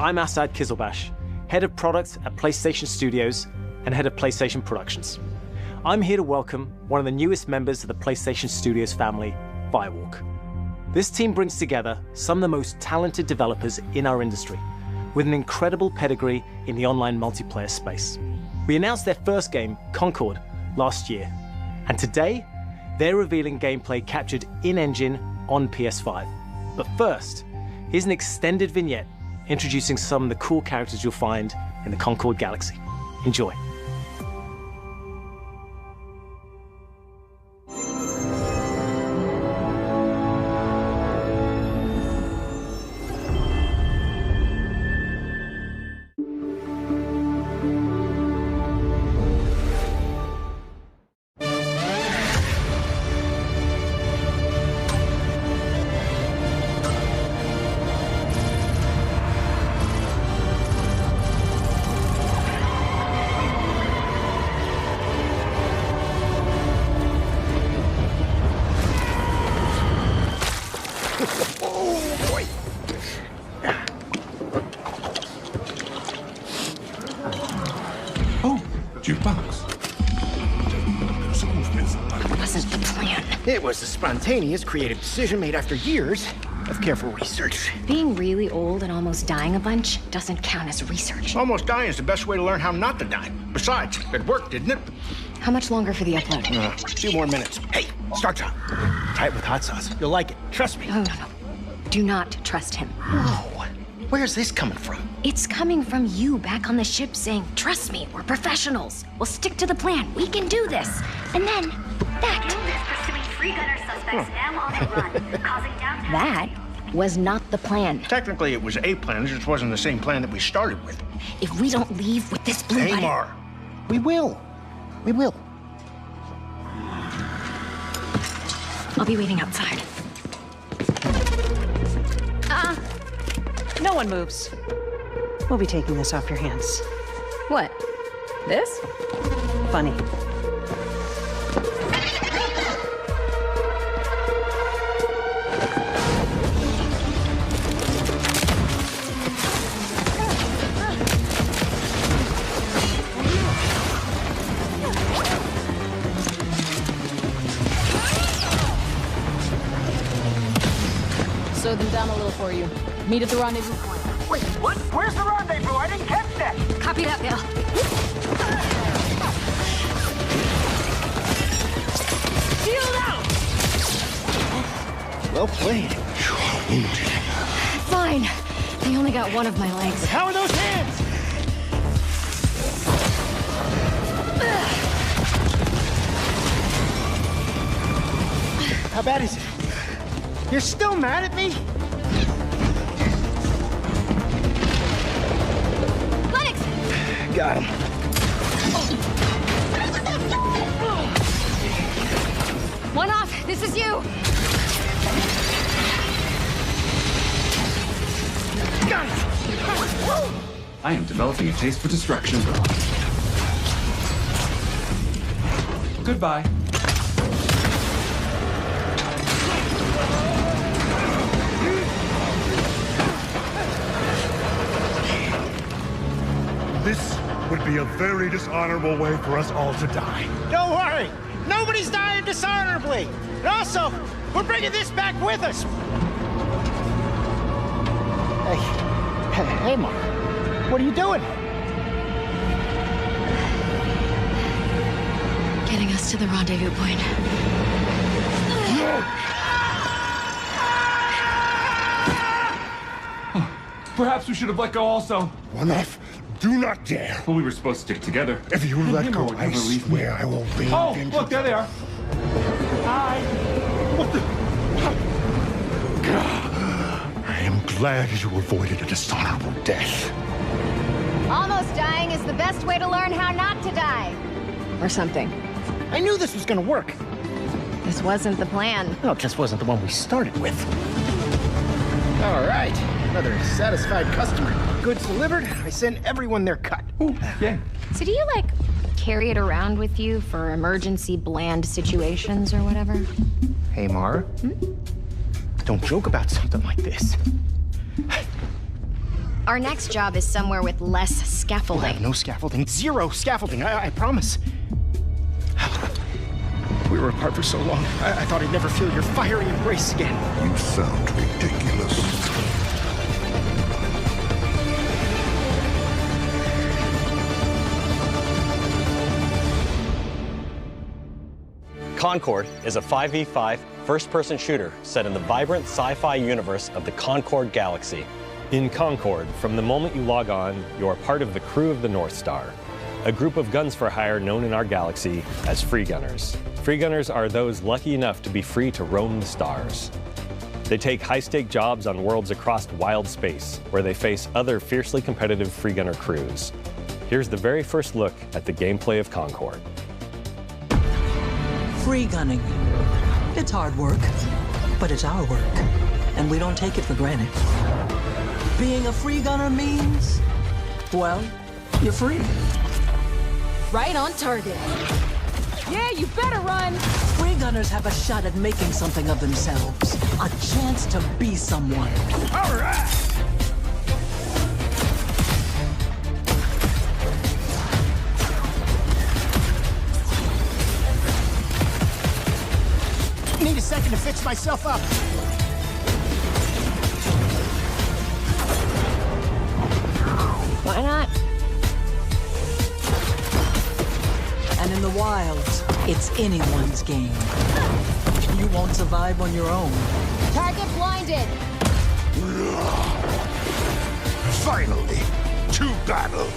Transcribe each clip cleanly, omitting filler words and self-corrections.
I'm Asad Kizilbash, Head of Product at PlayStation Studios and Head of PlayStation Productions. I'm here to welcome one of the newest members of the PlayStation Studios family, Firewalk. This team brings together some of the most talented developers in our industry, with an incredible pedigree in the online multiplayer space. We announced their first game, Concord, last year, and today, they're revealing gameplay captured in-engine on PS5. But first, here's an extended vignette introducing some of the cool characters you'll find in the Concord Galaxy. Enjoy. It was a spontaneous, creative decision made after years of careful research. Being really old and almost dying a bunch doesn't count as research. Almost dying is the best way to learn how not to die. Besides, it worked, didn't it? How much longer for the upload? A few more minutes. Hey, start time. Try it with hot sauce. You'll like it. Trust me. No. Do not trust him. Whoa. Where's this coming from? It's coming from you back on the ship saying, trust me, we're professionals. We'll stick to the plan. We can do this. And then, that. Three gunner suspects now on the run, causing downtown. That was not the plan. Technically, it was a plan. It just wasn't the same plan that we started with. If we don't leave with this blue button... Amar, we will. We will. I'll be waiting outside. No one moves. We'll be taking this off your hands. What? This? Funny. Slow them down a little for you. Meet at the rendezvous point. Wait, what? Where's the rendezvous? I didn't catch that. Copy that, Bill. Shield out! Well played. Fine. They only got one of my legs. How are those hands? How bad is it? You're still mad at me? Lennox! Got him. One off. This is you. Got it. I am developing a taste for destruction. Goodbye. This would be a very dishonorable way for us all to die. Don't worry. Nobody's dying dishonorably. And also, we're bringing this back with us. Hey, Mark. What are you doing? Getting us to the rendezvous point. Perhaps we should have let go also. One off. Do not dare. Well, we were supposed to stick together. If you let go, I swear I will be. Oh, look, there they are. Hi. What the? I am glad you avoided a dishonorable death. Almost dying is the best way to learn how not to die. Or something. I knew this was gonna work. This wasn't the plan. No, it just wasn't the one we started with. All right. Another satisfied customer. Goods delivered. I send everyone their cut. Ooh, yeah. So do you, like, carry it around with you for emergency bland situations or whatever? Hey, Mara. Don't joke about something like this. Our next job is somewhere with less We'll scaffolding. have no scaffolding. Zero scaffolding, I promise. We were apart for so long. I thought I'd never feel your fiery embrace again. You sound ridiculous. Concord is a 5v5 first-person shooter set in the vibrant sci-fi universe of the Concord Galaxy. In Concord, from the moment you log on, you are part of the crew of the North Star, a group of guns for hire known in our galaxy as free gunners. Free gunners are those lucky enough to be free to roam the stars. They take high-stake jobs on worlds across wild space, where they face other fiercely competitive free gunner crews. Here's the very first look at the gameplay of Concord. Free gunning. It's hard work, but it's our work, and we don't take it for granted. Being a free gunner means, well, you're free. Right on target. Yeah, you better run. Free gunners have a shot at making something of themselves, a chance to be someone. All right! Need a second to fix myself up. Why not? And in the wilds, it's anyone's game. You won't survive on your own. Target blinded. Finally, to battle.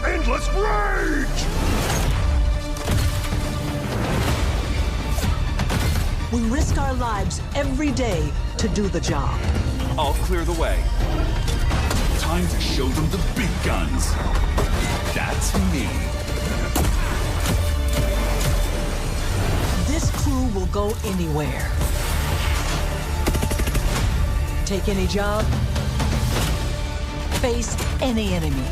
Endless rage! We risk our lives every day to do the job. I'll clear the way. Time to show them the big guns. That's me. This crew will go anywhere. Take any job. Face any enemy.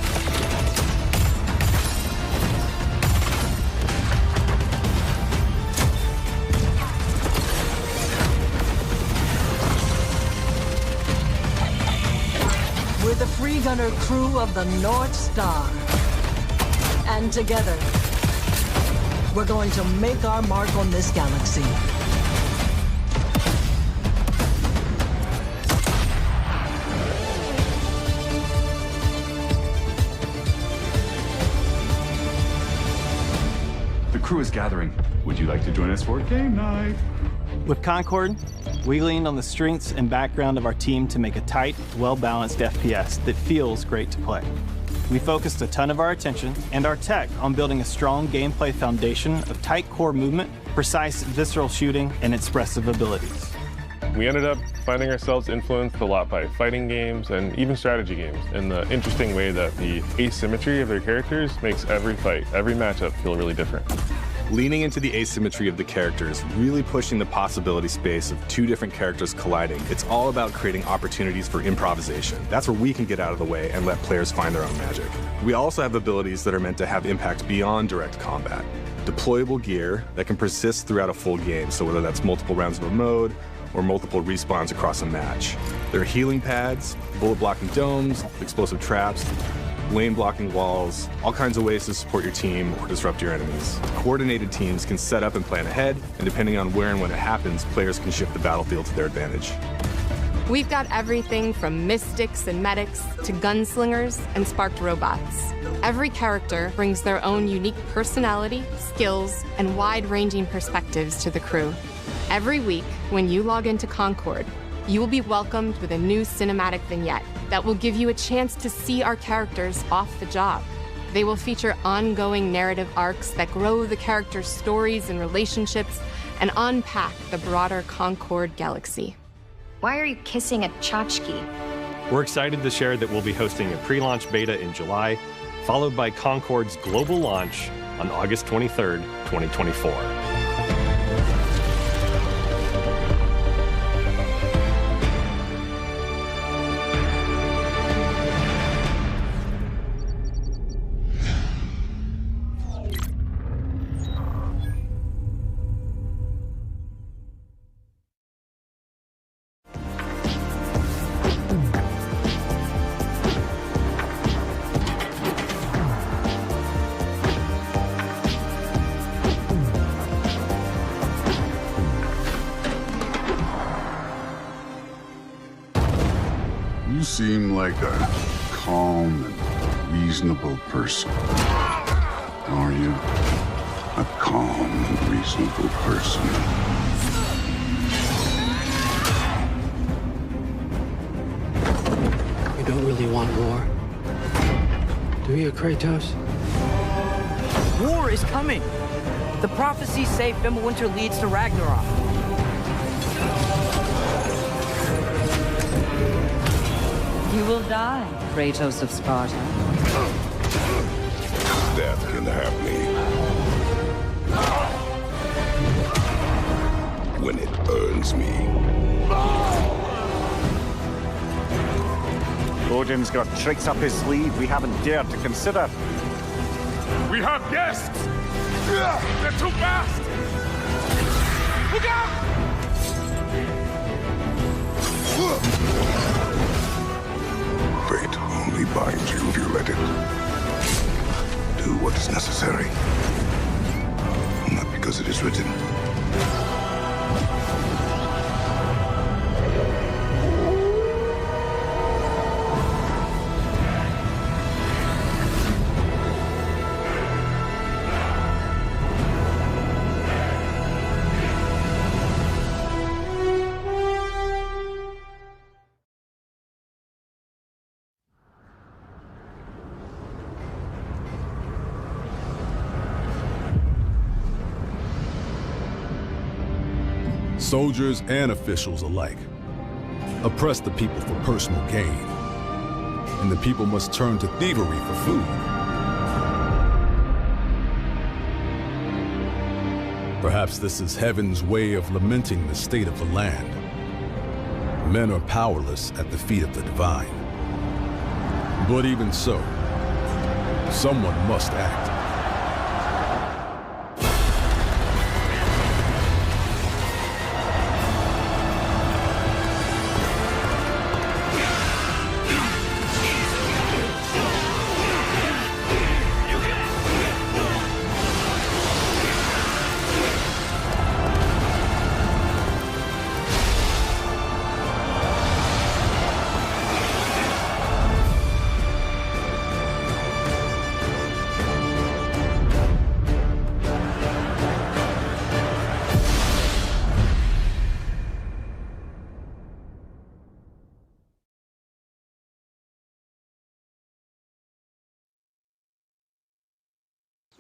We're the free gunner crew of the North Star. And together, we're going to make our mark on this galaxy. The crew is gathering. Would you like to join us for game night? With Concord, we leaned on the strengths and background of our team to make a tight, well-balanced FPS that feels great to play. We focused a ton of our attention and our tech on building a strong gameplay foundation of tight core movement, precise visceral shooting, and expressive abilities. We ended up finding ourselves influenced a lot by fighting games and even strategy games in the interesting way that the asymmetry of their characters makes every fight, every matchup feel really different. Leaning into the asymmetry of the characters, really pushing the possibility space of two different characters colliding. It's all about creating opportunities for improvisation. That's where we can get out of the way and let players find their own magic. We also have abilities that are meant to have impact beyond direct combat. Deployable gear that can persist throughout a full game, so whether that's multiple rounds of a mode or multiple respawns across a match. There are healing pads, bullet blocking domes, explosive traps, lane blocking walls, all kinds of ways to support your team or disrupt your enemies. Coordinated teams can set up and plan ahead, and depending on where and when it happens, players can shift the battlefield to their advantage. We've got everything from mystics and medics to gunslingers and sparked robots. Every character brings their own unique personality, skills, and wide-ranging perspectives to the crew. Every week, when you log into Concord, you will be welcomed with a new cinematic vignette that will give you a chance to see our characters off the job. They will feature ongoing narrative arcs that grow the characters' stories and relationships and unpack the broader Concord galaxy. Why are you kissing a tchotchke? We're excited to share that we'll be hosting a pre-launch beta in July, followed by Concord's global launch on August 23rd, 2024. seem like a calm and reasonable person. Are you? A calm and reasonable person. You don't really want war, do you, Kratos? War is coming! The prophecies say Fimbulwinter leads to Ragnarok. You will die, Kratos of Sparta. Death can have me. When it earns me. Odin's got tricks up his sleeve we haven't dared to consider. We have guests! They're too fast! Look out! Fate only binds you if you let it. Do what is necessary. Not because it is written. Soldiers and officials alike oppress the people for personal gain, and the people must turn to thievery for food. Perhaps this is heaven's way of lamenting the state of the land. Men are powerless at the feet of the divine. But even so, someone must act.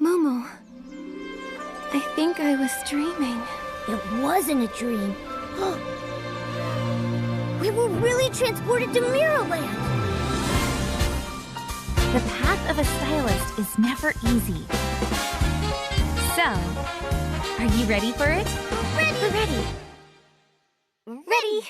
Momo, I think I was dreaming. It wasn't a dream. We were really transported to Mirrorland. The path of a stylist is never easy. So, are you ready for it? Ready. Ready.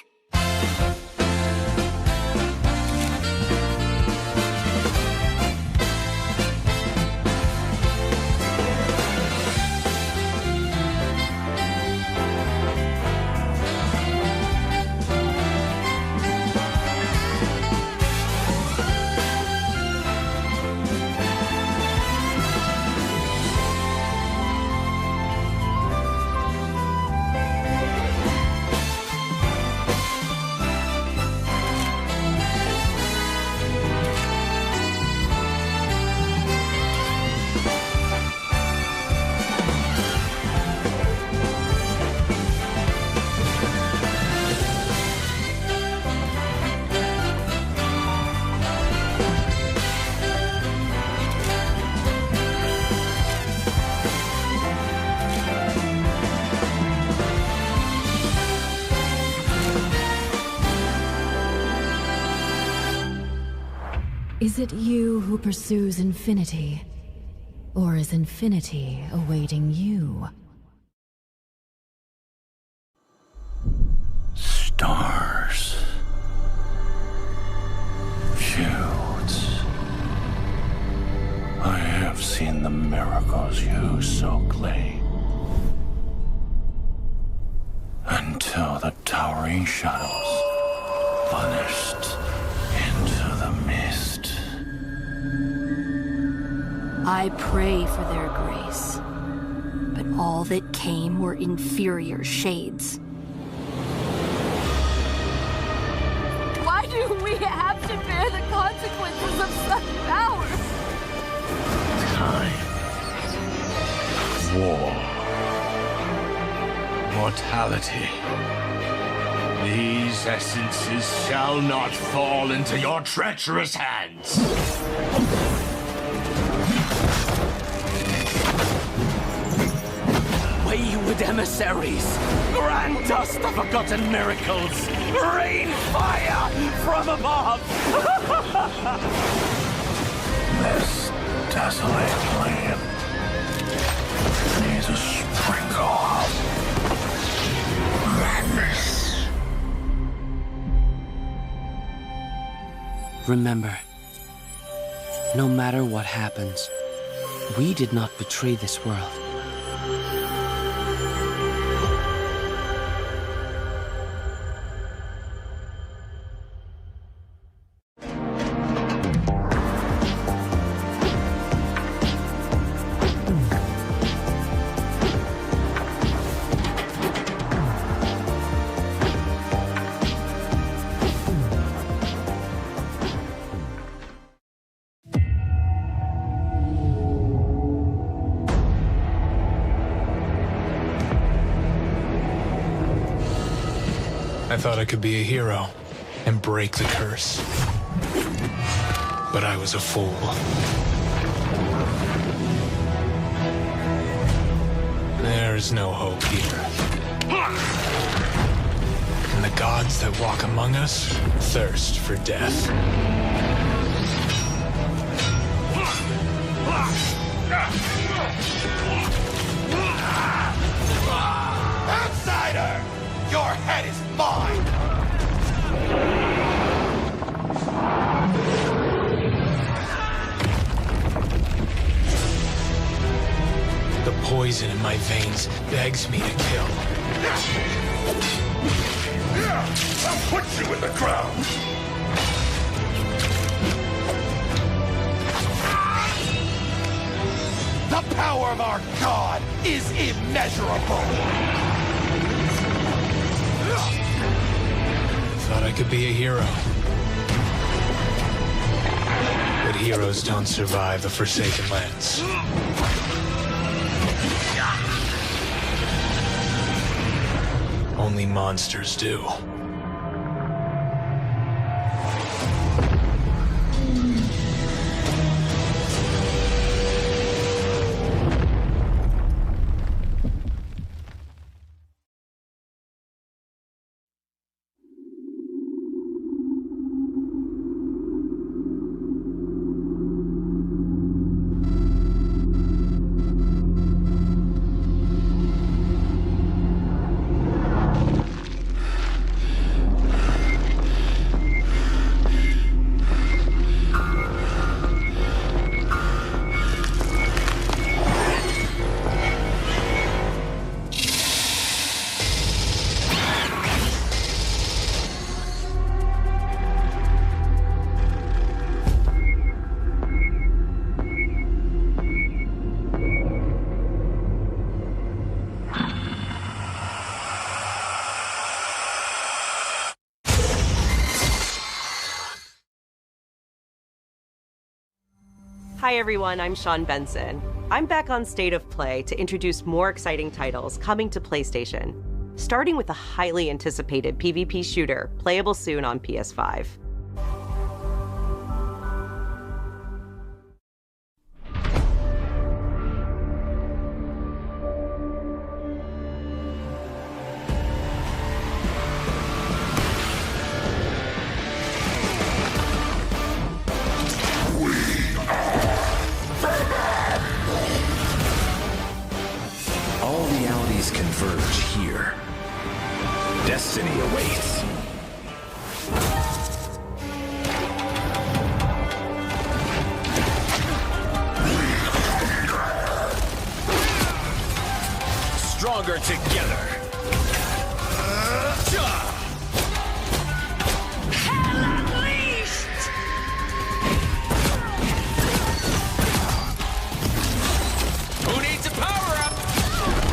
Is it you who pursues infinity? Or is infinity awaiting you? Stars. Shields. I have seen the miracles you so claim. Until the towering shadows vanished into the mist. I pray for their grace, but all that came were inferior shades. Why do we have to to bear the consequences of such power. Time. War. Mortality. These essences shall not fall into your treacherous hands. Wayward emissaries, grant us the forgotten miracles. Rain fire from above. This desolate land needs a sprinkle of madness. Remember, no matter what happens, we did not betray this world. I thought I could be a hero and break the curse. But I was a fool. There is no hope here. And the gods that walk among us thirst for death. Outsider! Your head is mine! The poison in my veins begs me to kill. I'll put you in the ground! The power of our god is immeasurable! Thought I could be a hero. But heroes don't survive the Forsaken Lands. Only monsters do. Hi everyone, I'm Sean Benson. I'm back on State of Play to introduce more exciting titles coming to PlayStation, starting with a highly anticipated PvP shooter, playable soon on PS5. All realities converge here. Destiny awaits. Stronger together. Hell unleashed! Who needs a power-up?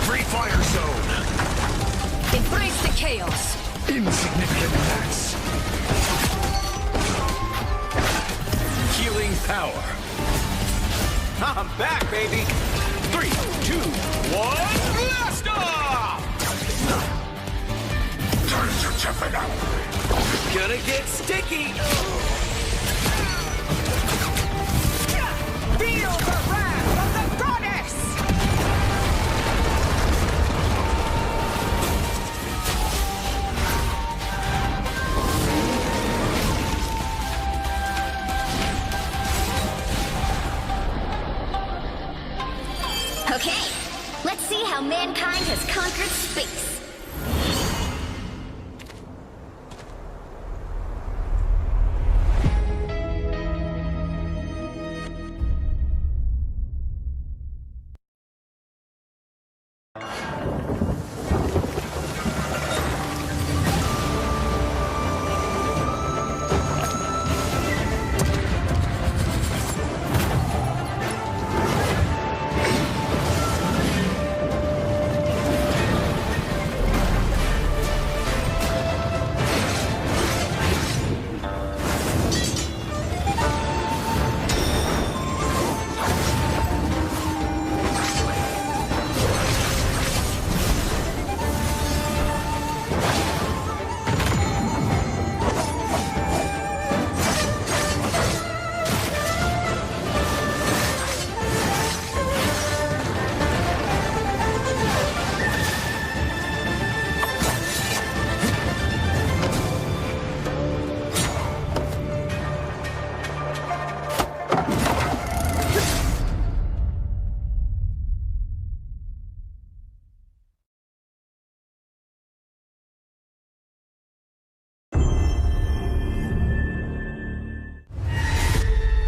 Free fire zone. Embrace the chaos. Insignificant attacks. I'm back, baby! 3, 2, 1, blast off! Gonna get sticky! Feel the wrath of the goddess! Okay, let's see how mankind has conquered space.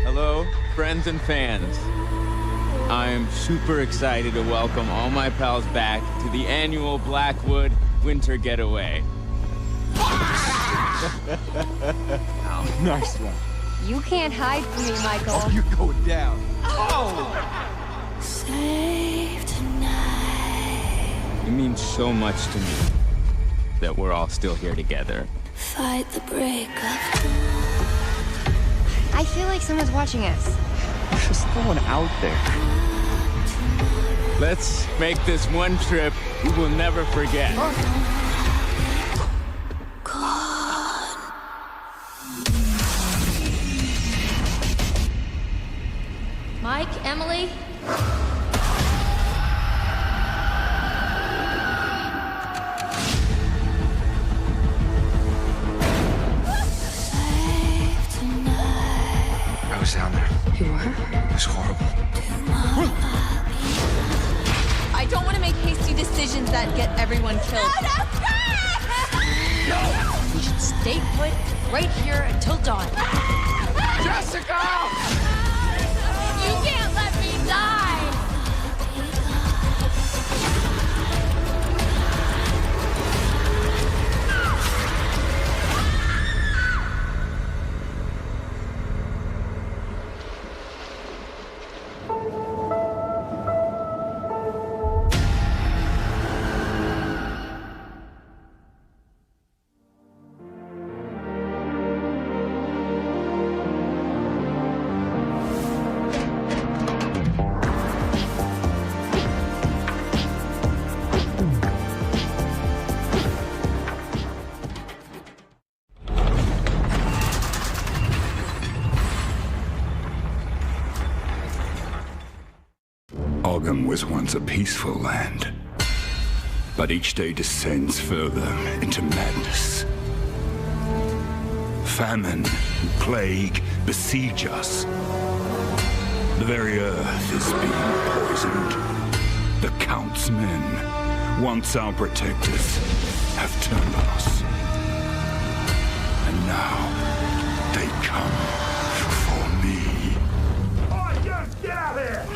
Hello, friends and fans. I'm super excited to welcome all my pals back to the annual Blackwood Winter Getaway. Oh, nice one. You can't hide from me, Michael. Oh, you're going down. Oh! Save tonight. It means so much to me that we're all still here together. Fight the break of dawn. I feel like someone's watching us. Just going out there. Let's make this one trip we will never forget. Mike, Emily? I was down there. You were? It was horrible. I don't want to make hasty decisions that get everyone killed. No! We should stay put right here until dawn. Jessica! You can't let me die! Ogum was once a peaceful land, but each day descends further into madness. Famine and plague besiege us. The very earth is being poisoned. The Count's men, once our protectors, have turned on us. And now they come for me. Oh, yes, get out of here!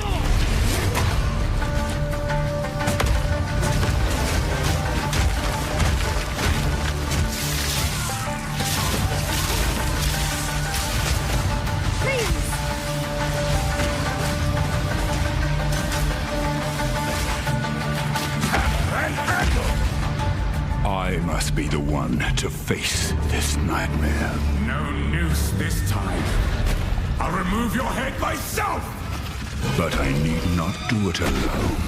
I must be the one to face this nightmare. No noose this time. I'll remove your head myself! But I need not do it alone.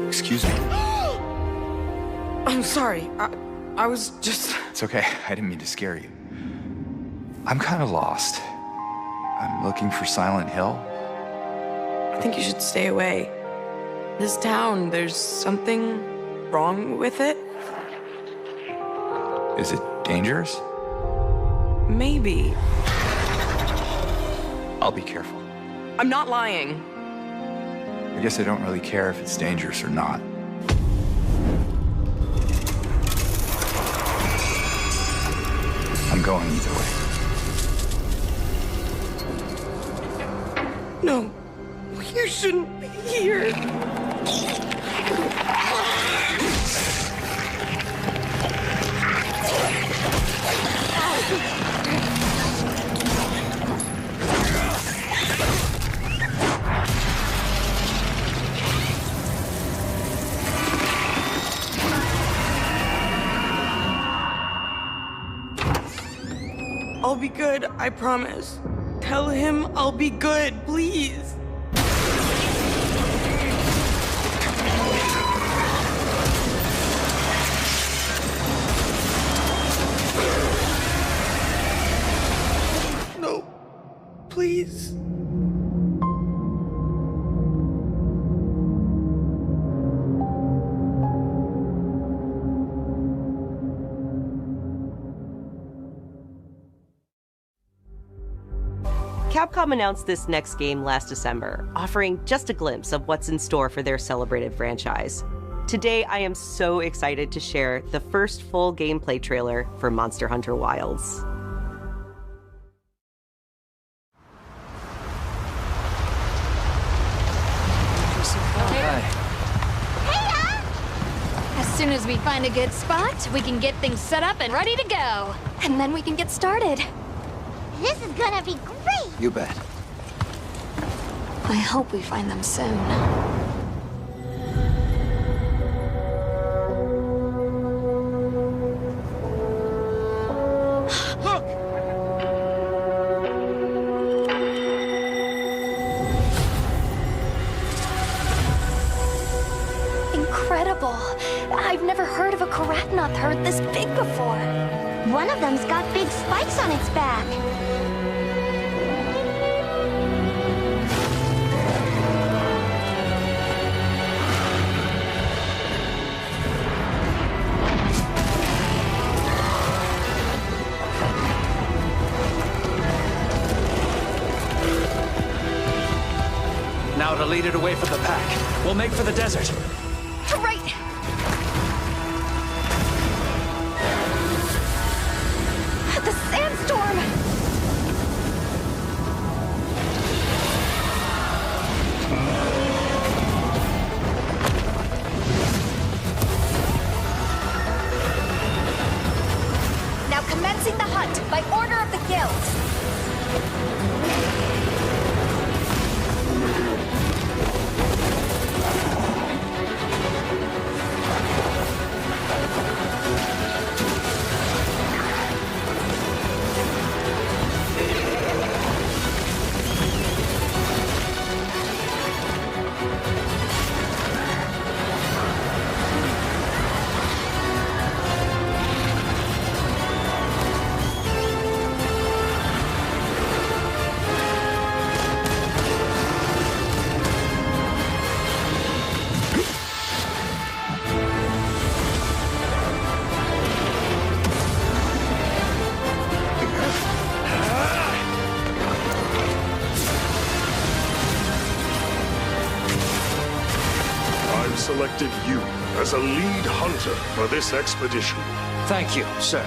Excuse me. I'm sorry. I was just... It's okay. I didn't mean to scare you. I'm kind of lost. I'm looking for Silent Hill. I think you should stay away. This town, there's something wrong with it. Is it dangerous? Maybe. I'll be careful. I'm not lying. I guess I don't really care if it's dangerous or not. I'm going either way. No, you shouldn't be here. I'll be good, I promise. Tell him I'll be good, please. No, please. Capcom announced this next game last December, offering just a glimpse of what's in store for their celebrated franchise. Today, I am so excited to share the first full gameplay trailer for Monster Hunter Wilds. As soon as we find a good spot, we can get things set up and ready to go. And then we can get started. This is gonna be great! You bet. I hope we find them soon. Look! Incredible. I've never heard of a Karatnoth herd this big before. One of them's got big spikes on its back. Now to lead it away from the pack. We'll make for the desert. Right! The sandstorm! Now commencing the hunt by order of the guilds. have selected you as a lead hunter for this expedition. Thank you, sir.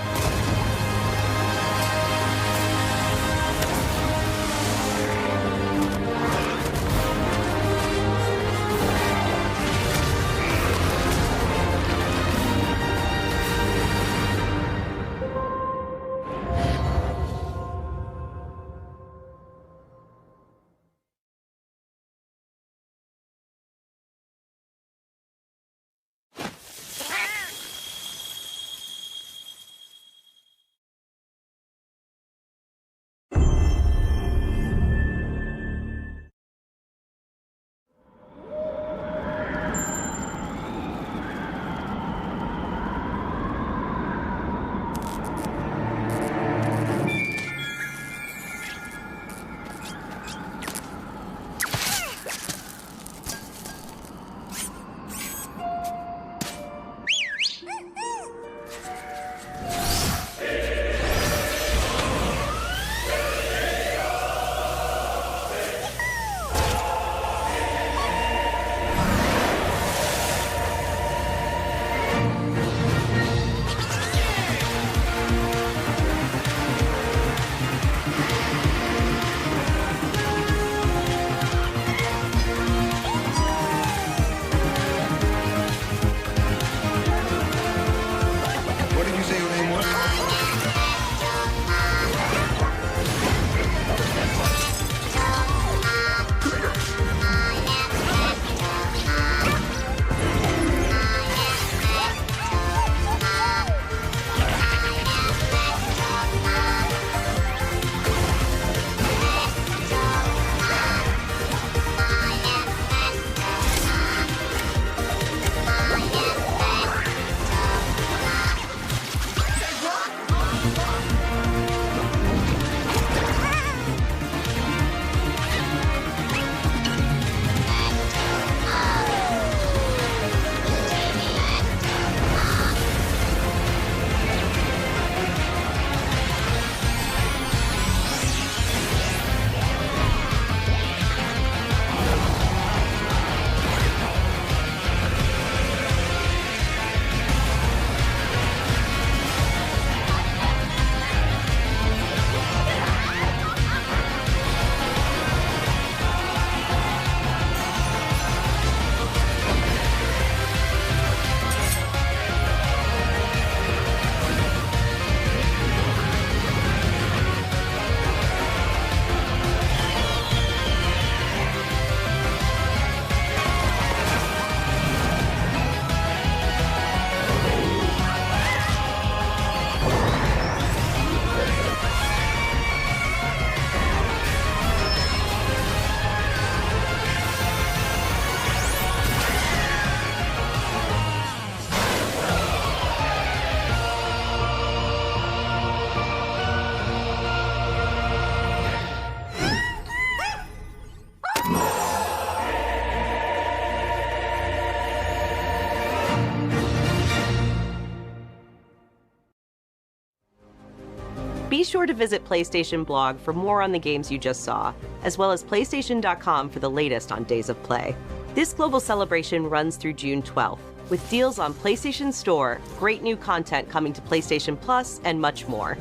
Be sure to visit PlayStation blog for more on the games you just saw, as well as PlayStation.com for the latest on Days of Play. This global celebration runs through June 12th, with deals on PlayStation Store, great new content coming to PlayStation Plus, and much more.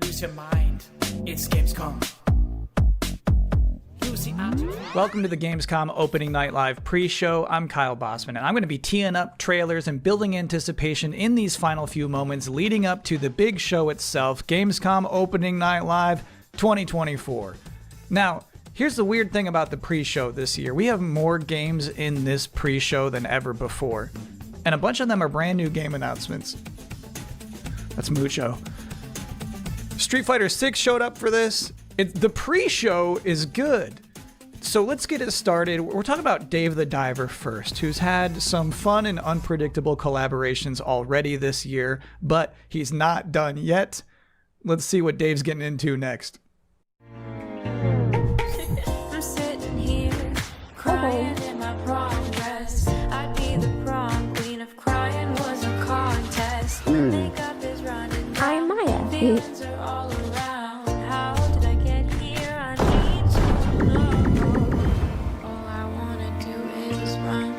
Lose your mind. It's Gamescom. Welcome to the Gamescom Opening Night Live pre-show. I'm Kyle Bossman, and I'm going to be teeing up trailers and building anticipation in these final few moments leading up to the big show itself, Gamescom Opening Night Live 2024. Now, here's the weird thing about the pre-show this year. We have more games in this pre-show than ever before, and a bunch of them are brand new game announcements. That's mucho. Street Fighter 6 showed up for this. The pre-show is good. So let's get it started. We're talking about Dave the Diver first, who's had some fun and unpredictable collaborations already this year, but he's not done yet. Let's see what Dave's getting into next. I'm sitting here crying in my prom dress. I'd be the prom queen if crying was a contest. Makeup is running down. I'm Maya. Feelings are all around. How did I get here? I need to know. All I wanna do is run.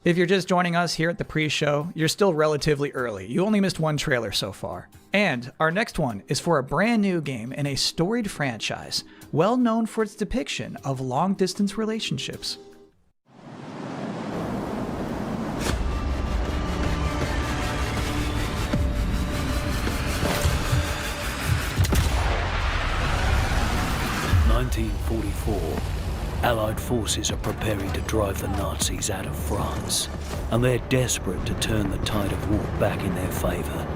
If you're just joining us here at the pre-show, you're still relatively early. You only missed one trailer so far. And our next one is for a brand new game in a storied franchise, well known for its depiction of long-distance relationships. Allied forces are preparing to drive the Nazis out of France, and they're desperate to turn the tide of war back in their favour.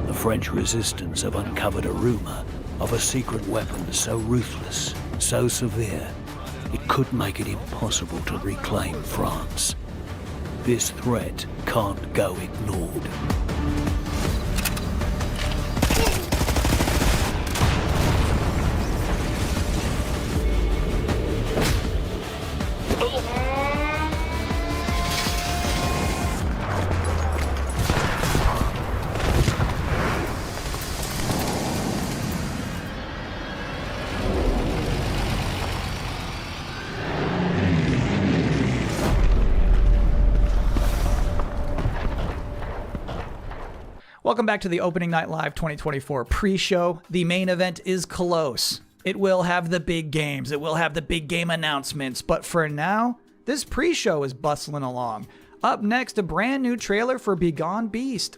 The French resistance have uncovered a rumour of a secret weapon so ruthless, so severe, it could make it impossible to reclaim France. This threat can't go ignored. Welcome back to the Opening Night Live 2024 pre-show. The main event is close. It will have the big games. It will have the big game announcements. But for now, this pre-show is bustling along. Up next, a brand new trailer for Begone Beast.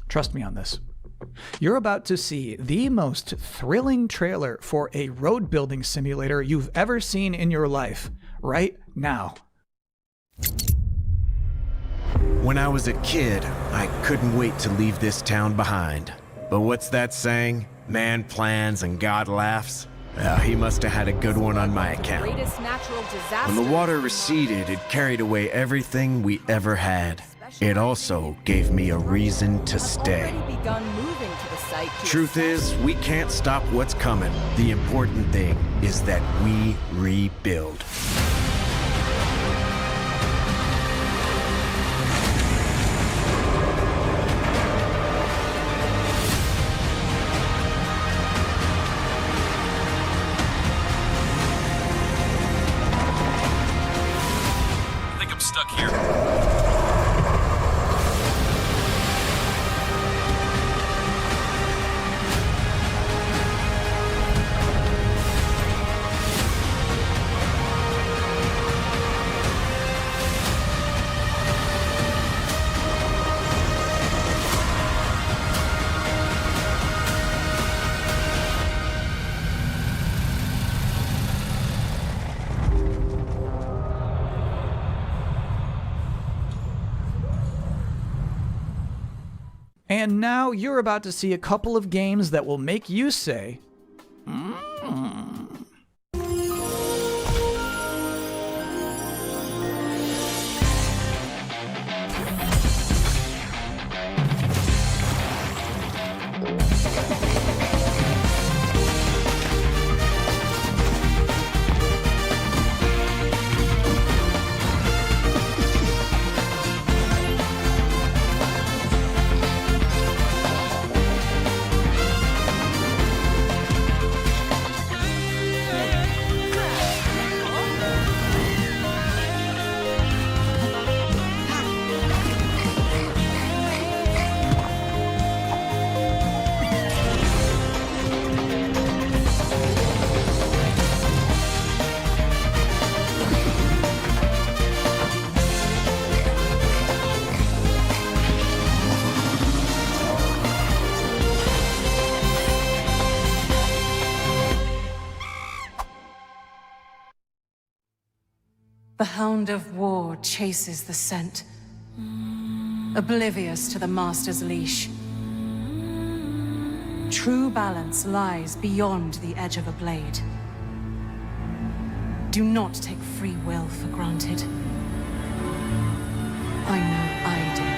Trust me on this. You're about to see the most thrilling trailer for a road building simulator you've ever seen in your life, right now. When I was a kid, I couldn't wait to leave this town behind. But what's that saying? Man plans and God laughs? Well, he must have had a good one on my account. Greatest natural disaster. When the water receded, it carried away everything we ever had. It also gave me a reason to stay. Truth is, we can't stop what's coming. The important thing is that we rebuild. I think I'm stuck here. And now you're about to see a couple of games that will make you say, The hound of war chases the scent, oblivious to the master's leash. True balance lies beyond the edge of a blade. Do not take free will for granted. I know I did.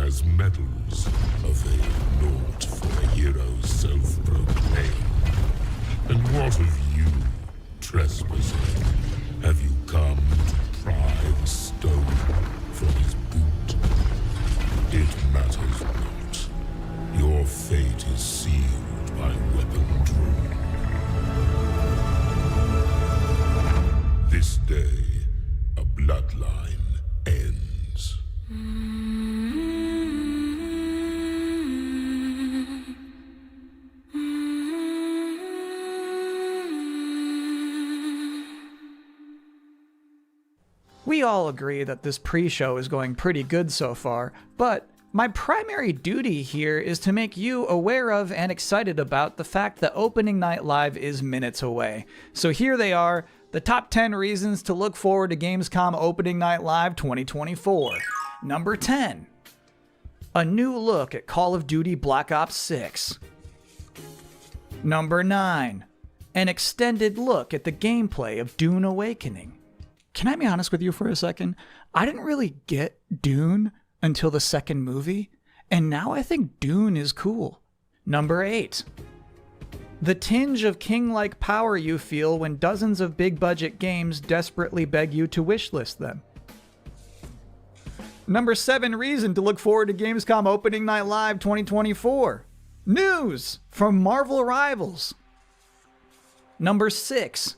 as medals avail naught for a hero's self-proclaim. And what of you, trespasser? Have you come to pry the stone from his boot? It matters not. Your fate is sealed by weapon drawn. This day, a bloodline ends. We all agree that this pre-show is going pretty good so far, but my primary duty here is to make you aware of and excited about the fact that opening night live is minutes away. So here they are, the top 10 reasons to look forward to Gamescom Opening Night Live 2024. Number 10. A new look at Call of Duty Black Ops 6. Number 9. an extended look at the gameplay of Dune Awakening. Can I be honest with you for a second? I didn't really get Dune until the second movie, and now I think Dune is cool. Number 8. The tinge of king-like power you feel when dozens of big-budget games desperately beg you to wishlist them. Number 7 reason to look forward to Gamescom Opening Night Live 2024. News from Marvel Rivals. Number 6.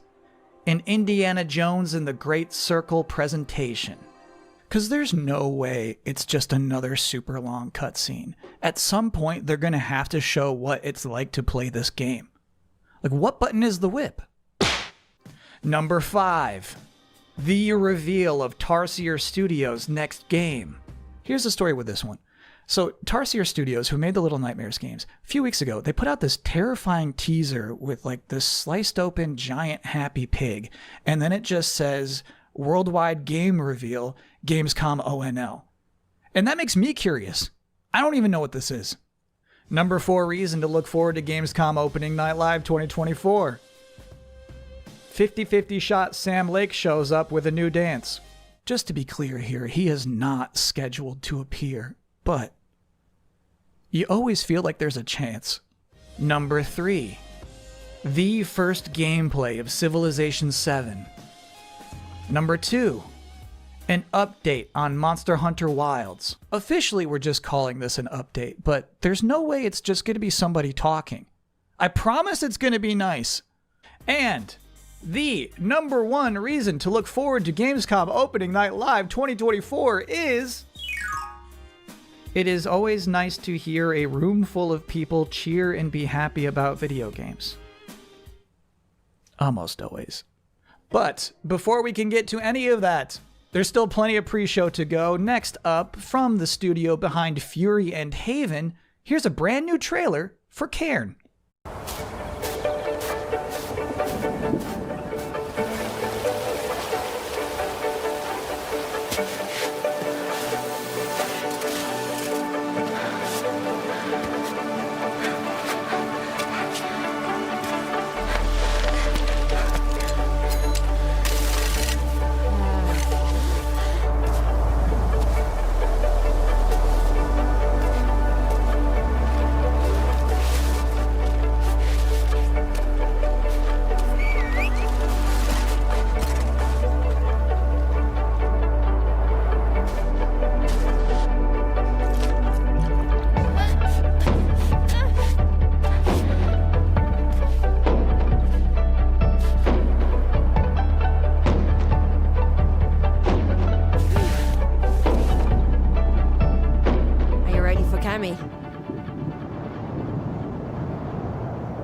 An Indiana Jones and the Great Circle presentation. Because there's no way it's just another super long cutscene. At some point, they're going to have to show what it's like to play this game. Like, what button is the whip? Number 5. The reveal of Tarsier Studios' next game. Here's the story with this one. So, Tarsier Studios, who made the Little Nightmares games, a few weeks ago, they put out this terrifying teaser with like this sliced open giant happy pig. And then it just says, worldwide game reveal, Gamescom ONL. And that makes me curious. I don't even know what this is. Number 4 reason to look forward to Gamescom Opening Night Live 2024. 50-50 shot Sam Lake shows up with a new dance. Just to be clear here, he is not scheduled to appear, but you always feel like there's a chance. Number 3. The first gameplay of Civilization 7. Number 2. An update on Monster Hunter Wilds. Officially, we're just calling this an update, but there's no way it's just going to be somebody talking. I promise it's going to be nice. And the number 1 reason to look forward to Gamescom Opening Night Live 2024 is... it is always nice to hear a room full of people cheer and be happy about video games. Almost always. But before we can get to any of that, there's still plenty of pre-show to go. Next up, from the studio behind Fury and Haven, here's a brand new trailer for Cairn.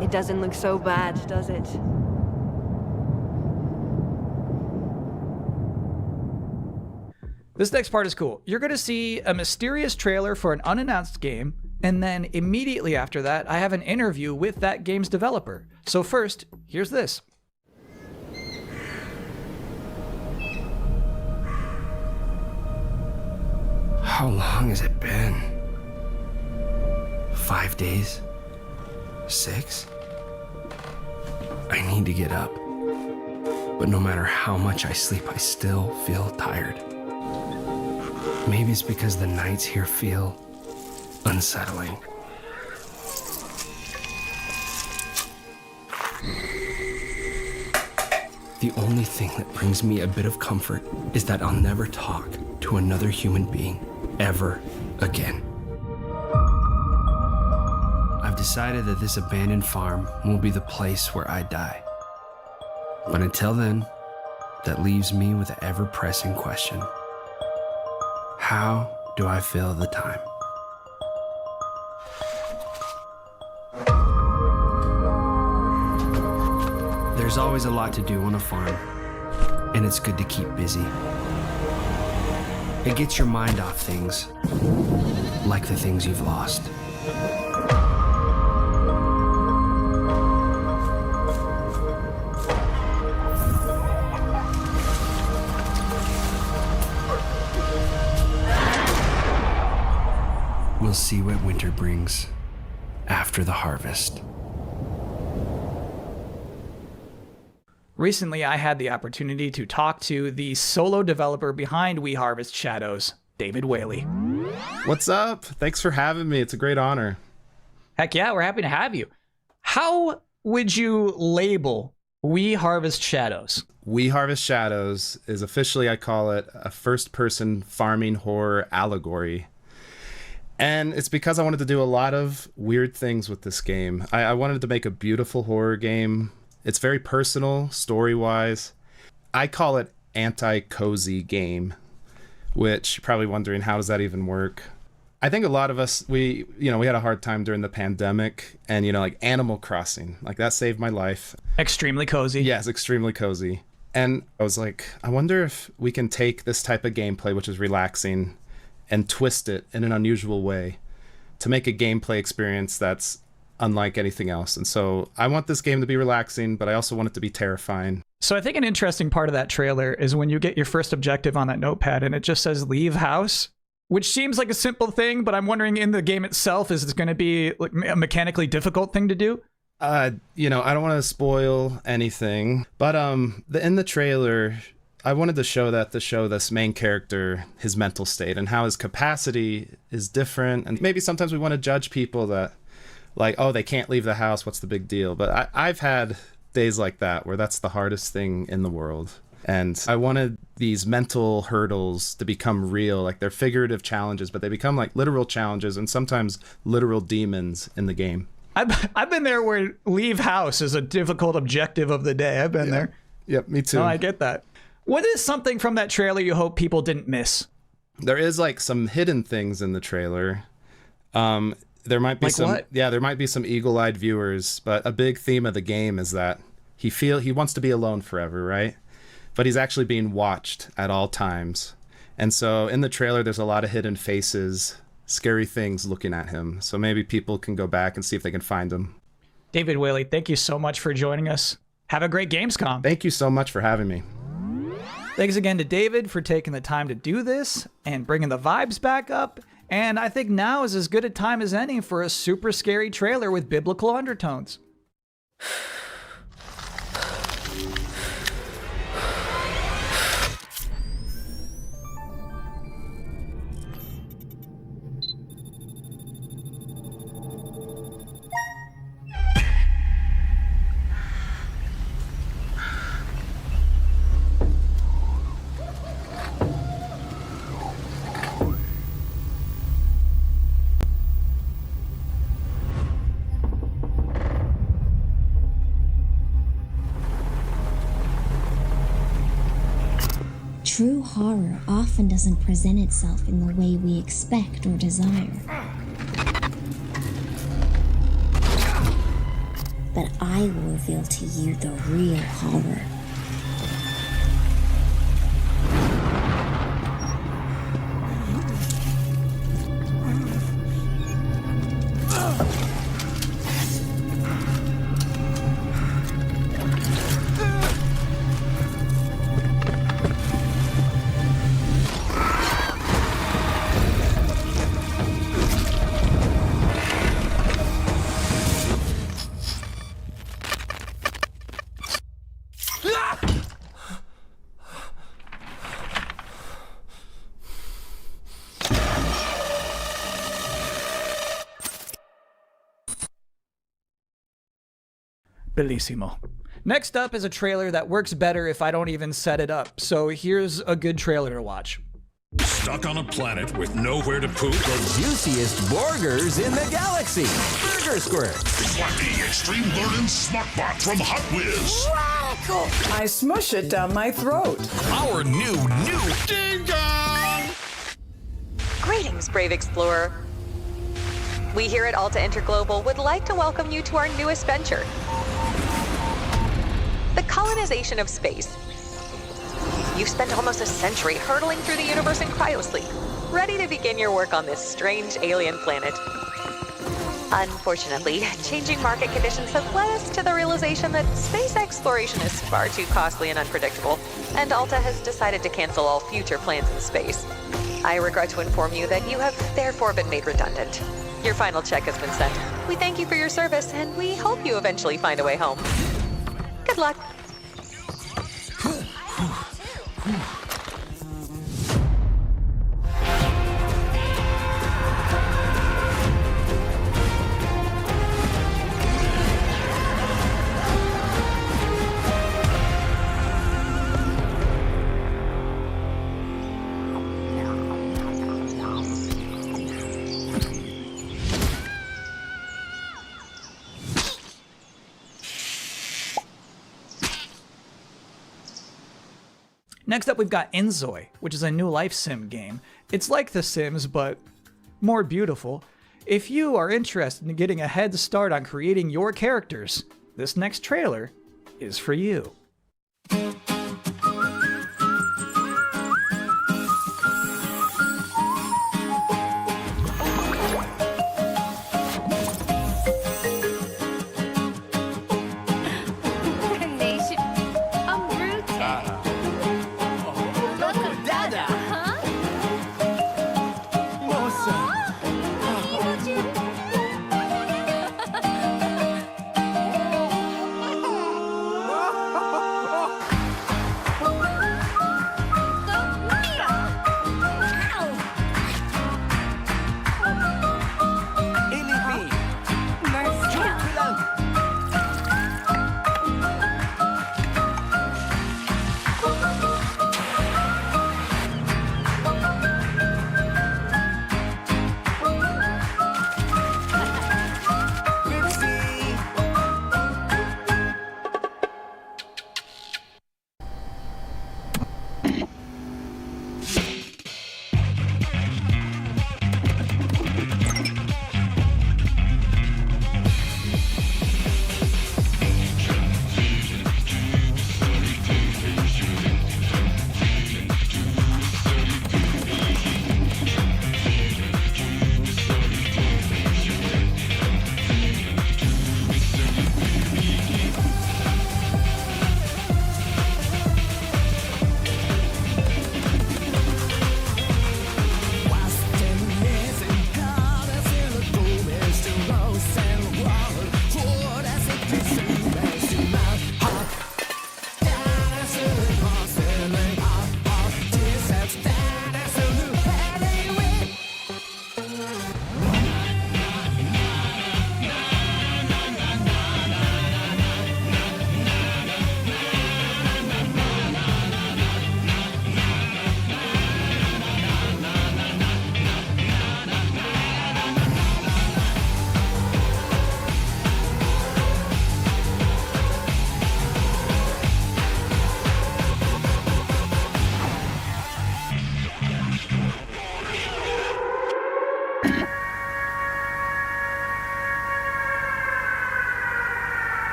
It doesn't look so bad, does it? This next part is cool. You're going to see a mysterious trailer for an unannounced game, and then immediately after that, I have an interview with that game's developer. So first, here's this. How long has it been? 5 days? 6? I need to get up. But no matter how much I sleep, I still feel tired. Maybe it's because the nights here feel unsettling. The only thing that brings me a bit of comfort is that I'll never talk to another human being ever again. I've decided that this abandoned farm will be the place where I die. But until then, that leaves me with the ever-pressing question. How do I fill the time? There's always a lot to do on a farm, and it's good to keep busy. It gets your mind off things, like the things you've lost. We'll see what winter brings after the harvest. Recently, I had the opportunity to talk to the solo developer behind We Harvest Shadows, David Whaley. What's up? Thanks for having me. It's a great honor. Heck yeah, we're happy to have you. How would you label We Harvest Shadows? We Harvest Shadows is officially, I call it, a first-person farming horror allegory. And it's because I wanted to do a lot of weird things with this game. I wanted to make a beautiful horror game. It's very personal, story-wise. I call it anti-cozy game, which you're probably wondering, how does that even work? I think a lot of us, we had a hard time during the pandemic, and, like Animal Crossing, like that saved my life. Extremely cozy. Yes, extremely cozy. And I was like, I wonder if we can take this type of gameplay, which is relaxing, and twist it in an unusual way to make a gameplay experience that's unlike anything else. And so I want this game to be relaxing, but I also want it to be terrifying. So I think an interesting part of that trailer is when you get your first objective on that notepad and it just says leave house, which seems like a simple thing, but I'm wondering in the game itself, is it going to be like a mechanically difficult thing to do? I don't want to spoil anything, but in the trailer, I wanted to show this main character, his mental state and how his capacity is different. And maybe sometimes we want to judge people that, like, oh, they can't leave the house, what's the big deal? But I've had days like that where that's the hardest thing in the world. And I wanted these mental hurdles to become real, like they're figurative challenges, but they become like literal challenges and sometimes literal demons in the game. I've been there where leave house is a difficult objective of the day. I've been there. Yep, me too. No, I get that. What is something from that trailer you hope people didn't miss? There is like some hidden things in the trailer. There might be there might be some eagle-eyed viewers, but a big theme of the game is that he wants to be alone forever, right? But he's actually being watched at all times. And so in the trailer, there's a lot of hidden faces, scary things looking at him. So maybe people can go back and see if they can find him. David Whaley, thank you so much for joining us. Have a great Gamescom. Thank you so much for having me. Thanks again to David for taking the time to do this and bringing the vibes back up. And I think now is as good a time as any for a super scary trailer with biblical undertones. True horror often doesn't present itself in the way we expect or desire. But I will reveal to you the real horror. Bellissimo. Next up is a trailer that works better if I don't even set it up. So here's a good trailer to watch. Stuck on a planet with nowhere to poop? The juiciest burgers in the galaxy. Burger Squirt. Wacky Extreme Learning Smartbot from Hot Whiz. I smush it down my throat. Our new Ding Dong! Greetings, brave explorer. We here at Alta Interglobal would like to welcome you to our newest venture, the colonization of space. You've spent almost a century hurtling through the universe in cryosleep, ready to begin your work on this strange alien planet. Unfortunately, changing market conditions have led us to the realization that space exploration is far too costly and unpredictable, and Alta has decided to cancel all future plans in space. I regret to inform you that you have therefore been made redundant. Your final check has been sent. We thank you for your service, and we hope you eventually find a way home. Good luck. Next up, we've got Inzoi, which is a new life sim game. It's like The Sims, but more beautiful. If you are interested in getting a head start on creating your characters, this next trailer is for you.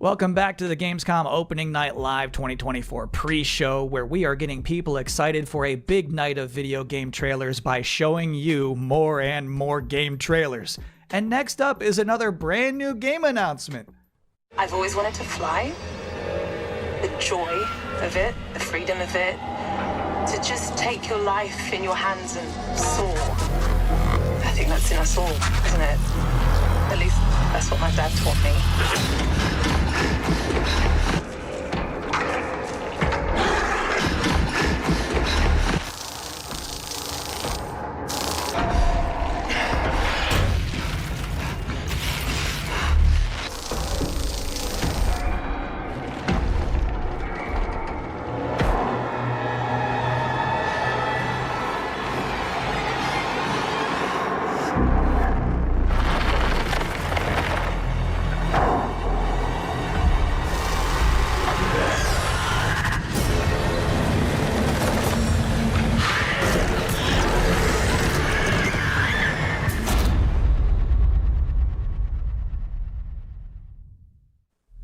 Welcome back to the Gamescom Opening Night Live 2024 pre-show, where we are getting people excited for a big night of video game trailers by showing you more and more game trailers. And next up is another brand new game announcement. I've always wanted to fly. The joy of it, the freedom of it. To just take your life in your hands and soar. I think that's in us all, isn't it? At least that's what my dad taught me.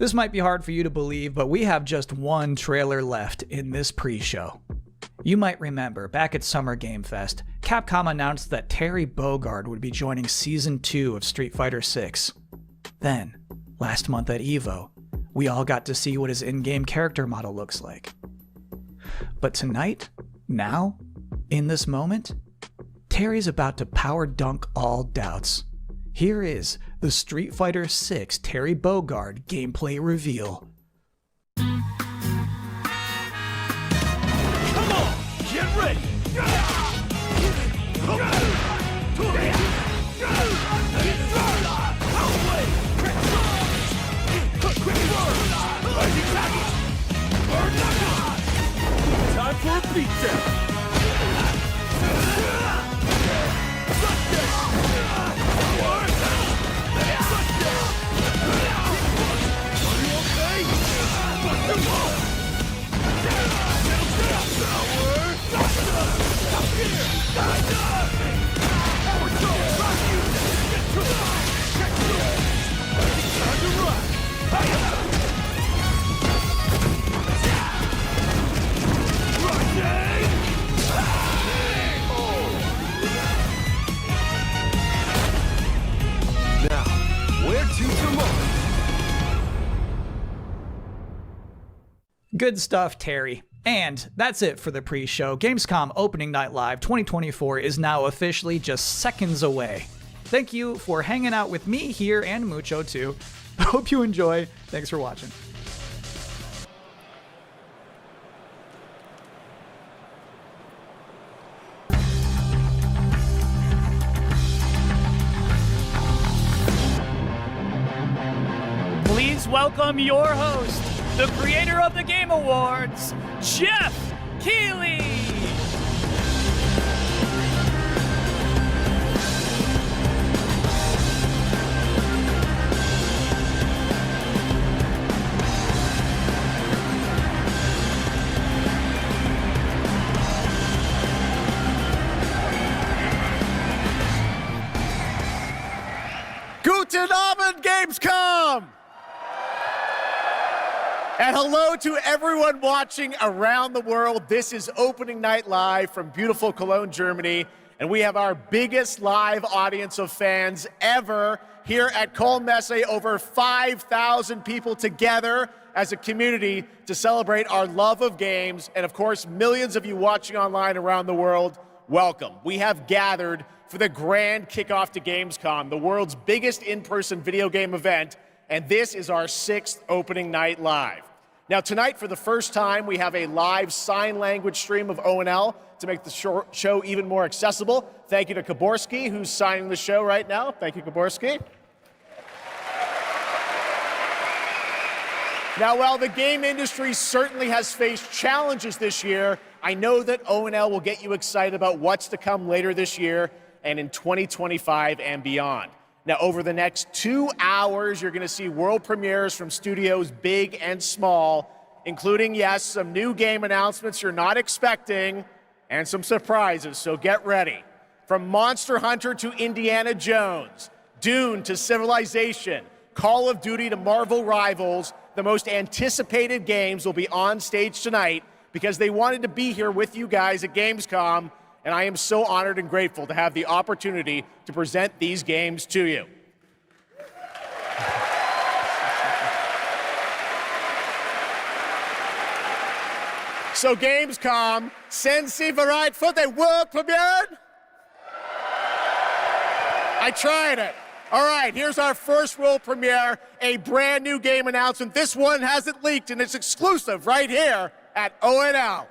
This might be hard for you to believe, but we have just one trailer left in this pre-show. You might remember, back at Summer Game Fest, Capcom announced that Terry Bogard would be joining Season 2 of Street Fighter VI. Then, last month at EVO, we all got to see what his in-game character model looks like. But tonight, now, in this moment, Terry's about to power dunk all doubts. Here is the Street Fighter VI Terry Bogard gameplay reveal. Good stuff, Terry. And that's it for the pre-show. Gamescom Opening Night Live 2024 is now officially just seconds away. Thank you for hanging out with me here and Mucho too. I hope you enjoy. Thanks for watching. Please welcome your host, the creator of the Game Awards, Jeff Keighley. Guten Abend, Gamescom! And hello to everyone watching around the world. This is Opening Night Live from beautiful Cologne, Germany. And we have our biggest live audience of fans ever here at Kohlmesse. Over 5,000 people together as a community to celebrate our love of games. And of course, millions of you watching online around the world, welcome. We have gathered for the grand kickoff to Gamescom, the world's biggest in-person video game event. And this is our 6th Opening Night Live. Now tonight, for the first time, we have a live sign language stream of O&L to make the show even more accessible. Thank you to Kaborski, who's signing the show right now. Thank you, Kaborski. Now, while the game industry certainly has faced challenges this year, I know that O&L will get you excited about what's to come later this year and in 2025 and beyond. Now, over the next 2 hours, you're going to see world premieres from studios big and small, including, yes, some new game announcements you're not expecting, and some surprises, so get ready. From Monster Hunter to Indiana Jones, Dune to Civilization, Call of Duty to Marvel Rivals, the most anticipated games will be on stage tonight because they wanted to be here with you guys at Gamescom, and I am so honored and grateful to have the opportunity to present these games to you. So Gamescom, sind Sie bereit for the world premiere? I tried it. All right, here's our first world premiere, a brand new game announcement. This one hasn't leaked, and it's exclusive right here at O&L.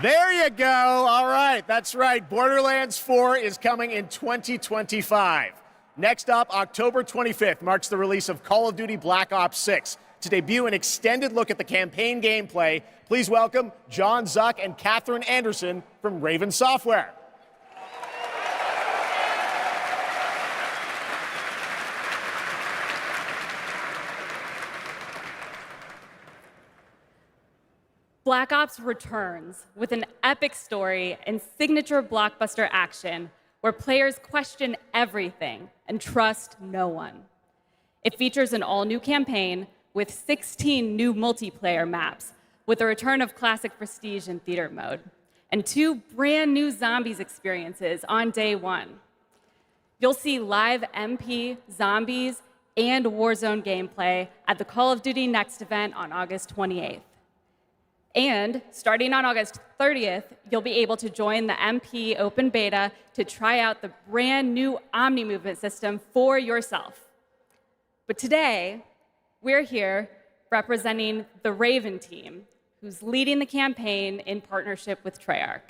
There you go. All right, that's right. Borderlands 4 is coming in 2025. Next up, October 25th marks the release of Call of Duty Black Ops 6. To debut an extended look at the campaign gameplay, please welcome John Zuck and Catherine Anderson from Raven Software. Black Ops returns with an epic story and signature blockbuster action where players question everything and trust no one. It features an all-new campaign with 16 new multiplayer maps, with the return of classic prestige in theater mode, and 2 brand new zombies experiences on day 1. You'll see live MP, zombies, and Warzone gameplay at the Call of Duty Next event on August 28th. And starting on August 30th, you'll be able to join the MP open beta to try out the brand new Omni movement system for yourself. But today, we're here representing the Raven team, who's leading the campaign in partnership with Treyarch.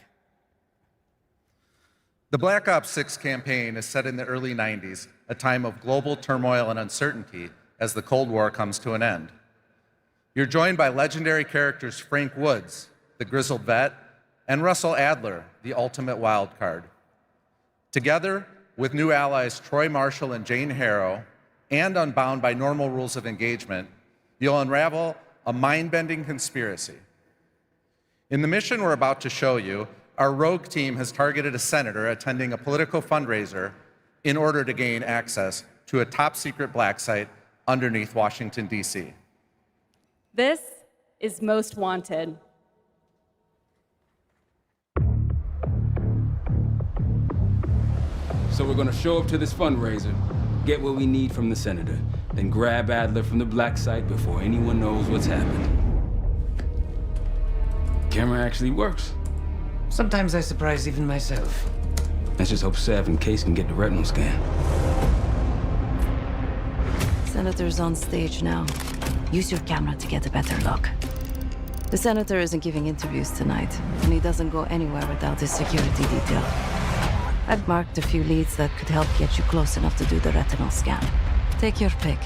The Black Ops 6 campaign is set in the early 90s, a time of global turmoil and uncertainty as the Cold War comes to an end. You're joined by legendary characters Frank Woods, the grizzled vet, and Russell Adler, the ultimate wild card. Together with new allies Troy Marshall and Jane Harrow, and unbound by normal rules of engagement, you'll unravel a mind-bending conspiracy. In the mission we're about to show you, our rogue team has targeted a senator attending a political fundraiser in order to gain access to a top-secret black site underneath Washington, D.C. This is Most Wanted. So we're gonna show up to this fundraiser, get what we need from the senator, then grab Adler from the black site before anyone knows what's happened. Camera actually works. Sometimes I surprise even myself. Let's just hope Sev and Case can get the retinal scan. Senator's on stage now. Use your camera to get a better look. The senator isn't giving interviews tonight, and he doesn't go anywhere without his security detail. I've marked a few leads that could help get you close enough to do the retinal scan. Take your pick.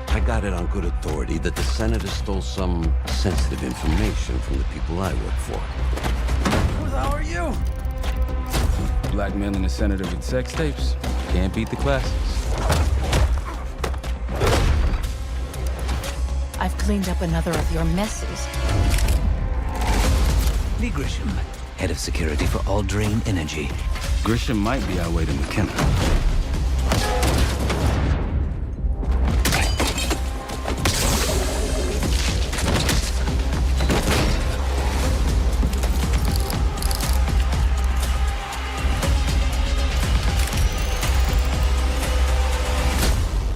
I got it on good authority that the senator stole some sensitive information from the people I work for. Who the hell are you? Blackmailing a senator with sex tapes. Can't beat the classics. I've cleaned up another of your messes. Lee Grisham, head of security for All Drain Energy. Grisham might be our way to McKenna.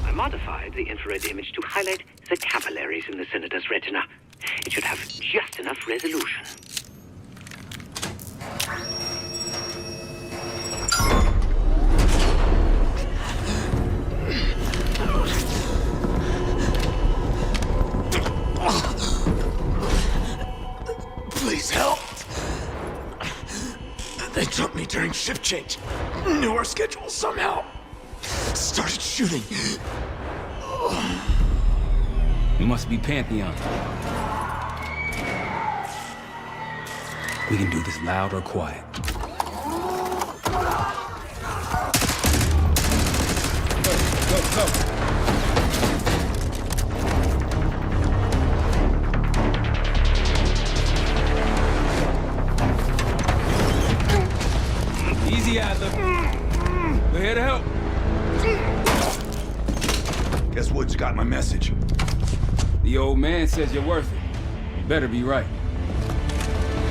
I modified the infrared image to highlight the capillaries in the senator's retina. It should have just enough resolution. Please help. They jumped me during shift change. Knew our schedule somehow. Started shooting. It must be Pantheon. We can do this loud or quiet. Go. Easy, Adler. We're here to help. Guess Woods got my message. The old man says you're worth it. Better be right.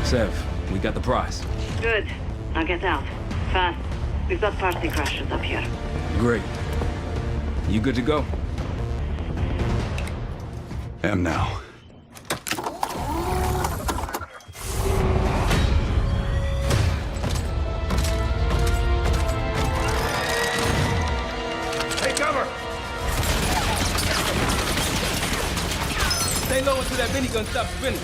Sev, we got the prize. Good. Now get out. Fast. We've got party crashers up here. Great. You good to go? Am now. Take cover! Stay low until that minigun stops spinning.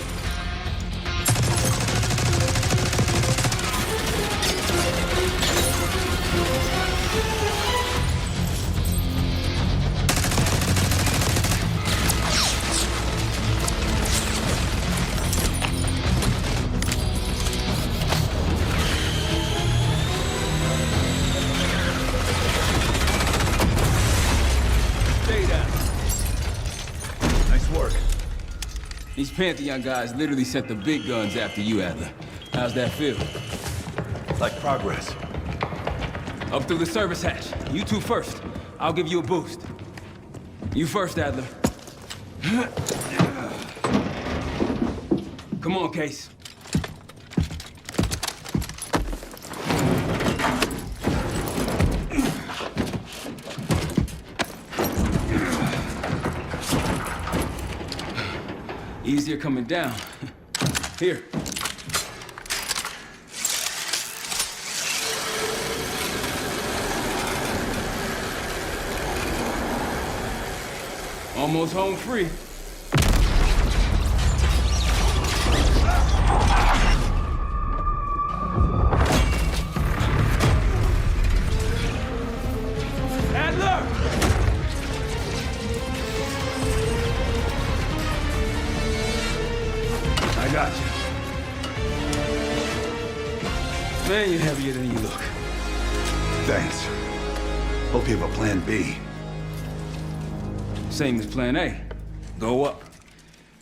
These Pantheon guys literally sent the big guns after you, Adler. How's that feel? Like progress. Up through the service hatch. You two first. I'll give you a boost. You first, Adler. Come on, Case. Easier coming down. Here. Almost home free. Adler! I got you. Man, you're heavier than you look. Thanks. Hope you have a plan B. Same as plan A. Go up.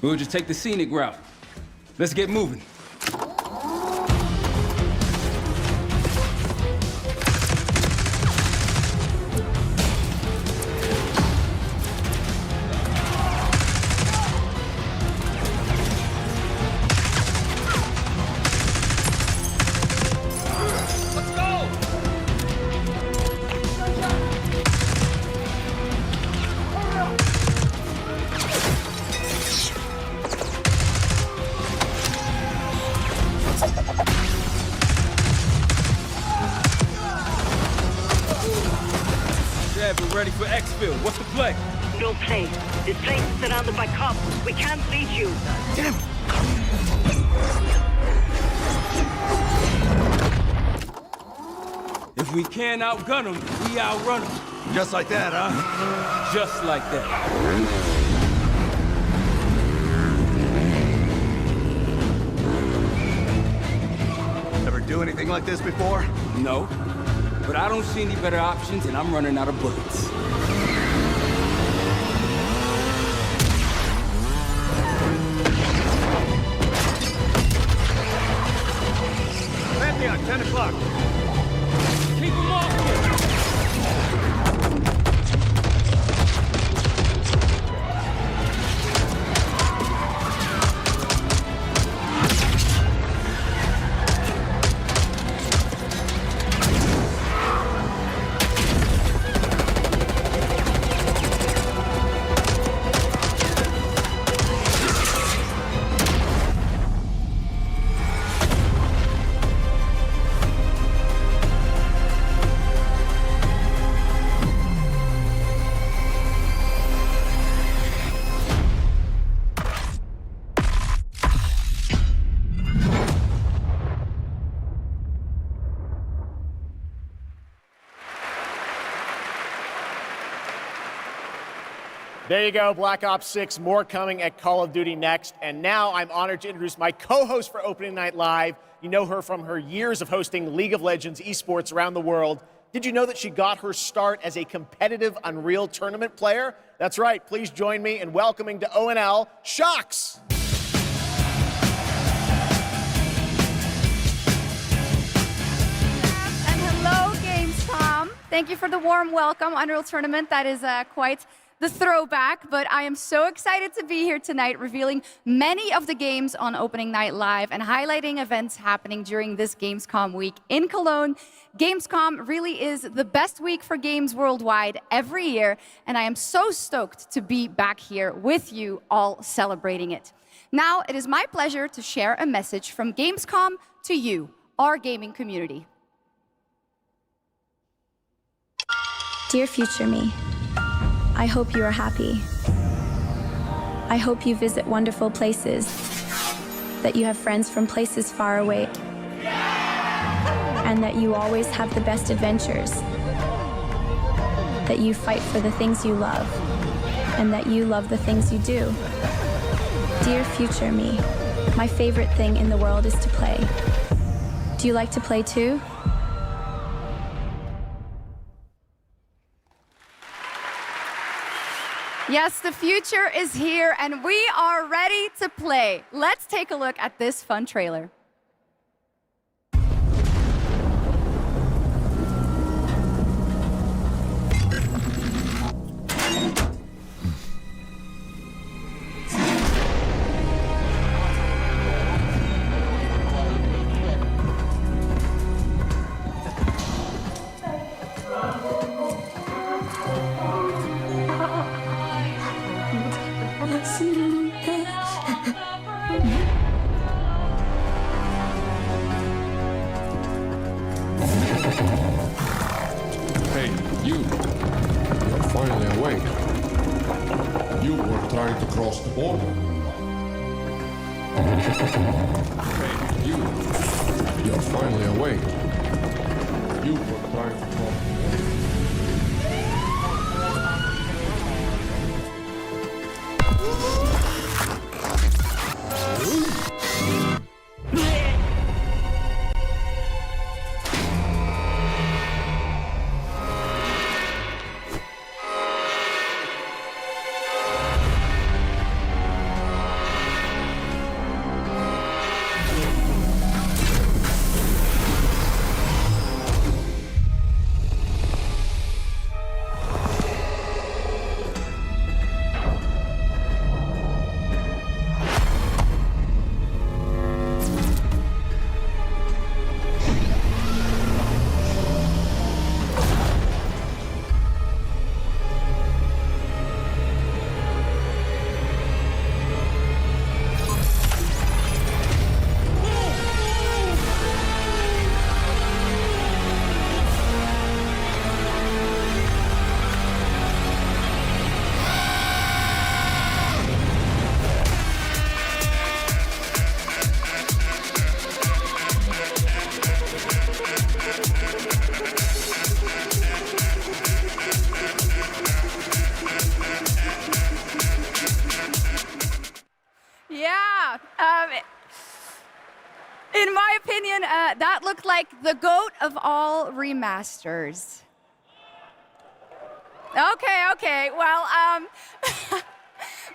We'll just take the scenic route. Let's get moving. We're ready for exfil. What's the play? No play. This place is surrounded by cops. We can't reach you. Damn it! If we can't outgun them, we outrun them. Just like that, huh? Just like that. Ever do anything like this before? No. But I don't see any better options, and I'm running out of bullets. Pantheon, 10 o'clock. Keep them off! There you go, Black Ops 6, more coming at Call of Duty next. And now I'm honored to introduce my co-host for Opening Night Live. You know her from her years of hosting League of Legends esports around the world. Did you know that she got her start as a competitive Unreal Tournament player? That's right, please join me in welcoming to ONL, Shocks! And hello, Gamescom. Thank you for the warm welcome. Unreal Tournament, that is quite the throwback, but I am so excited to be here tonight revealing many of the games on Opening Night Live and highlighting events happening during this Gamescom week in Cologne. Gamescom really is the best week for games worldwide every year, and I am so stoked to be back here with you all celebrating it. Now, it is my pleasure to share a message from Gamescom to you, our gaming community. Dear future me, I hope you are happy. I hope you visit wonderful places, that you have friends from places far away, and that you always have the best adventures, that you fight for the things you love, and that you love the things you do. Dear future me, my favorite thing in the world is to play. Do you like to play too? Yes, the future is here and we are ready to play. Let's take a look at this fun trailer. across the border. You're finally awake. You were trying to talk. In my opinion, that looked like the GOAT of all remasters. Okay. Well,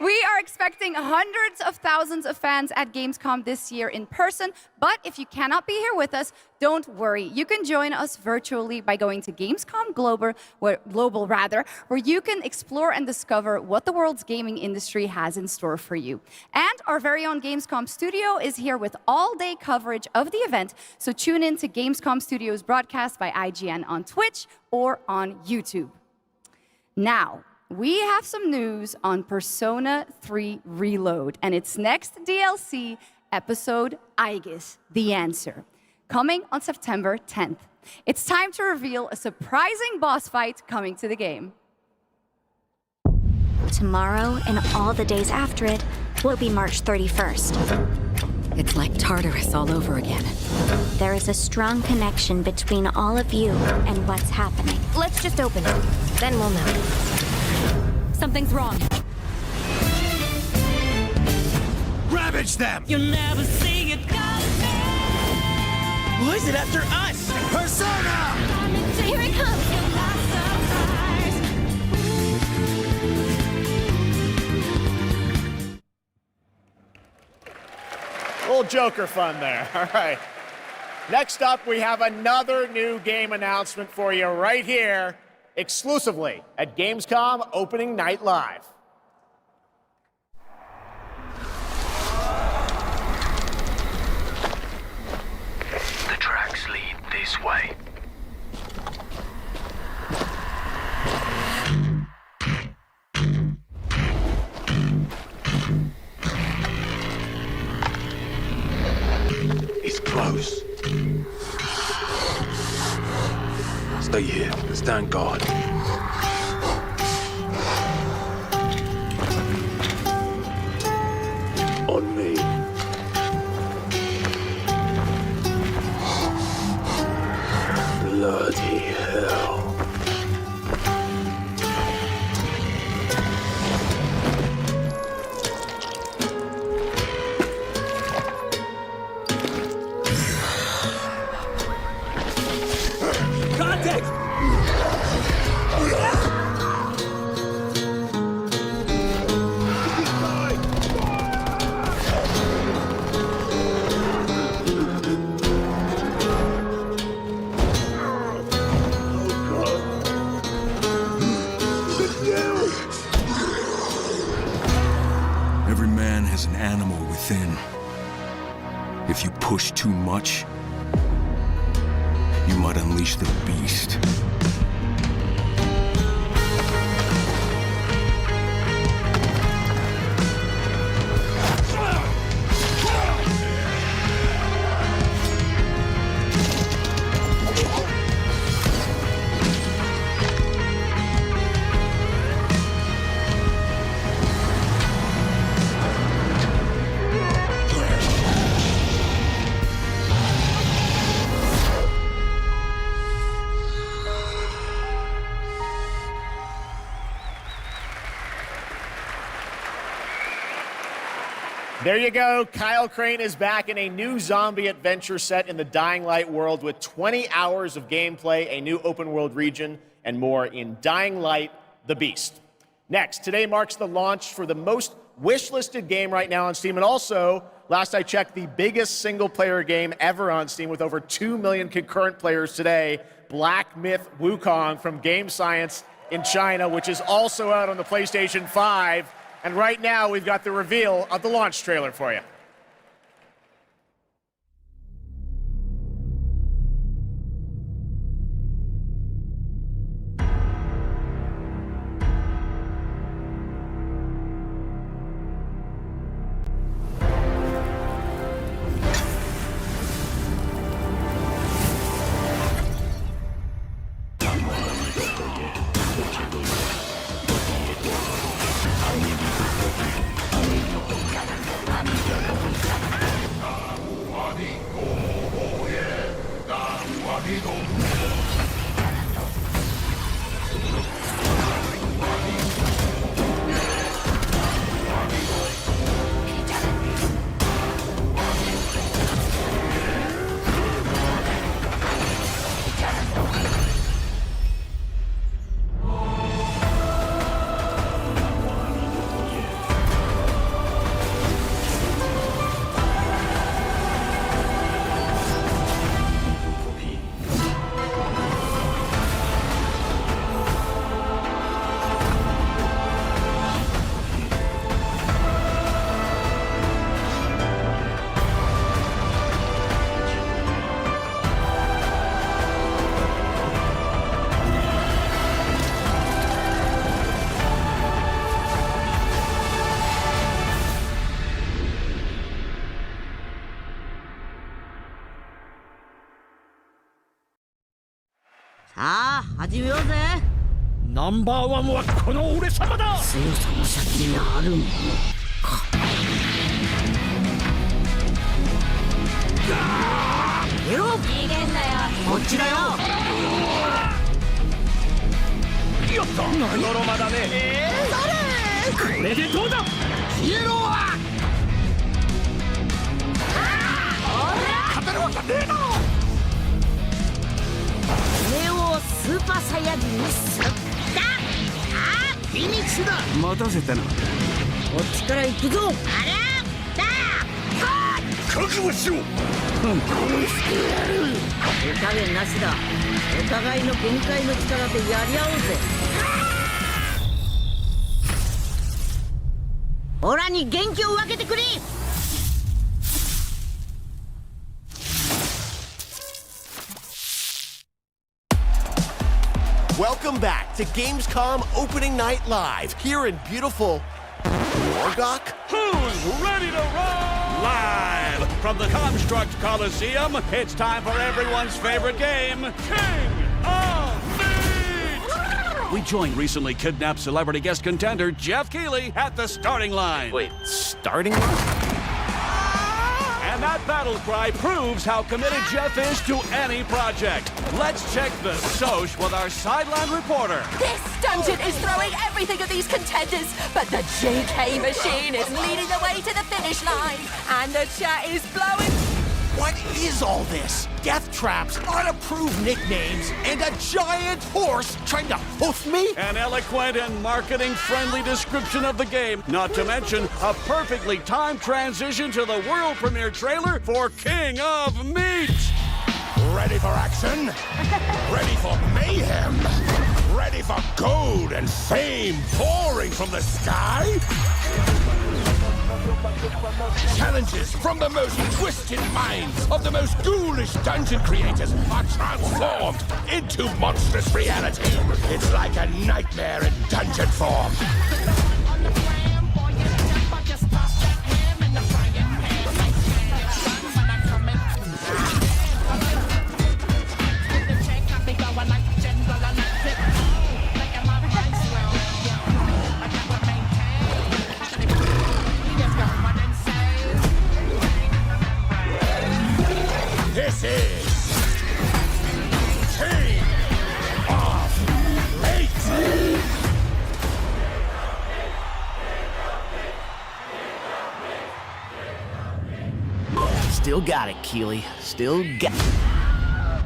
we are expecting hundreds of thousands of fans at Gamescom this year in person, but if you cannot be here with us, don't worry. You can join us virtually by going to Gamescom Global, where you can explore and discover what the world's gaming industry has in store for you. And our very own Gamescom studio is here with all-day coverage of the event, so tune in to Gamescom Studio's broadcast by IGN on Twitch or on YouTube. Now, we have some news on Persona 3 Reload and its next DLC episode, Aegis, The Answer, coming on September 10th. It's time to reveal a surprising boss fight coming to the game. Tomorrow and all the days after it will be March 31st. It's like Tartarus all over again. There is a strong connection between all of you and what's happening. Let's just open it, then we'll know. Something's wrong. Ravage them! You'll never see it coming. Why is it after us? Persona! Here it comes! Little Joker fun there. All right. Next up, we have another new game announcement for you right here, exclusively at Gamescom Opening Night Live. The tracks lead this way. It's close. Stay here. Stand guard. On me. Bloody hell. Every man has an animal within. If you push too much, you might unleash the beast. There you go. Kyle Crane is back in a new zombie adventure set in the Dying Light world with 20 hours of gameplay, a new open world region, and more in Dying Light: The Beast. Next, today marks the launch for the most wishlisted game right now on Steam, and also, last I checked, the biggest single-player game ever on Steam with over 2 million concurrent players today, Black Myth Wukong from Game Science in China, which is also out on the PlayStation 5. And right now, we've got the reveal of the launch trailer for you. 자, 始めようぜ。ナンバーワンはこの俺様だ。強さの先にあるものか。ゲロ。逃げんなよ。こっちだよ。やった。ノロマだね。誰？これでどうだ。消えろは。勝てるわけねえな。スーパーサイヤ人にすったフィニッシュだ。待たせたな。こっちから行くぞ。あらだ覚悟しろ。殺してやる。手加減なしだ。お互いの限界の力でやり合おうぜ。オラに元気を分けてくれ。Welcome back to Gamescom Opening Night Live here in beautiful Wargok. Who's ready to roll? Live from the Construct Coliseum, it's time for everyone's favorite game, King of Meat! We joined recently kidnapped celebrity guest contender Jeff Keighley at the starting line. Wait, starting line? And that battle cry proves how committed Jeff is to any project. Let's check the soch with our sideline reporter. This dungeon is throwing everything at these contenders, but the JK machine is leading the way to the finish line, and the chat is blowing. What is all this? Death traps, unapproved nicknames, and a giant horse trying to hoof me? An eloquent and marketing-friendly description of the game, not to mention a perfectly timed transition to the world premiere trailer for King of Meat. Ready for action? Ready for mayhem? Ready for gold and fame pouring from the sky? Challenges from the most twisted minds of the most ghoulish dungeon creators are transformed into monstrous reality. It's like a nightmare in dungeon form. This is King of Meat! Still got it, Keely. Still got it.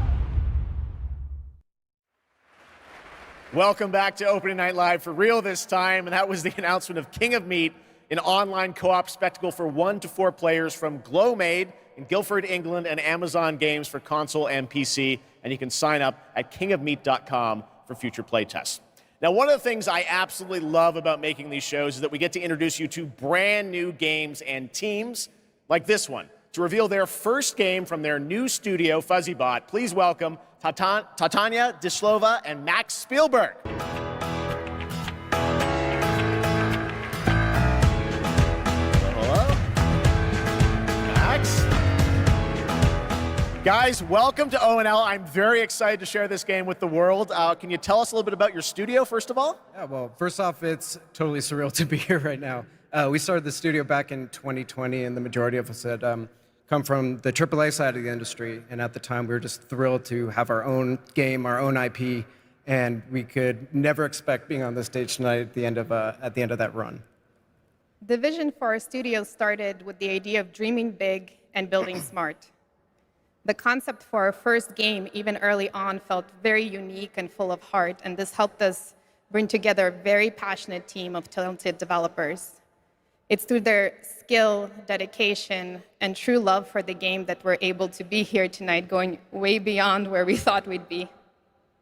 Welcome back to Opening Night Live for real this time, and that was the announcement of King of Meat, an online co-op spectacle for 1 to 4 players from Glowmade in Guildford, England, and Amazon Games for console and PC, and you can sign up at kingofmeat.com for future playtests. Now, one of the things I absolutely love about making these shows is that we get to introduce you to brand new games and teams like this one. To reveal their first game from their new studio, FuzzyBot, please welcome Tatania Dislova and Max Spielberg. Hello? Max? Guys, welcome to O&L. I'm very excited to share this game with the world. Can you tell us a little bit about your studio, first of all? Yeah, well, first off, it's totally surreal to be here right now. We started the studio back in 2020, and the majority of us had come from the AAA side of the industry, and at the time we were just thrilled to have our own game, our own IP, and we could never expect being on the stage tonight at the end of that run. The vision for our studio started with the idea of dreaming big and building smart. The concept for our first game, even early on, felt very unique and full of heart, and this helped us bring together a very passionate team of talented developers. It's through their skill, dedication, and true love for the game that we're able to be here tonight, going way beyond where we thought we'd be.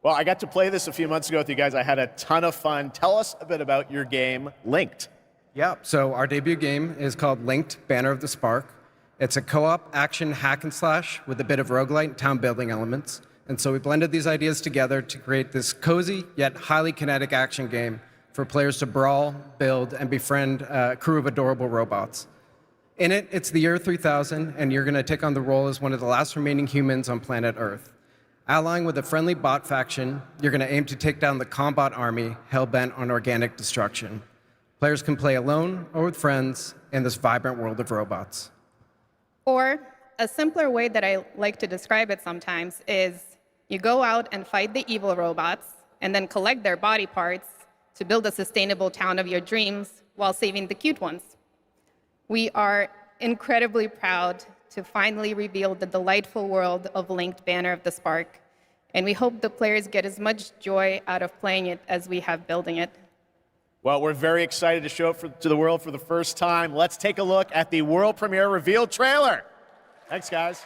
Well, I got to play this a few months ago with you guys. I had a ton of fun. Tell us a bit about your game, Linked. Yeah, so our debut game is called Linked, Banner of the Spark. It's a co-op action hack and slash with a bit of roguelite and town building elements. And so we blended these ideas together to create this cozy yet highly kinetic action game for players to brawl, build, and befriend a crew of adorable robots. In it, it's the year 3000, and you're going to take on the role as one of the last remaining humans on planet Earth. Allying with a friendly bot faction, you're going to aim to take down the Combot army hell-bent on organic destruction. Players can play alone or with friends in this vibrant world of robots. Or a simpler way that I like to describe it sometimes is you go out and fight the evil robots and then collect their body parts to build a sustainable town of your dreams while saving the cute ones. We are incredibly proud to finally reveal the delightful world of Linked Banner of the Spark, and we hope the players get as much joy out of playing it as we have building it. Well, we're very excited to show it to the world for the first time. Let's take a look at the world premiere reveal trailer. Thanks, guys.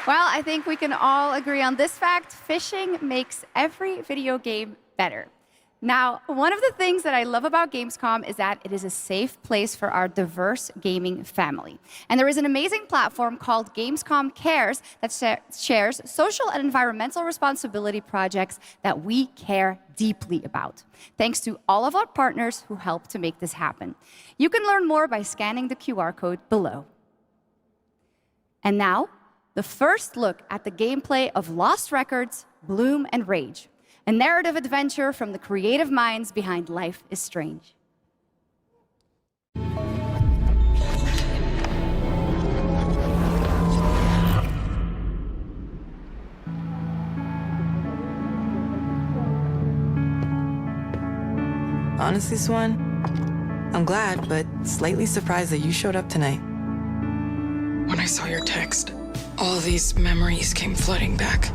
Well, I think we can all agree on this fact. Fishing makes every video game better. Now, one of the things that I love about Gamescom is that it is a safe place for our diverse gaming family. And there is an amazing platform called Gamescom Cares that shares social and environmental responsibility projects that we care deeply about. Thanks to all of our partners who help to make this happen. You can learn more by scanning the QR code below. And now, the first look at the gameplay of Lost Records, Bloom and Rage, a narrative adventure from the creative minds behind Life is Strange. Honestly, Swan, I'm glad, but slightly surprised that you showed up tonight. When I saw your text, all these memories came flooding back.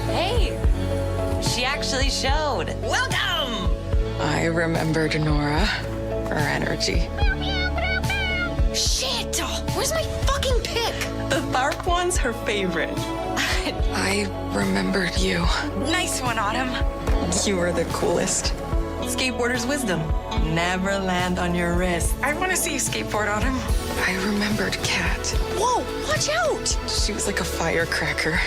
Hey, she actually showed. Welcome! I remembered Nora, her energy. Shit! Where's my fucking pick? The dark one's her favorite. I remembered you. Nice one, Autumn. You were the coolest. Skateboarder's wisdom. Never land on your wrist. I want to see you skateboard, Autumn. I remembered Kat. Whoa, watch out! She was like a firecracker.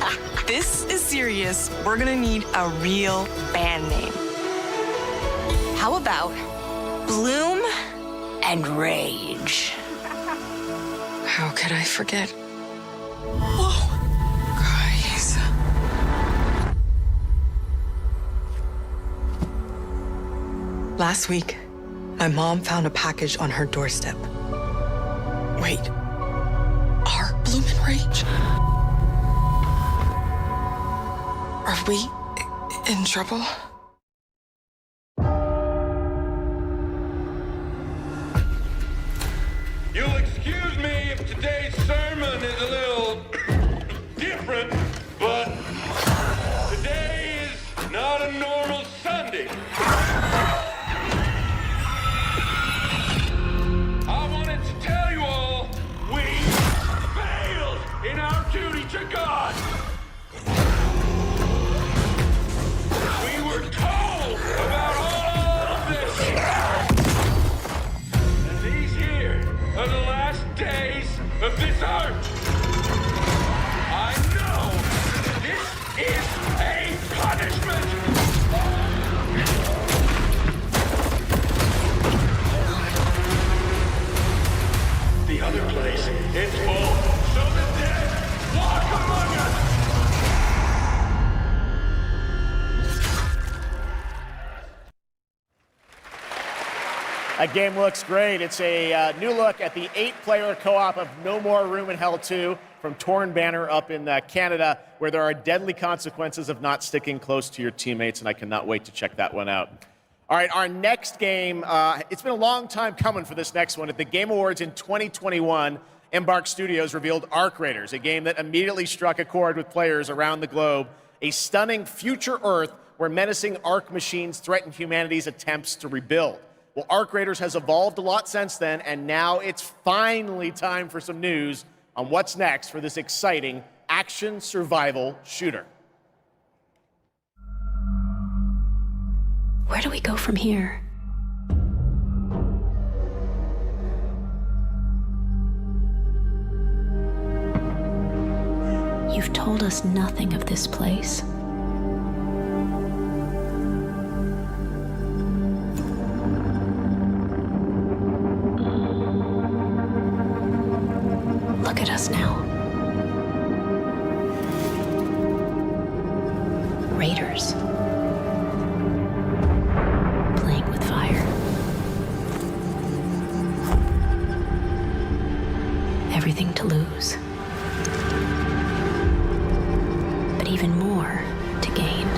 Fuck! This is serious. We're gonna need a real band name. How about Bloom and Rage? How could I forget? Whoa! Guys. Last week, my mom found a package on her doorstep. Wait. Are Bloom and Rage? Are we in trouble? You'll excuse me if today's sermon is a little different, but today is not a normal Sunday. I wanted to tell you all, we failed in our duty to God. We were told about all of this. And these here are the last days of this art. I know this is a punishment. The other place, it's full, so the dead walk among us. That game looks great. It's a new look at the 8-player co-op of No More Room in Hell 2 from Torn Banner up in Canada, where there are deadly consequences of not sticking close to your teammates, and I cannot wait to check that one out. All right, our next game, it's been a long time coming for this next one. At the Game Awards in 2021, Embark Studios revealed Arc Raiders, a game that immediately struck a chord with players around the globe, a stunning future Earth where menacing Arc machines threaten humanity's attempts to rebuild. Well, Arc Raiders has evolved a lot since then, and now it's finally time for some news on what's next for this exciting action survival shooter. Where do we go from here? You've told us nothing of this place. Look at us now. Raiders. Playing with fire. Everything to lose. But even more to gain.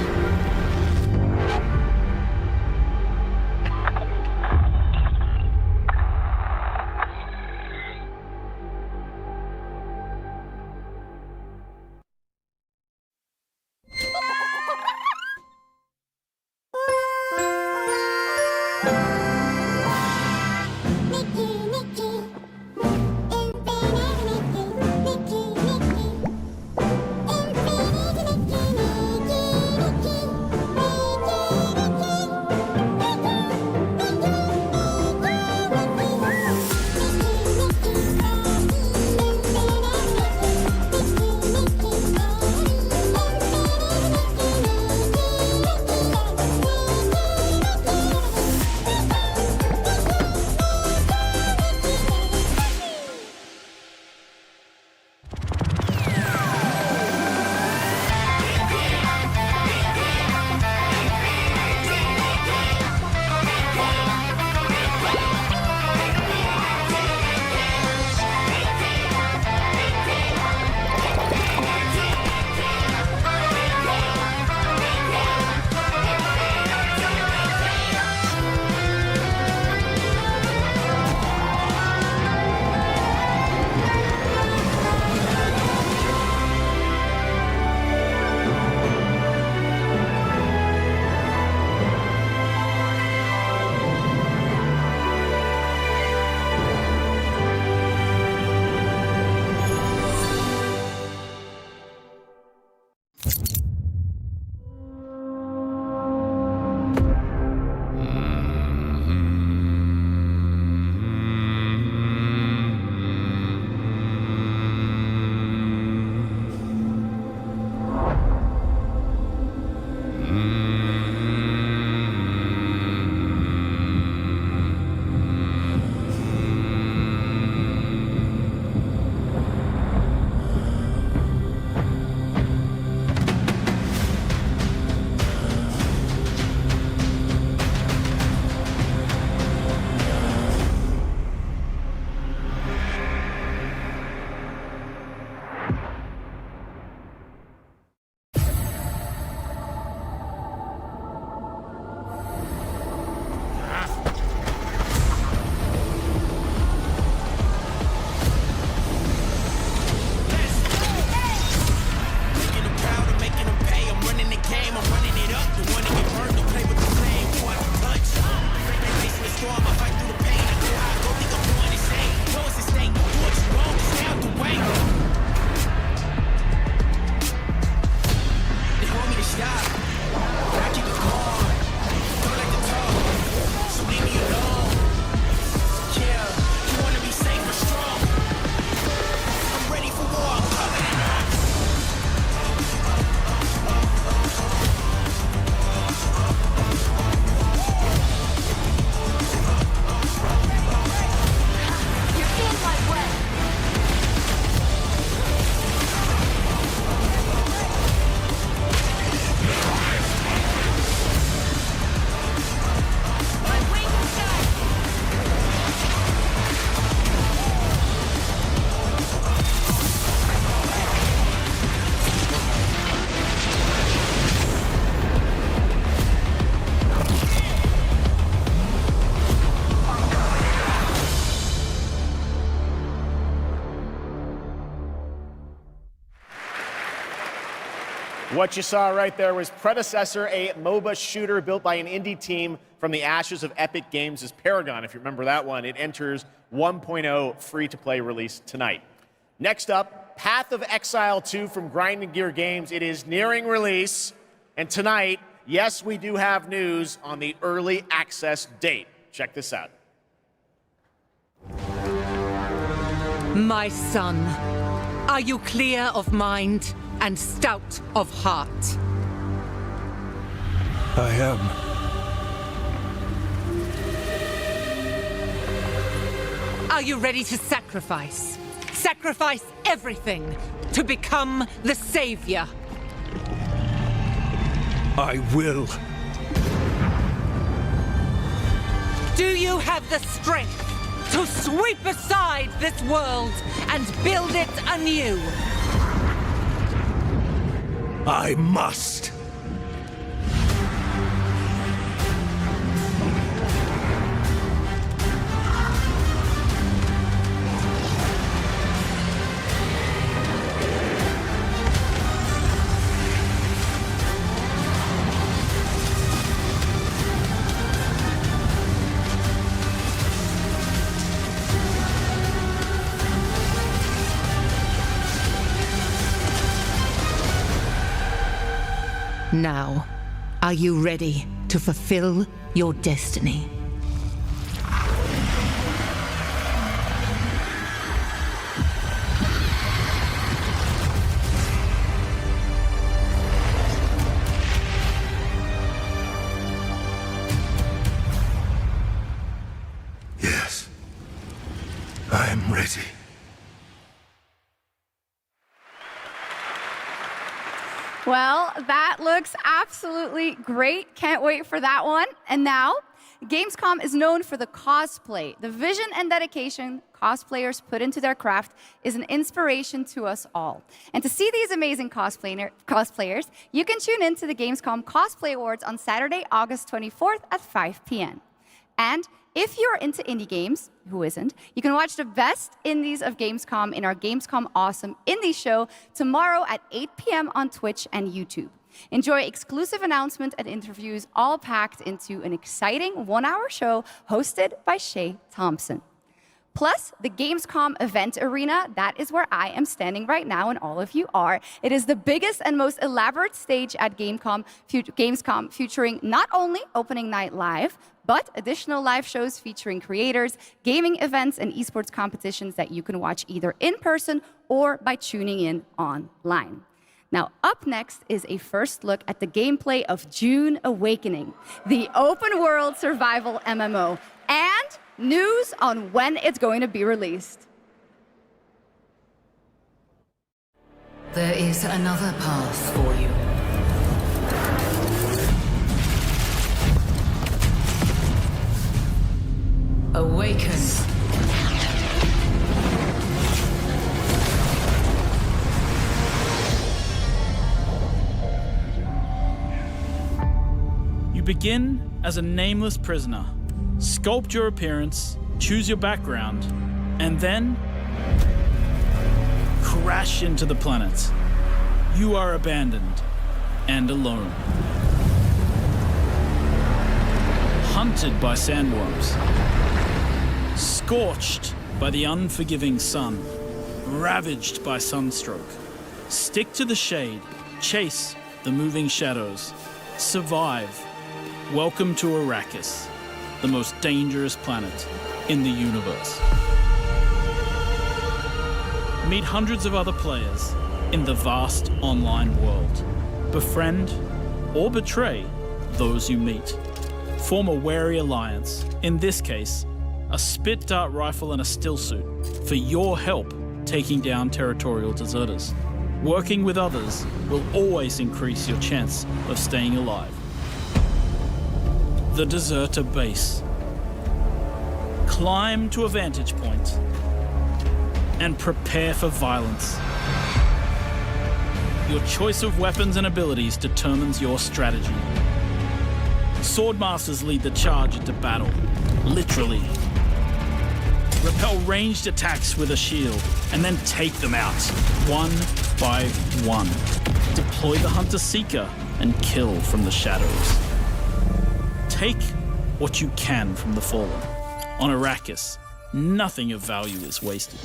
What you saw right there was Predecessor, a MOBA shooter built by an indie team from the ashes of Epic Games' Paragon. If you remember that one, it enters 1.0 free-to-play release tonight. Next up, Path of Exile 2 from Grinding Gear Games. It is nearing release, and tonight, yes, we do have news on the early access date. Check this out. My son, are you clear of mind and stout of heart? I am. Are you ready to sacrifice? Sacrifice everything to become the savior? I will. Do you have the strength to sweep aside this world and build it anew? I must. Now, are you ready to fulfill your destiny? Yes, I am ready. Well, that looks absolutely great. Can't wait for that one. And now, Gamescom is known for the cosplay. The vision and dedication cosplayers put into their craft is an inspiration to us all. And to see these amazing cosplayers, you can tune in to the Gamescom Cosplay Awards on Saturday, August 24th at 5 p.m. And if you're into indie games, who isn't, you can watch the best indies of Gamescom in our Gamescom Awesome Indie Show tomorrow at 8 p.m. on Twitch and YouTube. Enjoy exclusive announcements and interviews all packed into an exciting one-hour show hosted by Shay Thompson. Plus, the Gamescom event arena, that is where I am standing right now and all of you are. It is the biggest and most elaborate stage at Gamescom featuring not only opening night live, but additional live shows featuring creators, gaming events, and esports competitions that you can watch either in person or by tuning in online. Now, up next is a first look at the gameplay of June Awakening, the open-world survival MMO, and news on when it's going to be released. There is another path for you. Awaken. You begin as a nameless prisoner. Sculpt your appearance, choose your background, and then crash into the planet. You are abandoned and alone. Hunted by sandworms. Scorched by the unforgiving sun. Ravaged by sunstroke. Stick to the shade. Chase the moving shadows. Survive. Welcome to Arrakis, the most dangerous planet in the universe. Meet hundreds of other players in the vast online world. Befriend or betray those you meet. Form a wary alliance, in this case, a spit dart rifle and a still suit, for your help taking down territorial deserters. Working with others will always increase your chance of staying alive. The Deserter Base. Climb to a vantage point and prepare for violence. Your choice of weapons and abilities determines your strategy. Swordmasters lead the charge into battle, literally. Repel ranged attacks with a shield, and then take them out, one by one. Deploy the Hunter-Seeker and kill from the shadows. Take what you can from the Fallen. On Arrakis, nothing of value is wasted.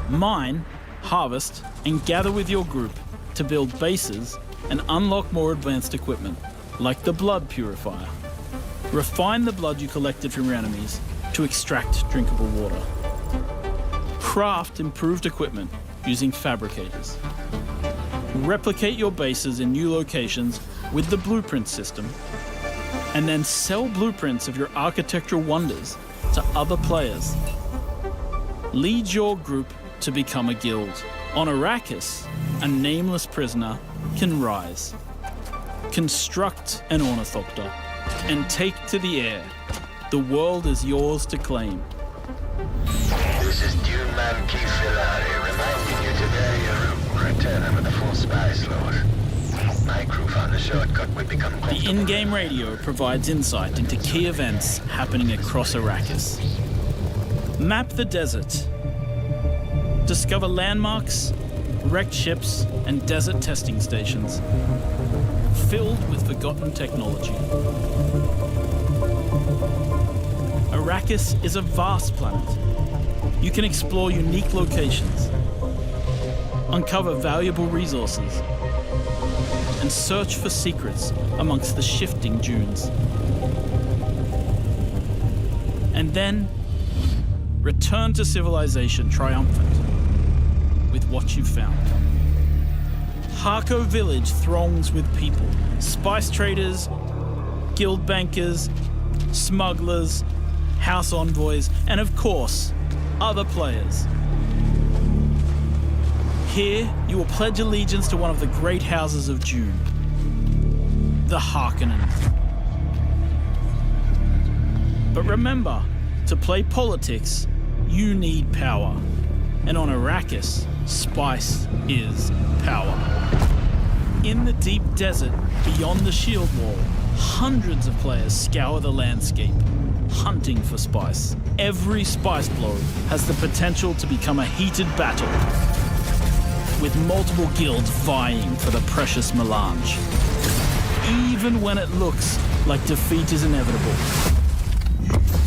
Mine, harvest, and gather with your group to build bases and unlock more advanced equipment, like the Blood Purifier. Refine the blood you collected from your enemies to extract drinkable water. Craft improved equipment using fabricators. Replicate your bases in new locations with the blueprint system, and then sell blueprints of your architectural wonders to other players. Lead your group to become a guild. On Arrakis, a nameless prisoner can rise. Construct an ornithopter and take to the air. The world is yours to claim. This is Dune Man Keith Filari reminding you to vary your route. Return with a full spy slot. My crew found the shortcut would become comfortable. The in-game radio provides insight into key events happening across Arrakis. Map the desert. Discover landmarks, wrecked ships, and desert testing stations filled with forgotten technology. Arrakis is a vast planet. You can explore unique locations, uncover valuable resources, and search for secrets amongst the shifting dunes. And then, return to civilization triumphant with what you've found. Harko village throngs with people, spice traders, guild bankers, smugglers, house envoys, and of course, other players. Here, you will pledge allegiance to one of the great houses of Dune, the Harkonnen. But remember, to play politics, you need power. And on Arrakis, spice is power. In the deep desert, beyond the shield wall, hundreds of players scour the landscape, hunting for spice. Every spice blow has the potential to become a heated battle, with multiple guilds vying for the precious melange. Even when it looks like defeat is inevitable,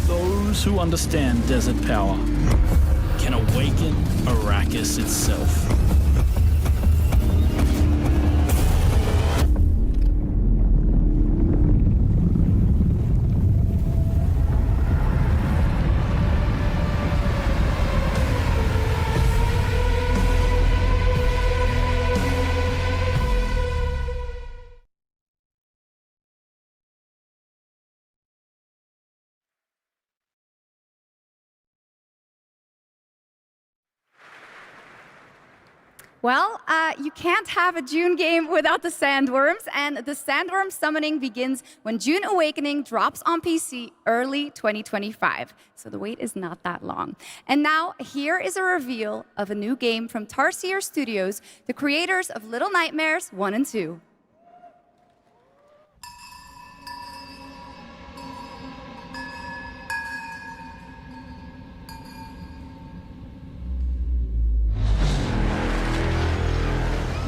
those who understand desert power can awaken Arrakis itself. Well, you can't have a Dune game without the Sandworms, and the Sandworm summoning begins when Dune Awakening drops on PC early 2025. So the wait is not that long. And now, here is a reveal of a new game from Tarsier Studios, the creators of Little Nightmares 1 and 2.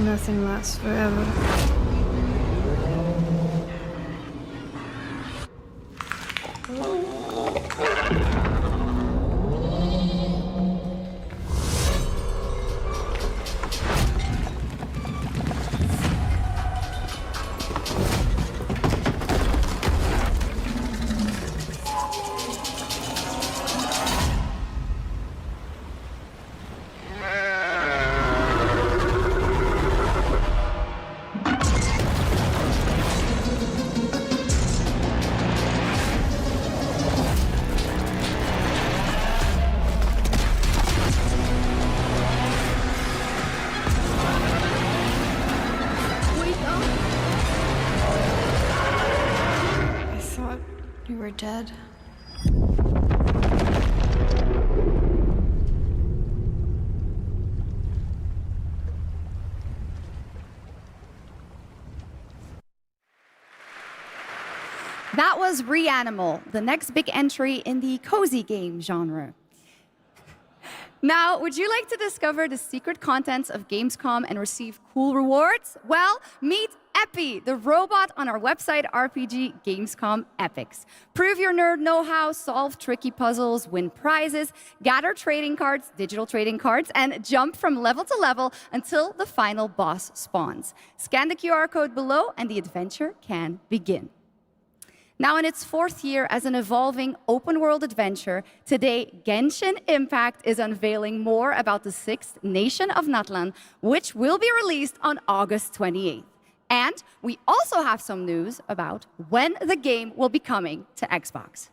Nothing lasts forever. You were dead. That was Reanimal, the next big entry in the cozy game genre. Now, would you like to discover the secret contents of Gamescom and receive cool rewards? Well, meet Epi, the robot on our website RPG Gamescom Epics. Prove your nerd know-how, solve tricky puzzles, win prizes, gather trading cards, digital trading cards, and jump from level to level until the final boss spawns. Scan the QR code below and the adventure can begin. Now in its 4th year as an evolving open-world adventure, today Genshin Impact is unveiling more about the 6th Nation of Natlan, which will be released on August 28th. And we also have some news about when the game will be coming to Xbox.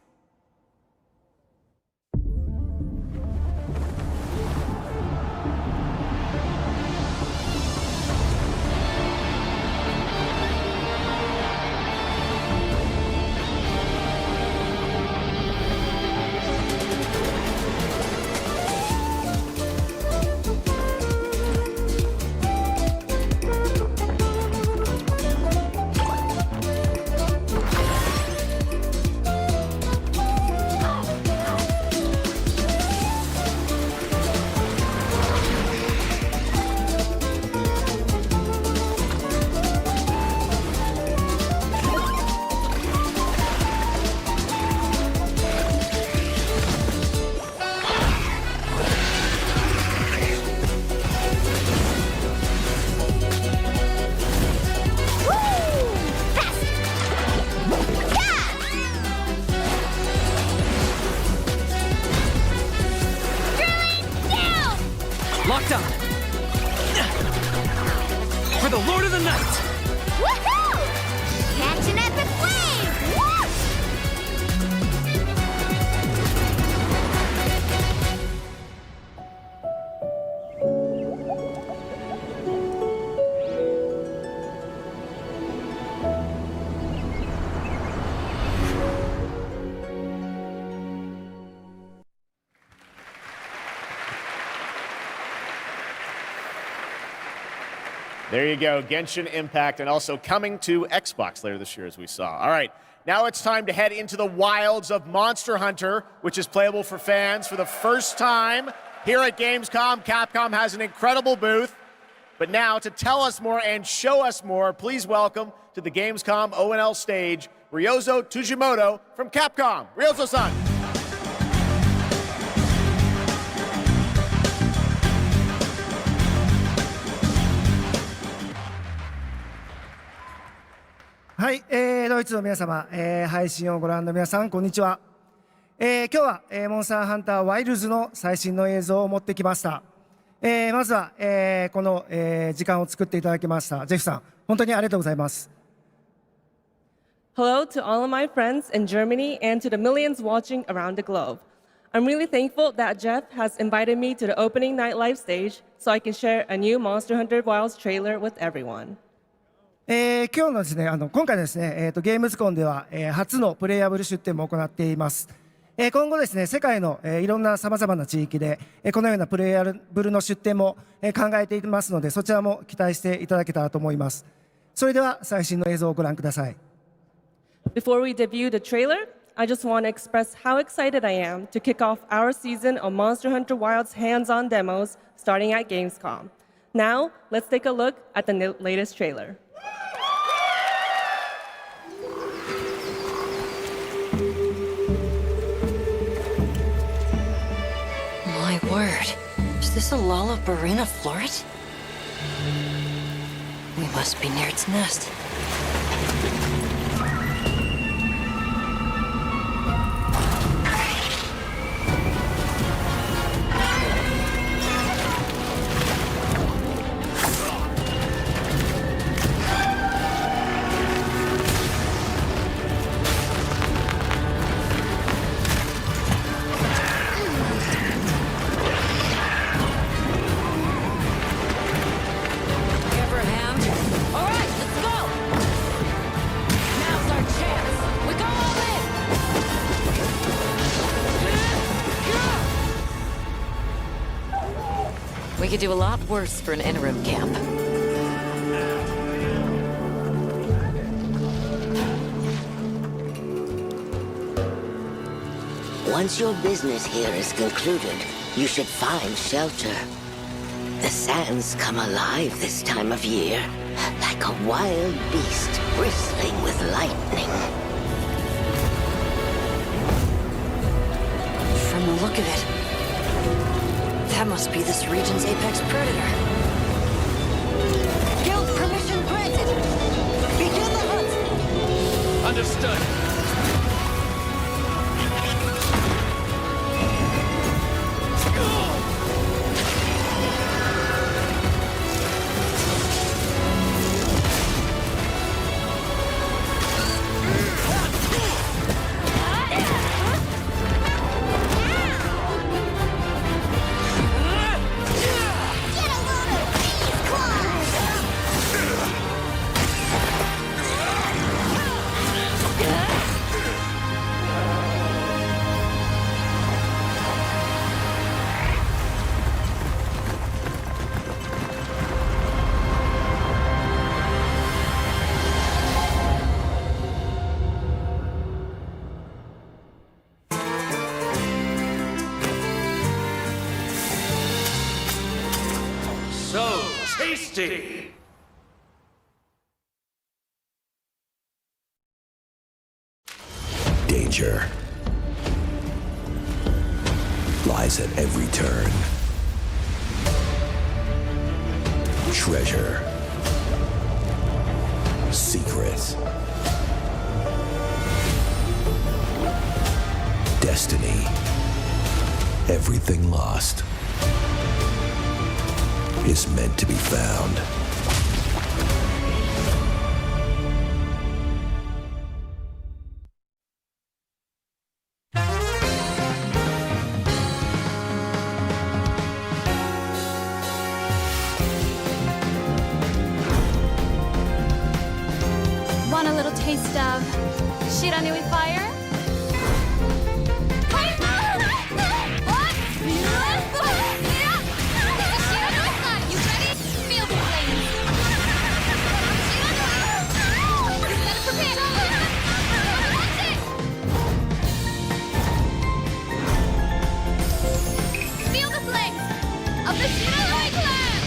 Locked on. For the Lord of the Night. Woohoo! Catch an epic wave! Woo! There you go, Genshin Impact, and also coming to Xbox later this year, as we saw. All right, now it's time to head into the wilds of Monster Hunter, which is playable for fans for the first time here at Gamescom. Capcom has an incredible booth. But now, to tell us more and show us more, please welcome to the Gamescom ONL stage, Ryozo Tujimoto from Capcom. Ryozo-san. はい、ドイツの皆様、配信をご覧の皆さん、こんにちは。今日は、モンスターハンターワイルズの最新の映像を持ってきました。まずは、この、時間を作っていただきましたジェフさん、本当にありがとうございます。Hello to all of my friends in Germany and to the millions watching around the globe. I'm really thankful that Jeff has invited me to the opening night live stage so I can share a new Monster Hunter Wilds trailer with everyone. 今日のですね、今回のですね、ゲームズコンでは、初のプレイアブル出展も行っています。今後ですね、世界の、いろんなさまざまな地域で、このようなプレイアブルの出展も、考えていますので、そちらも期待していただけたらと思います。それでは最新の映像をご覧ください。Before we debut the trailer, I just want to express how excited I am to kick off our season of Monster Hunter Wilds hands-on demos starting at Gamescom. Now, let's take a look at the latest trailer. My word, is this a Lollabarina floret? We must be near its nest. We could do a lot worse for an interim camp. Once your business here is concluded, you should find shelter. The sands come alive this time of year, like a wild beast bristling with lightning. From the look of it, that must be this region's apex predator. Guild permission granted. Begin the hunt. Understood. So tasty! Danger lies at every turn. Treasure. Secret. Destiny. Everything lost is meant to be found. Want a little taste of Shiranui fire? Feel the flames of the Shiranui clan!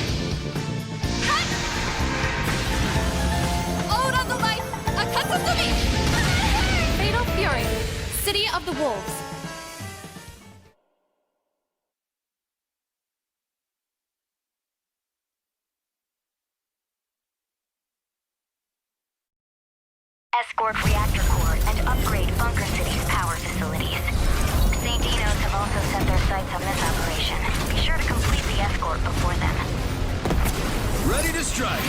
Ode of the light, Akatsumi! Fatal Fury, City of the Wolves. Escort reactor core and upgrade Bunker City's power facilities. St. Dino's have also set their sights on this operation. Be sure to complete the escort before then. Ready to strike!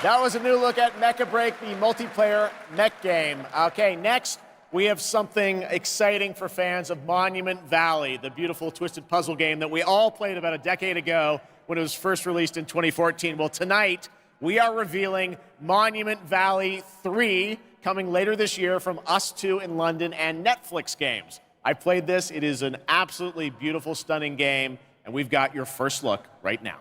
That was a new look at Mecha Break, the multiplayer mech game. Okay, next we have something exciting for fans of Monument Valley, the beautiful twisted puzzle game that we all played about a decade ago when it was first released in 2014. Well, tonight we are revealing Monument Valley 3, coming later this year from Us2 in London and Netflix Games. I played this. It is an absolutely beautiful, stunning game, and we've got your first look right now.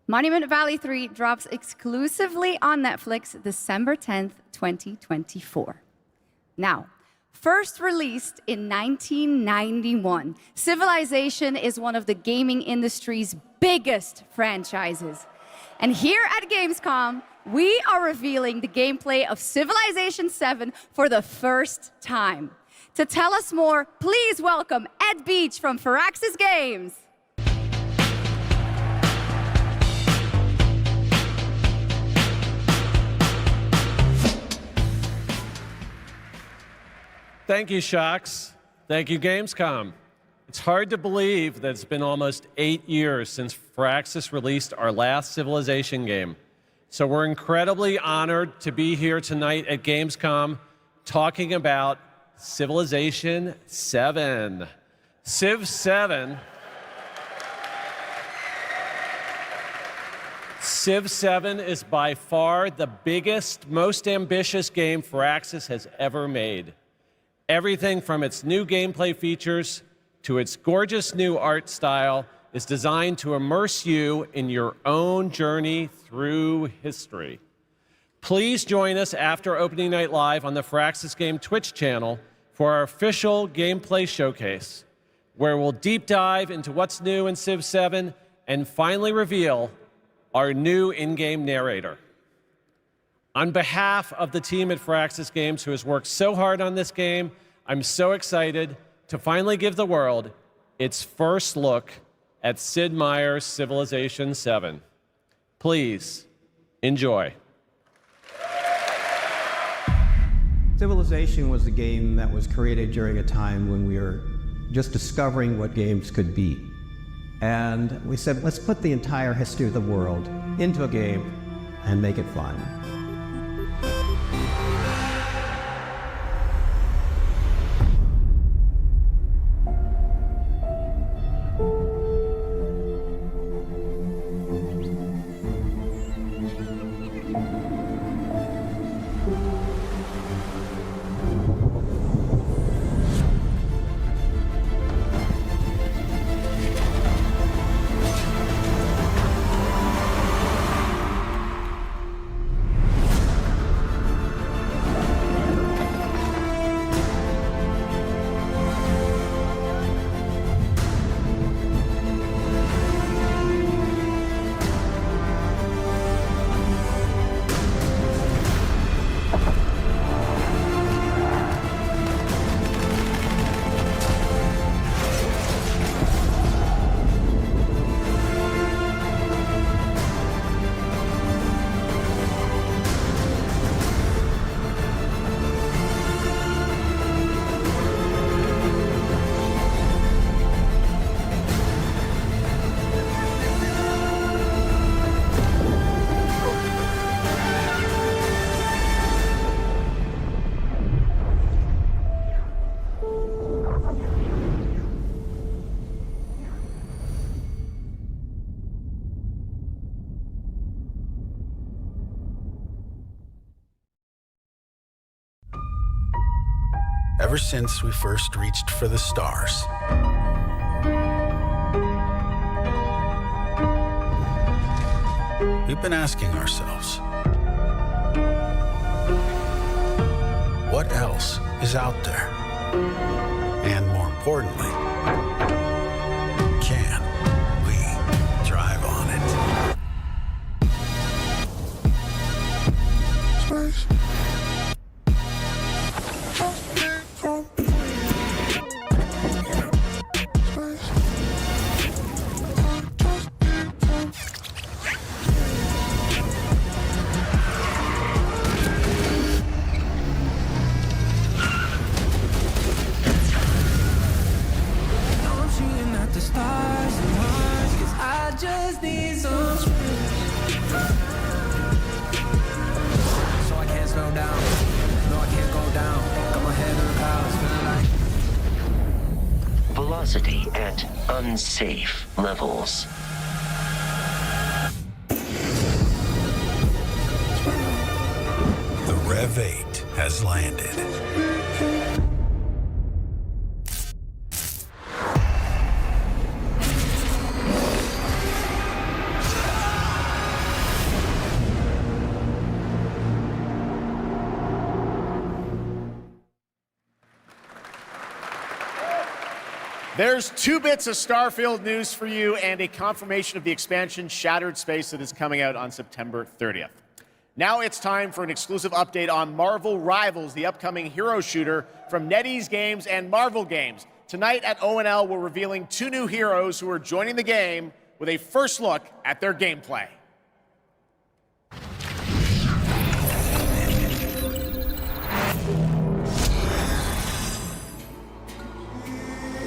Monument Valley 3 drops exclusively on Netflix December 10th, 2024. Now, first released in 1991, Civilization is one of the gaming industry's biggest franchises. And here at Gamescom, we are revealing the gameplay of Civilization 7 for the first time. To tell us more, please welcome Ed Beach from Firaxis Games. Thank you, Shocks. Thank you, Gamescom. It's hard to believe that it's been almost 8 years since Firaxis released our last Civilization game. So we're incredibly honored to be here tonight at Gamescom talking about Civilization 7. Civ 7. Civ 7 is by far the biggest, most ambitious game Firaxis has ever made. Everything from its new gameplay features to its gorgeous new art style is designed to immerse you in your own journey through history. Please join us after opening night live on the Firaxis Game Twitch channel for our official gameplay showcase, where we'll deep dive into what's new in Civ 7 and finally reveal our new in-game narrator. On behalf of the team at Firaxis Games who has worked so hard on this game, I'm so excited to finally give the world its first look at Sid Meier's Civilization 7. Please, enjoy. Civilization was a game that was created during a time when we were just discovering what games could be. And we said, let's put the entire history of the world into a game and make it fun. Ever since we first reached for the stars, we've been asking ourselves, what else is out there? And more importantly, can we drive on it? Space. Velocity at unsafe levels. The Rev 8 has landed. There's 2 bits of Starfield news for you and a confirmation of the expansion Shattered Space that is coming out on September 30th. Now it's time for an exclusive update on Marvel Rivals, the upcoming hero shooter from NetEase Games and Marvel Games. Tonight at ONL, we're revealing 2 new heroes who are joining the game with a first look at their gameplay.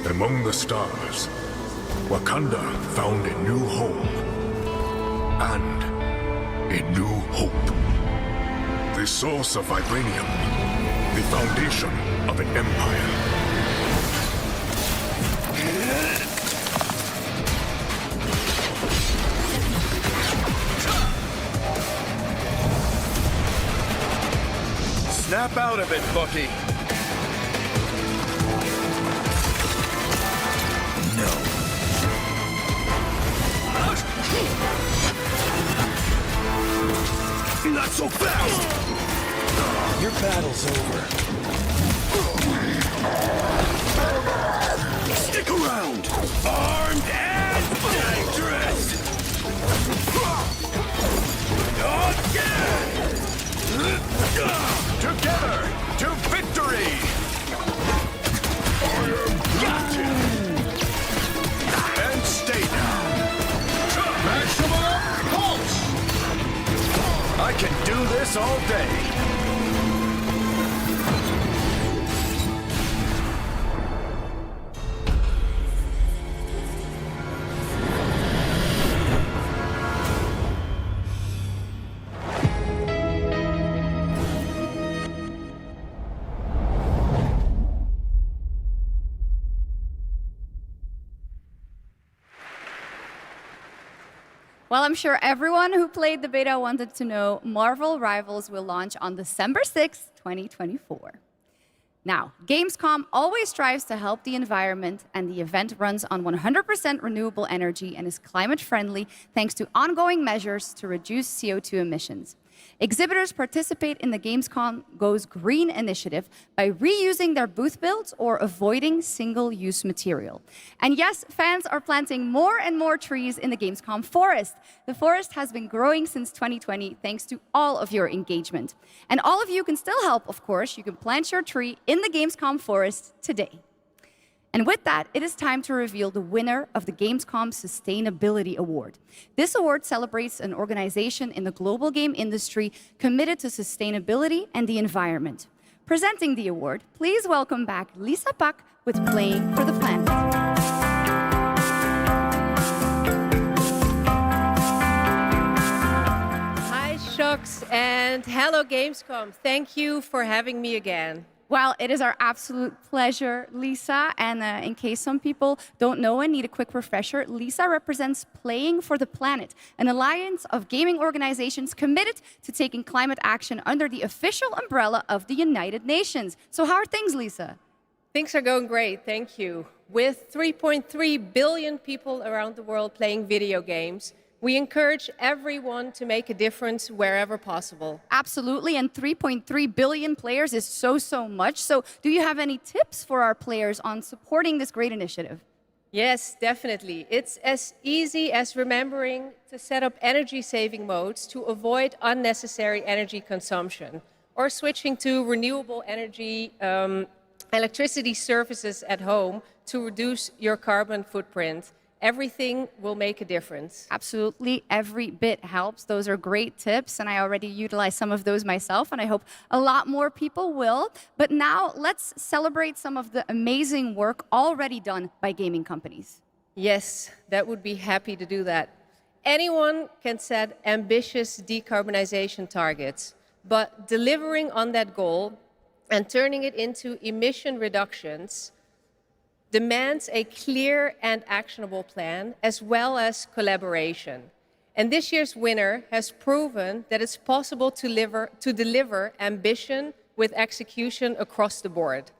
Among the stars, Wakanda found a new home and a new hope. The source of vibranium, the foundation of an empire. Snap out of it, Bucky. Not so fast! Your battle's over. Stick around! Armed and dangerous! Again! Together to victory! Gotcha! And stay down. Maximum pulse! I can do this all day. Well, I'm sure everyone who played the beta wanted to know Marvel Rivals will launch on December 6th, 2024. Now, Gamescom always strives to help the environment, and the event runs on 100% renewable energy and is climate friendly thanks to ongoing measures to reduce CO2 emissions. Exhibitors participate in the Gamescom Goes Green initiative by reusing their booth builds or avoiding single-use material. And yes, fans are planting more and more trees in the Gamescom forest. The forest has been growing since 2020 thanks to all of your engagement. And all of you can still help, of course. You can plant your tree in the Gamescom forest today. And with that, it is time to reveal the winner of the Gamescom Sustainability Award. This award celebrates an organization in the global game industry committed to sustainability and the environment. Presenting the award, please welcome back Lisa Pak with Playing for the Planet. Hi, Shux, and hello, Gamescom. Thank you for having me again. Well, it is our absolute pleasure, Lisa. And in case some people don't know and need a quick refresher, Lisa represents Playing for the Planet, an alliance of gaming organizations committed to taking climate action under the official umbrella of the United Nations. So how are things, Lisa? Things are going great, thank you. With 3.3 billion people around the world playing video games, we encourage everyone to make a difference wherever possible. Absolutely, and 3.3 billion players is so much. So do you have any tips for our players on supporting this great initiative? Yes, definitely. It's as easy as remembering to set up energy-saving modes to avoid unnecessary energy consumption, or switching to renewable energy electricity services at home to reduce your carbon footprint. Everything will make a difference. Absolutely, every bit helps. Those are great tips, and I already utilize some of those myself, and I hope a lot more people will. But now let's celebrate some of the amazing work already done by gaming companies. Yes, that would be happy to do that. Anyone can set ambitious decarbonization targets, but delivering on that goal and turning it into emission reductions demands a clear and actionable plan, as well as collaboration. And this year's winner has proven that it's possible to deliver ambition with execution across the board.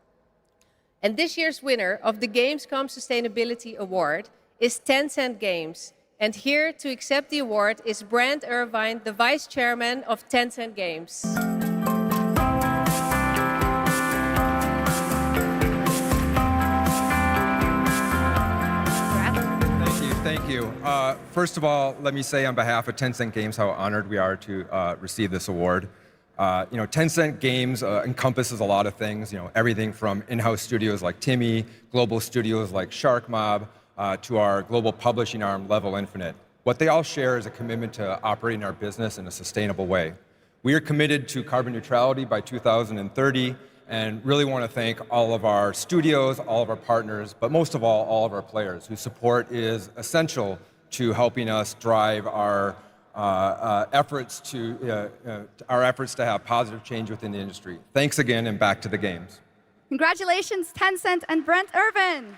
And this year's winner of the Gamescom Sustainability Award is Tencent Games. And here to accept the award is Brand Irvine, the Vice Chairman of Tencent Games. Thank you. First of all, let me say on behalf of Tencent Games how honored we are to receive this award. Tencent Games encompasses a lot of things, everything from in-house studios like Timmy, global studios like Shark Mob, to our global publishing arm, Level Infinite. What they all share is a commitment to operating our business in a sustainable way. We are committed to carbon neutrality by 2030 and really want to thank all of our studios, all of our partners, but most of all of our players whose support is essential to helping us drive our efforts to have positive change within the industry. Thanks again, and back to the games. Congratulations, Tencent and Brent Irvin.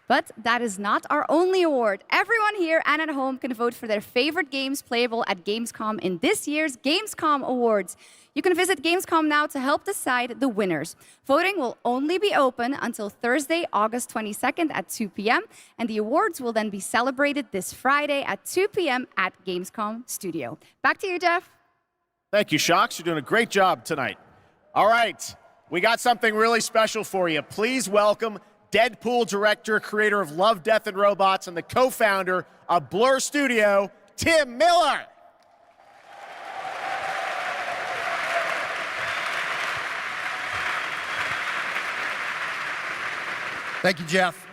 But that is not our only award. Everyone here and at home can vote for their favorite games playable at Gamescom in this year's Gamescom Awards. You can visit Gamescom now to help decide the winners. Voting will only be open until Thursday, August 22nd at 2 p.m. And the awards will then be celebrated this Friday at 2 p.m. at Gamescom Studio. Back to you, Jeff. Thank you, Shocks. You're doing a great job tonight. All right, we got something really special for you. Please welcome Deadpool director, creator of Love, Death, and Robots, and the co-founder of Blur Studio, Tim Miller. Thank you, Jeff.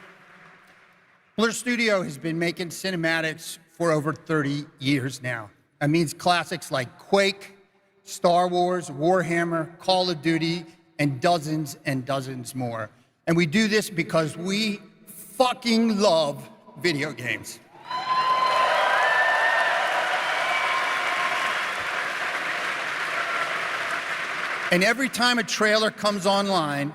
Blur Studio has been making cinematics for over 30 years now. That means classics like Quake, Star Wars, Warhammer, Call of Duty, and dozens more. And we do this because we fucking love video games. And every time a trailer comes online,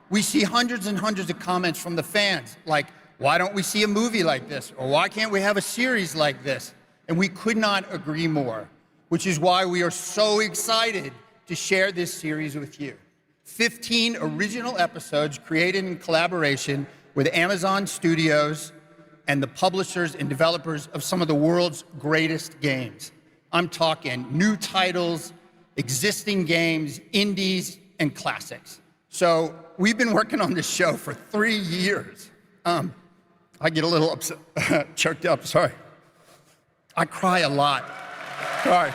we see hundreds and hundreds of comments from the fans, like, why don't we see a movie like this? Or why can't we have a series like this? And we could not agree more, which is why we are so excited to share this series with you. 15 original episodes created in collaboration with Amazon Studios and the publishers and developers of some of the world's greatest games. I'm talking new titles, existing games, indies, and classics. So we've been working on this show for 3 years. I get a little upset, choked up, sorry. I cry a lot, sorry.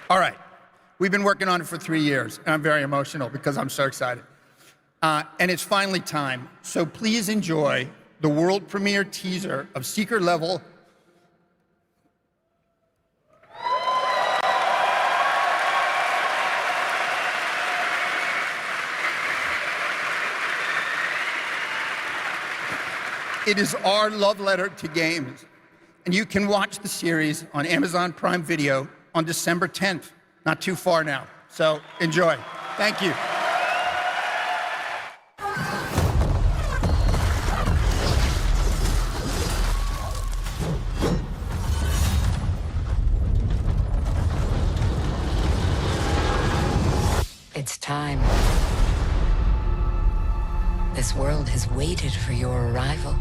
All right, we've been working on it for 3 years, and I'm very emotional because I'm so excited. And it's finally time, so please enjoy the world premiere teaser of Secret Level. It is our love letter to games, and you can watch the series on Amazon Prime Video on December 10th. Not too far now, so enjoy. Thank you. It's time. This world has waited for your arrival.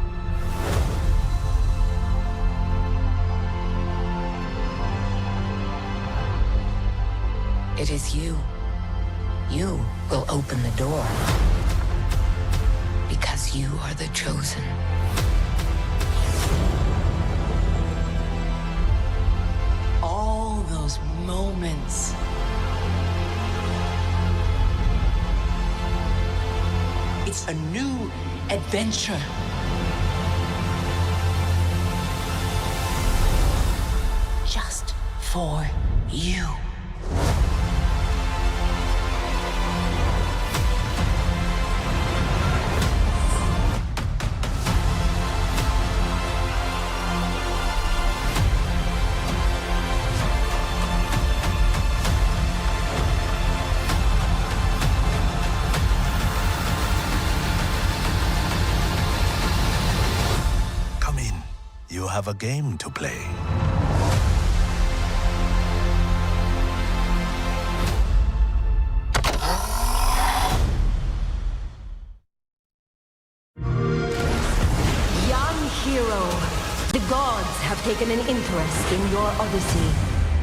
It is you. You will open the door. Because you are the chosen. All those moments. It's a new adventure. Just for you. You have a game to play. Young hero The gods have taken an interest in your odyssey.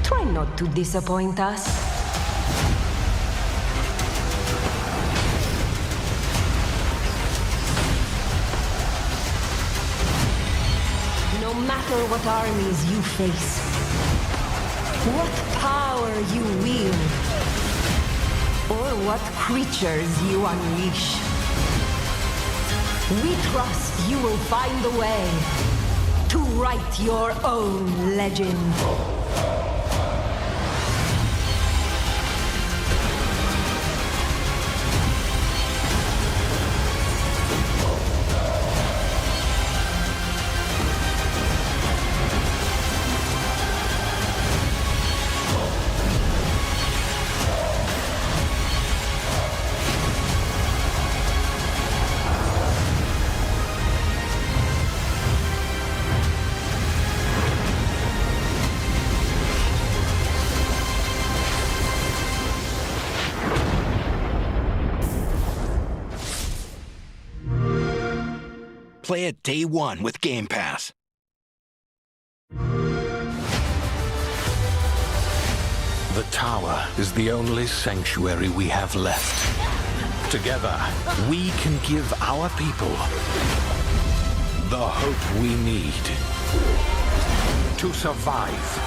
Try not to disappoint us. No matter what armies you face, what power you wield, or what creatures you unleash, we trust you will find a way to write your own legend. Play it day one with Game Pass. The tower is the only sanctuary we have left. Together, we can give our people the hope we need to survive.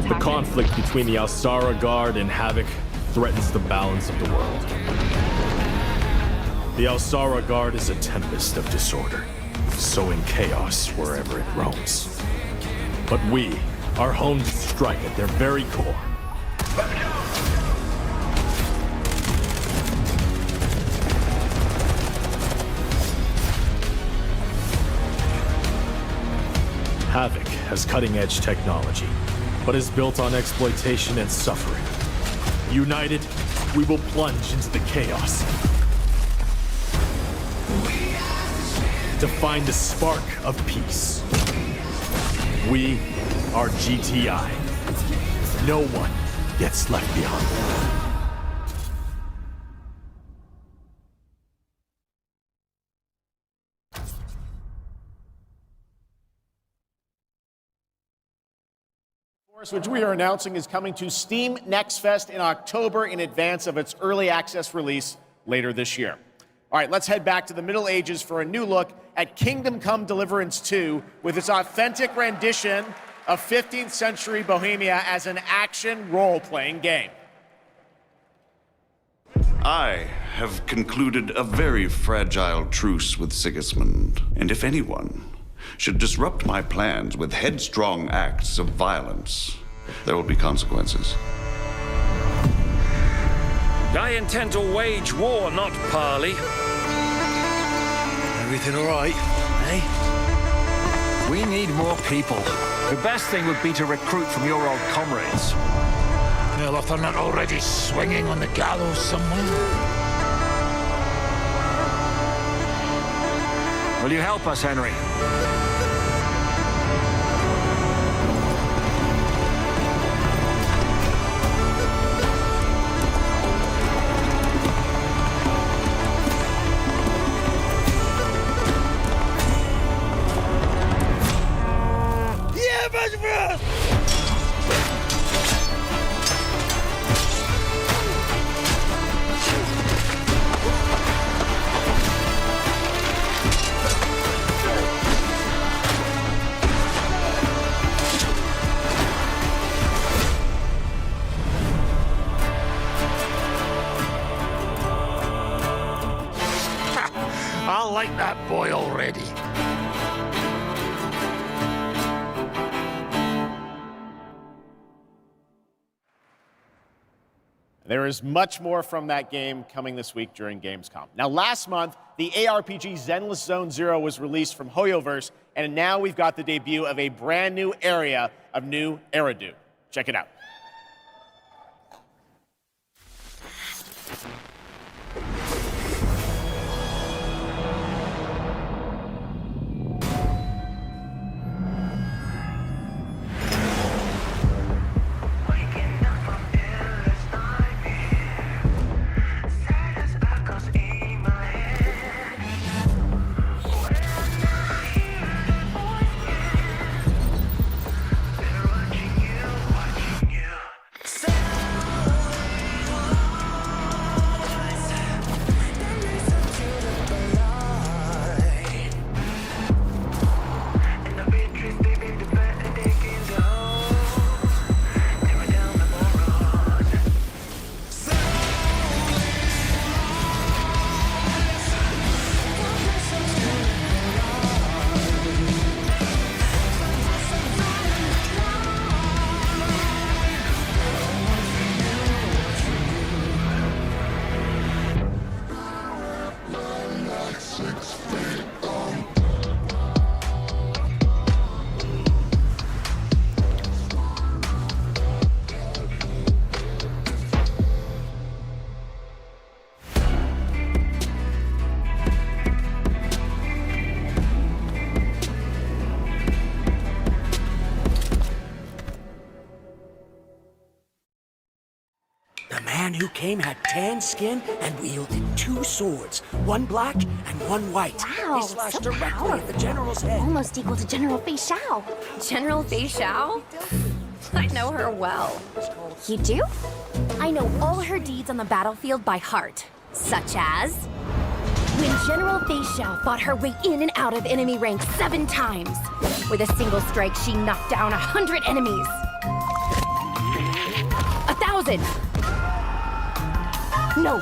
The conflict between the Alsara Guard and Havoc threatens the balance of the world. The Alsara Guard is a tempest of disorder, sowing chaos wherever it roams. But we are honed to strike at their very core. Havoc has cutting-edge technology, but is built on exploitation and suffering. United, we will plunge into the chaos to find a spark of peace. We are GTI. No one gets left behind. Which we are announcing is coming to Steam Next Fest in October in advance of its early access release later this year. All right, let's head back to the Middle Ages for a new look at Kingdom Come Deliverance 2 with its authentic rendition of 15th century Bohemia as an action role-playing game. I have concluded a very fragile truce with Sigismund, and if anyone should disrupt my plans with headstrong acts of violence, there will be consequences. I intend to wage war, not parley. Everything all right, eh? We need more people. The best thing would be to recruit from your old comrades. Well, if they're not already swinging on the gallows somewhere. Will you help us, Henry? I like that boy already. There is much more from that game coming this week during Gamescom. Now, last month, the ARPG Zenless Zone Zero was released from Hoyoverse, and now we've got the debut of a brand new area of new Eridu. Check it out. The man who came had tan skin and wielded 2 swords, one black and one white. Wow, he slashed so directly at the powerful. general's head. Almost equal to General Fei Xiao. General Fei Xiao? I know her well. You do? I know all her deeds on the battlefield by heart. Such as... when General Fei Xiao fought her way in and out of enemy ranks 7 times. With a single strike, she knocked down 100 enemies. 1,000! No,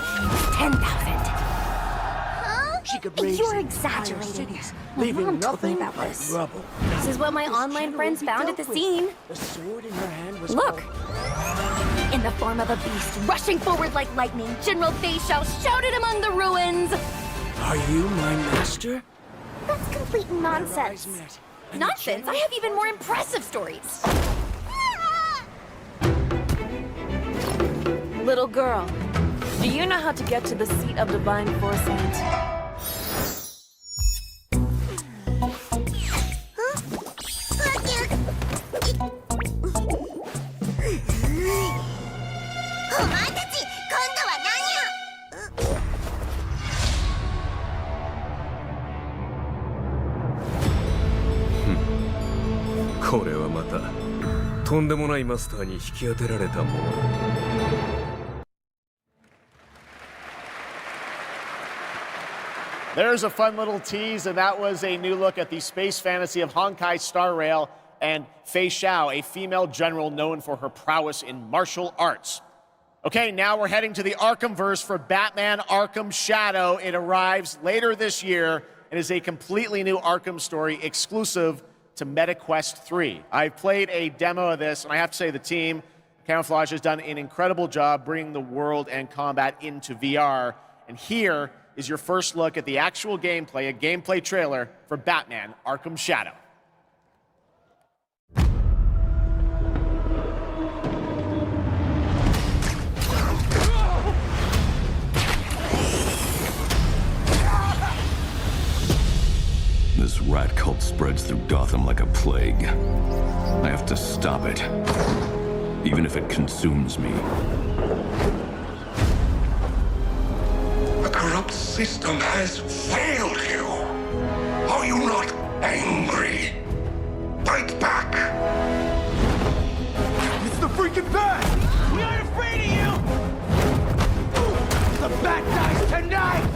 10,000. She could raise You're entire exaggerating. cities, My leaving mom told me nothing that but was... rubble. This is what my online friends found at the scene. The sword in her hand was Look! called... In the form of a beast, rushing forward like lightning, General Fei Xiao shouted among the ruins! Are you my master? That's complete nonsense. Nonsense? I have even more impressive stories. Little girl, do you know how to get to the seat of divine foresight? There's a fun little tease, and that was a new look at the space fantasy of Honkai Star Rail and Fei Xiao, a female general known for her prowess in martial arts. Okay, now we're heading to the Arkhamverse for Batman Arkham Shadow. It arrives later this year and is a completely new Arkham story exclusive to MetaQuest 3. I've played a demo of this, and I have to say the team, Camouflage, has done an incredible job bringing the world and combat into VR. And here is your first look at the actual gameplay, a gameplay trailer for Batman Arkham Shadow. This rat cult spreads through Gotham like a plague. I have to stop it, even if it consumes me. The corrupt system has failed you. Are you not angry? Fight back! It's the freaking bat! We aren't afraid of you! The bat dies tonight!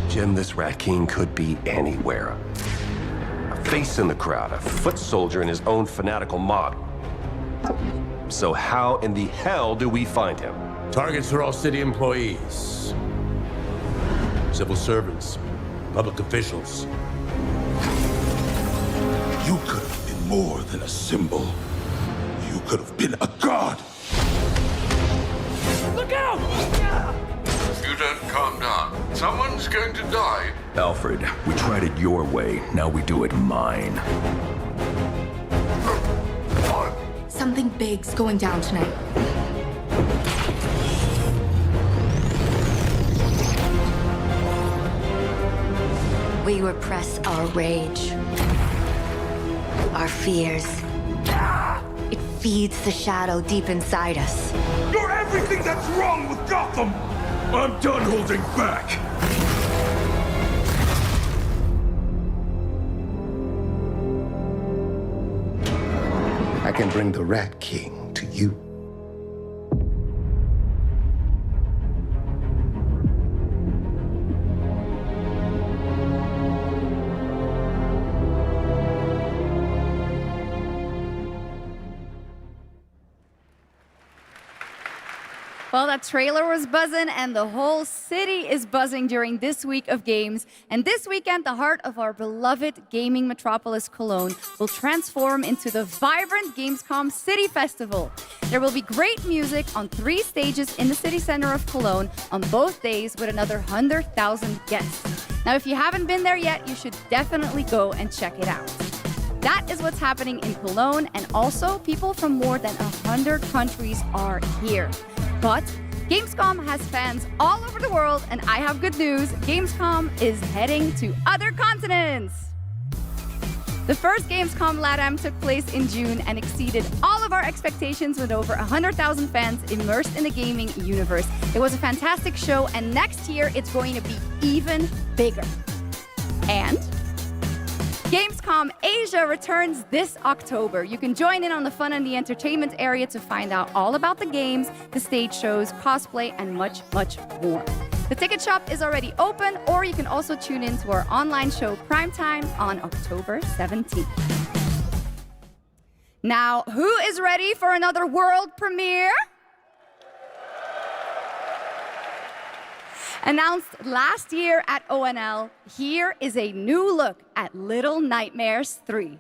Jim, this Rat King could be anywhere. A face in the crowd, a foot soldier in his own fanatical mob. So how in the hell do we find him? Targets are all city employees, civil servants, public officials. You could have been more than a symbol. You could have been a god. out! If you don't calm down, someone's going to die. Alfred, we tried it your way. Now we do it mine. Something big's going down tonight. We repress our rage, our fears. It feeds the shadow deep inside us. You're everything that's wrong with Gotham! I'm done holding back! I can bring the Rat King to you. Well, that trailer was buzzing, and the whole city is buzzing during this week of games. And this weekend, the heart of our beloved gaming metropolis, Cologne, will transform into the vibrant Gamescom City Festival. There will be great music on 3 stages in the city center of Cologne on both days with another 100,000 guests. Now, if you haven't been there yet, you should definitely go and check it out. That is what's happening in Cologne, and also people from more than 100 countries are here. But Gamescom has fans all over the world, and I have good news. Gamescom is heading to other continents. The first Gamescom LATAM took place in June and exceeded all of our expectations with over 100,000 fans immersed in the gaming universe. It was a fantastic show, and next year it's going to be even bigger. And Gamescom Asia returns this October. You can join in on the fun and the entertainment area to find out all about the games, the stage shows, cosplay, and much, much more. The ticket shop is already open, or you can also tune in to our online show Primetime on October 17th. Now, who is ready for another world premiere? Announced last year at ONL, here is a new look at Little Nightmares 3.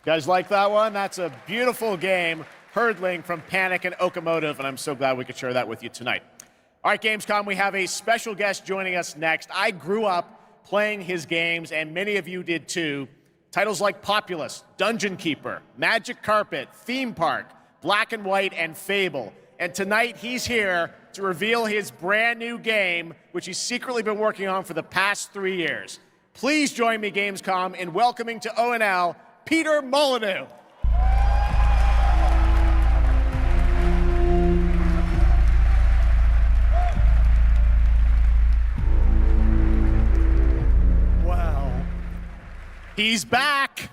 Guys like that one? That's a beautiful game, Hurdling from Panic and Okamotive, and I'm so glad we could share that with you tonight. All right, Gamescom, we have a special guest joining us next. I grew up playing his games, and many of you did too. Titles like Populous, Dungeon Keeper, Magic Carpet, Theme Park, Black and White, and Fable. And tonight, he's here to reveal his brand new game, which he's secretly been working on for the past 3 years. Please join me, Gamescom, in welcoming to ONL, Peter Molyneux. Wow. He's back.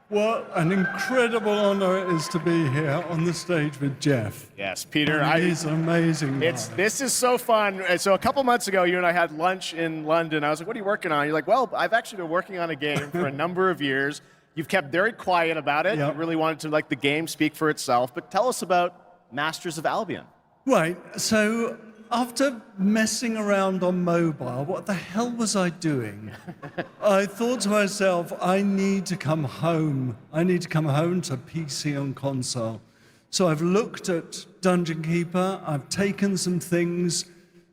What an incredible honor it is to be here on the stage with Jeff. Yes, Peter. He's an amazing guy. This is so fun. So a couple months ago, you and I had lunch in London. I was like, what are you working on? You're like, well, I've actually been working on a game for a number of years. You've kept very quiet about it. Yep. You really wanted to let the game speak for itself. But tell us about Masters of Albion. Right. So after messing around on mobile, what the hell was I doing? I thought to myself, I need to come home. I need to come home to PC and console. So I've looked at Dungeon Keeper. I've taken some things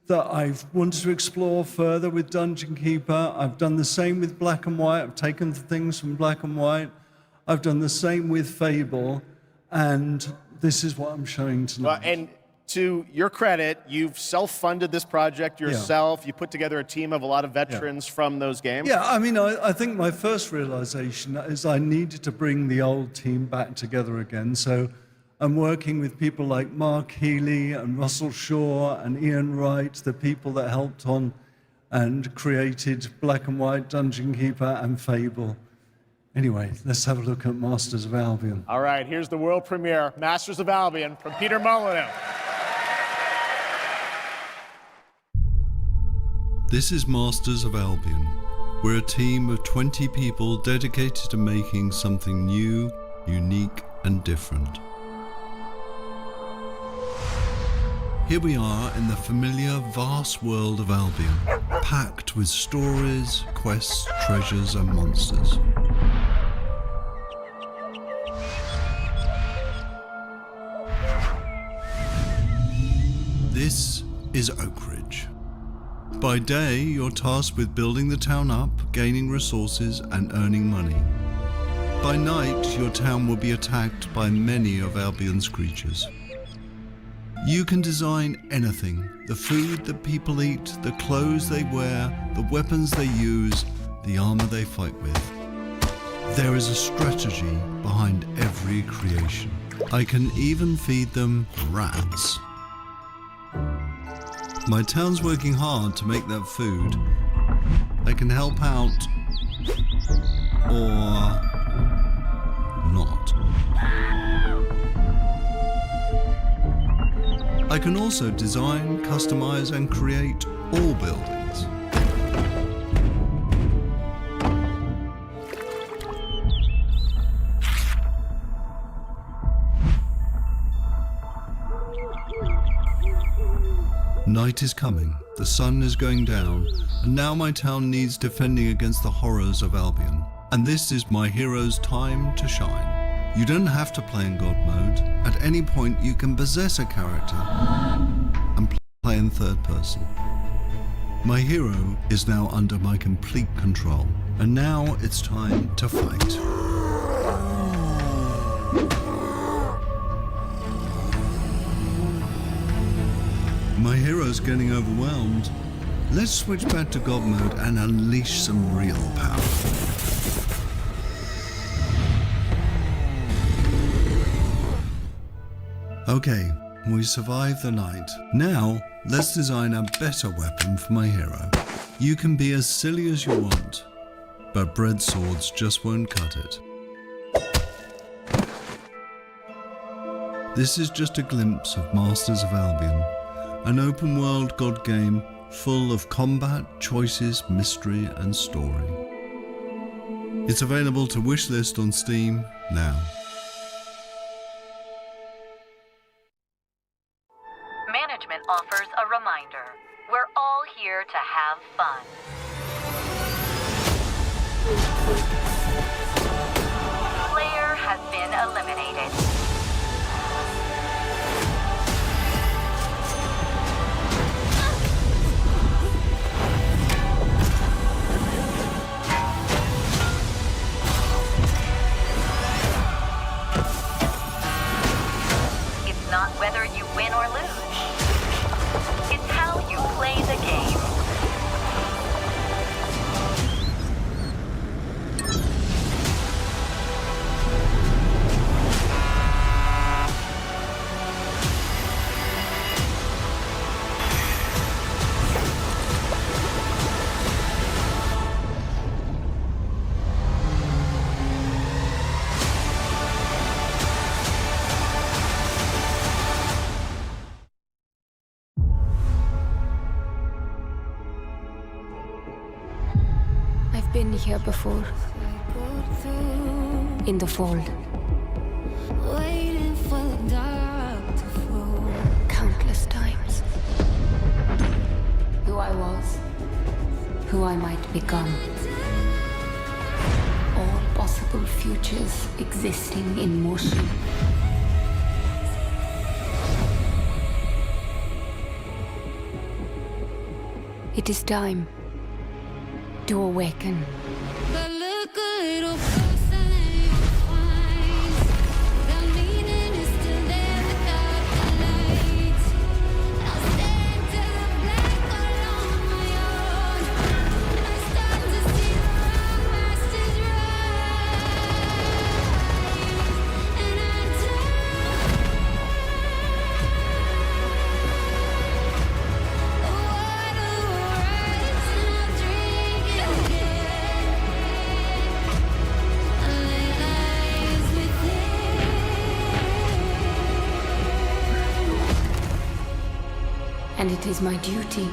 that I've wanted to explore further with Dungeon Keeper. I've done the same with Black and White. I've taken things from Black and White. I've done the same with Fable. And this is what I'm showing tonight. And to your credit, you've self-funded this project yourself. Yeah. You put together a team of a lot of veterans from those games. Yeah, I mean, I think my first realization is I needed to bring the old team back together again. So I'm working with people like Mark Healy and Russell Shaw and Ian Wright, the people that helped on and created Black and White, Dungeon Keeper, and Fable. Anyway, let's have a look at Masters of Albion. All right, here's the world premiere, Masters of Albion, from Peter Molyneux. This is Masters of Albion. We're a team of 20 people dedicated to making something new, unique, and different. Here we are in the familiar, vast world of Albion, packed with stories, quests, treasures, and monsters. This is Oak Ridge. By day, you're tasked with building the town up, gaining resources, and earning money. By night, your town will be attacked by many of Albion's creatures. You can design anything: the food that people eat, the clothes they wear, the weapons they use, the armor they fight with. There is a strategy behind every creation. I can even feed them rats. My town's working hard to make that food. I can help out, or not. I can also design, customize, and create all buildings. Night is coming, the sun is going down, and now my town needs defending against the horrors of Albion. And this is my hero's time to shine. You don't have to play in God mode. At any point you can possess a character and play in third person. My hero is now under my complete control, and now it's time to fight. My hero's getting overwhelmed. Let's switch back to God mode and unleash some real power. Okay, we survived the night. Now, let's design a better weapon for my hero. You can be as silly as you want, but bread swords just won't cut it. This is just a glimpse of Masters of Albion. An open-world God game full of combat, choices, mystery, and story. It's available to wishlist on Steam now. Management offers a reminder. We're all here to have fun. not whether you win or lose. It's how you play the game. I've been here before. In the fold. Waiting for the dark to fall. Countless times. Who I was. Who I might become. All possible futures existing in motion. It is time to awaken. But look a little closer and you'll find the meaning is still there without the light. I'll stand to the black all on my own. I start to see the wrong masters rise. And I and it is my duty,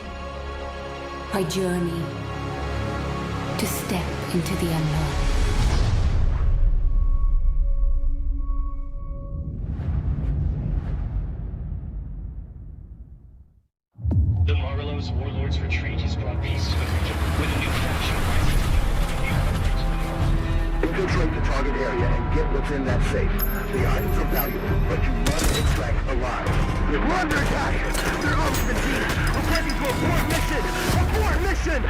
my journey, to step into the unknown. The Marlowe's warlords' retreat has brought peace to the region, with a new faction rising. Infiltrate the target area and get what's in that safe. The items are valuable, but you must extract alive. We're under attack! They're off the team! Requesting to abort mission! Abort mission!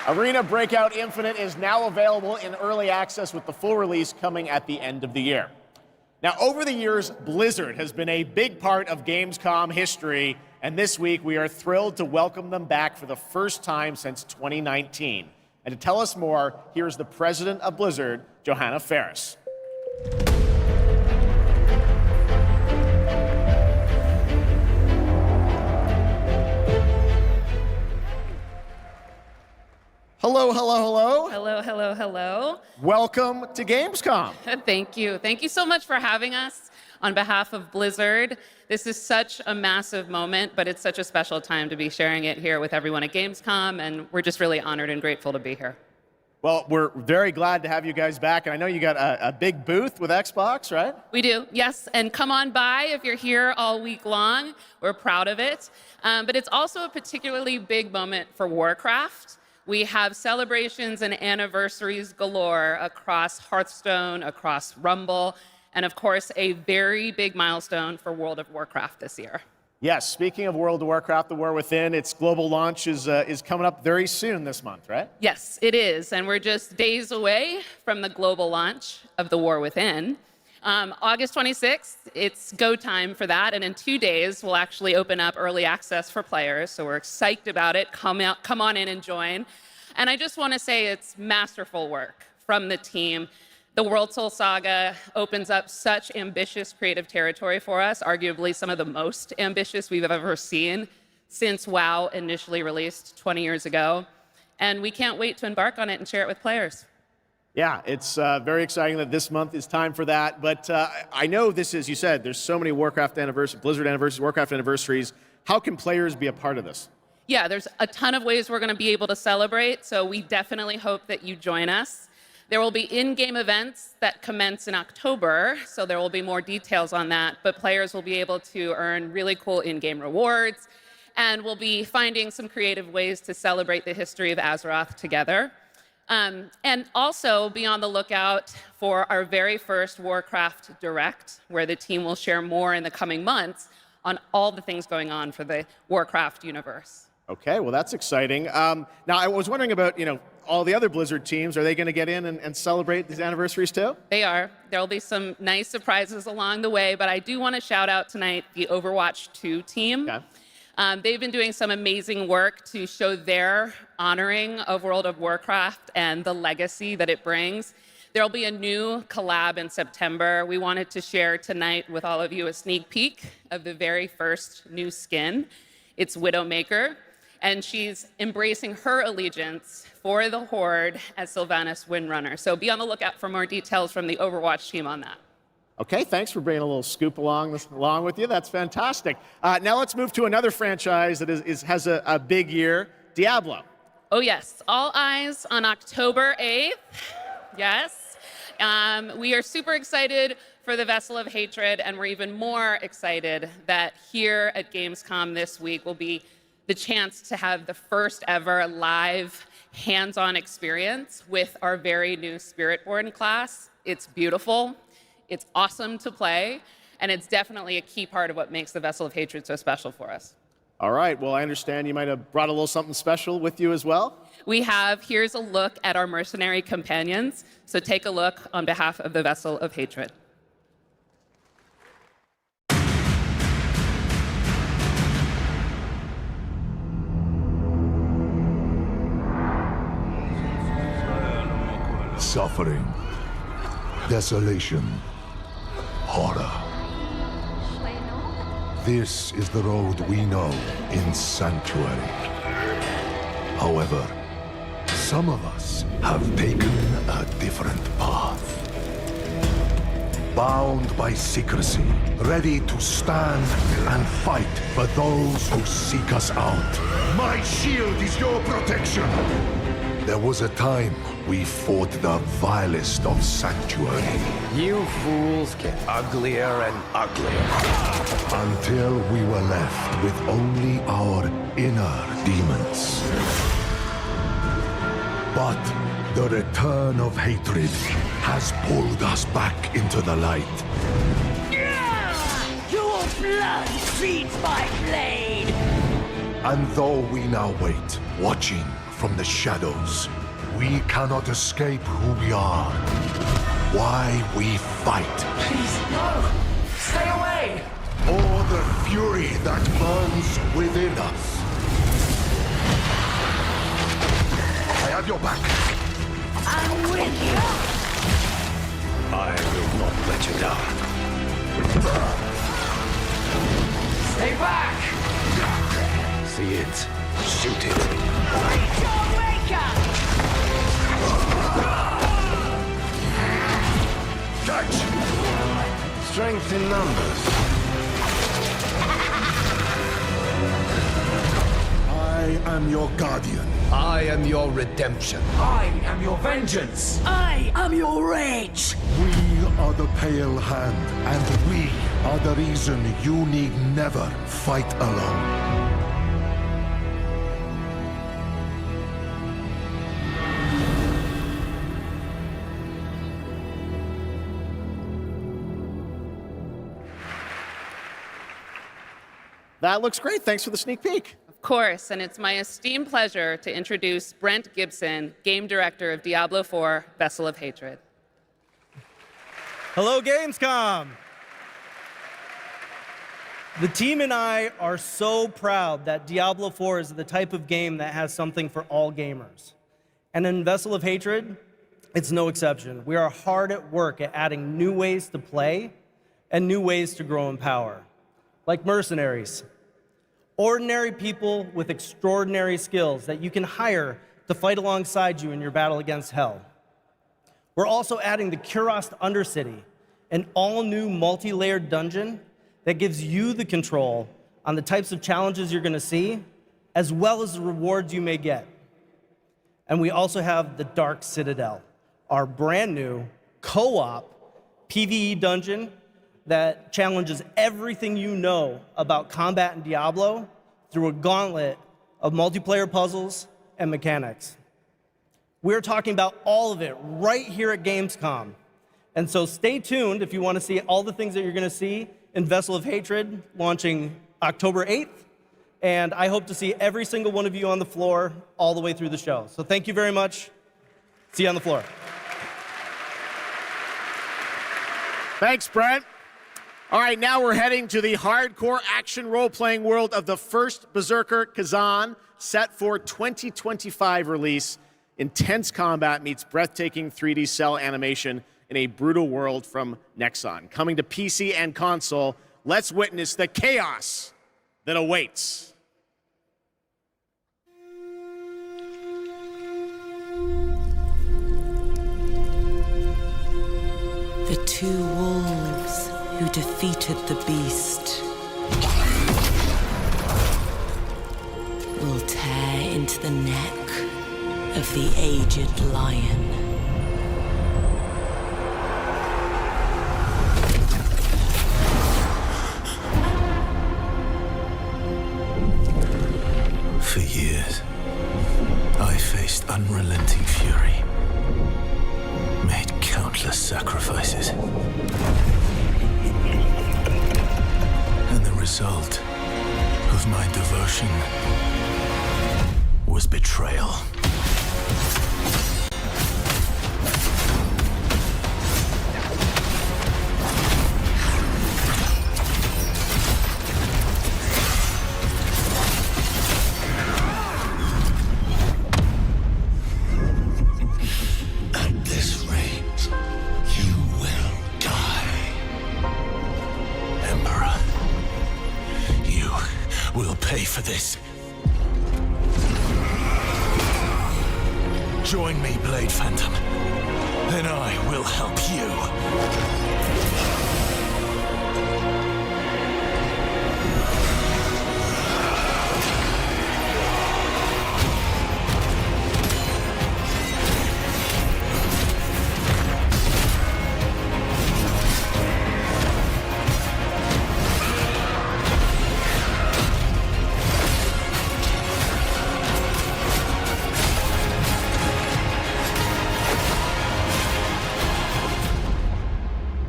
Arena Breakout Infinite is now available in early access with the full release coming at the end of the year. Now, over the years, Blizzard has been a big part of Gamescom history, and this week we are thrilled to welcome them back for the first time since 2019. And to tell us more, here's the president of Blizzard, Johanna Ferris. Hello, hello, hello. Hello, hello, hello. Welcome to Gamescom. Thank you. Thank you so much for having us on behalf of Blizzard. This is such a massive moment, but it's such a special time to be sharing it here with everyone at Gamescom, and we're just really honored and grateful to be here. Well, we're very glad to have you guys back, and I know you got a big booth with Xbox, right? We do, yes, and come on by if you're here all week long. We're proud of it. But it's also a particularly big moment for Warcraft. We have celebrations and anniversaries galore across Hearthstone, across Rumble, and of course, a very big milestone for World of Warcraft this year. Yes, speaking of World of Warcraft, The War Within, its global launch is coming up very soon this month, right? Yes, it is, and we're just days away from the global launch of The War Within. August 26th, it's go time for that, and in 2 days, we'll actually open up early access for players, so we're psyched about it. Come on in and join. And I just want to say it's masterful work from the team. The World Soul Saga opens up such ambitious creative territory for us, arguably some of the most ambitious we've ever seen since WoW initially released 20 years ago. And we can't wait to embark on it and share it with players. Yeah, it's very exciting that this month is time for that. But I know this is, you said, there's so many Warcraft anniversaries, Blizzard anniversaries, Warcraft anniversaries. How can players be a part of this? Yeah, there's a ton of ways we're going to be able to celebrate, so we definitely hope that you join us. There will be in-game events that commence in October, so there will be more details on that, but players will be able to earn really cool in-game rewards, and we'll be finding some creative ways to celebrate the history of Azeroth together. And also be on the lookout for our very first Warcraft Direct, where the team will share more in the coming months on all the things going on for the Warcraft universe. Okay, well, that's exciting. Now, I was wondering about, all the other Blizzard teams. Are they going to get in and celebrate these anniversaries too? They are. There will be some nice surprises along the way, but I do want to shout out tonight the Overwatch 2 team. Okay. They've been doing some amazing work to show their honoring of World of Warcraft and the legacy that it brings. There'll be a new collab in September. We wanted to share tonight with all of you a sneak peek of the very first new skin. It's Widowmaker, and she's embracing her allegiance for the Horde as Sylvanas Windrunner. So be on the lookout for more details from the Overwatch team on that. Okay, thanks for bringing a little scoop along with you. That's fantastic. Now let's move to another franchise that has a big year, Diablo. Oh yes, all eyes on October 8th. Yes. We are super excited for the Vessel of Hatred, and we're even more excited that here at Gamescom this week will be the chance to have the first ever live hands-on experience with our very new Spiritborn class. It's beautiful. It's awesome to play, and it's definitely a key part of what makes the Vessel of Hatred so special for us. All right, well, I understand you might have brought a little something special with you as well. We have, here's a look at our mercenary companions, so take a look on behalf of the Vessel of Hatred. Suffering, desolation, horror. This is the road we know in Sanctuary. However, some of us have taken a different path. Bound by secrecy, ready to stand and fight for those who seek us out. My shield is your protection! There was a time we fought the vilest of Sanctuary. You fools get uglier and uglier. Until we were left with only our inner demons. But the return of hatred has pulled us back into the light. Your blood feeds my blade! And though we now wait, watching from the shadows, we cannot escape who we are. Why we fight. Please, no! Stay away! Or the fury that burns within us. I have your back. I'm with you! I will not let you down. Stay back! See it. Shoot it. Reach your maker! Catch! Strength in numbers. I am your guardian. I am your redemption. I am your vengeance! I am your rage! We are the Pale Hand, and we are the reason you need never fight alone. That looks great. Thanks for the sneak peek. Of course, and it's my esteemed pleasure to introduce Brent Gibson, Game Director of Diablo 4, Vessel of Hatred. Hello, Gamescom! The team and I are so proud that Diablo 4 is the type of game that has something for all gamers. And in Vessel of Hatred, it's no exception. We are hard at work at adding new ways to play and new ways to grow in power, like mercenaries. Ordinary people with extraordinary skills that you can hire to fight alongside you in your battle against hell. We're also adding the Kurost Undercity, an all-new multi-layered dungeon that gives you the control on the types of challenges you're gonna see, as well as the rewards you may get. And we also have the Dark Citadel, our brand new co-op PvE dungeon that challenges everything you know about combat in Diablo through a gauntlet of multiplayer puzzles and mechanics. We're talking about all of it right here at Gamescom. And so stay tuned if you want to see all the things that you're going to see in Vessel of Hatred launching October 8th. And I hope to see every single one of you on the floor all the way through the show. So thank you very much. See you on the floor. Thanks, Brent. All right, now we're heading to the hardcore action role-playing world of the first Berserker Kazan, set for 2025 release. Intense combat meets breathtaking 3D cell animation in a brutal world from Nexon. Coming to PC and console, let's witness the chaos that awaits. The two wolves who defeated the beast will tear into the neck of the aged lion. For years, I faced unrelenting fury, made countless sacrifices. And the result of my devotion was betrayal. At this rate, you will die. Emperor, you will pay for this. Join me, Blade Phantom, and I will help you.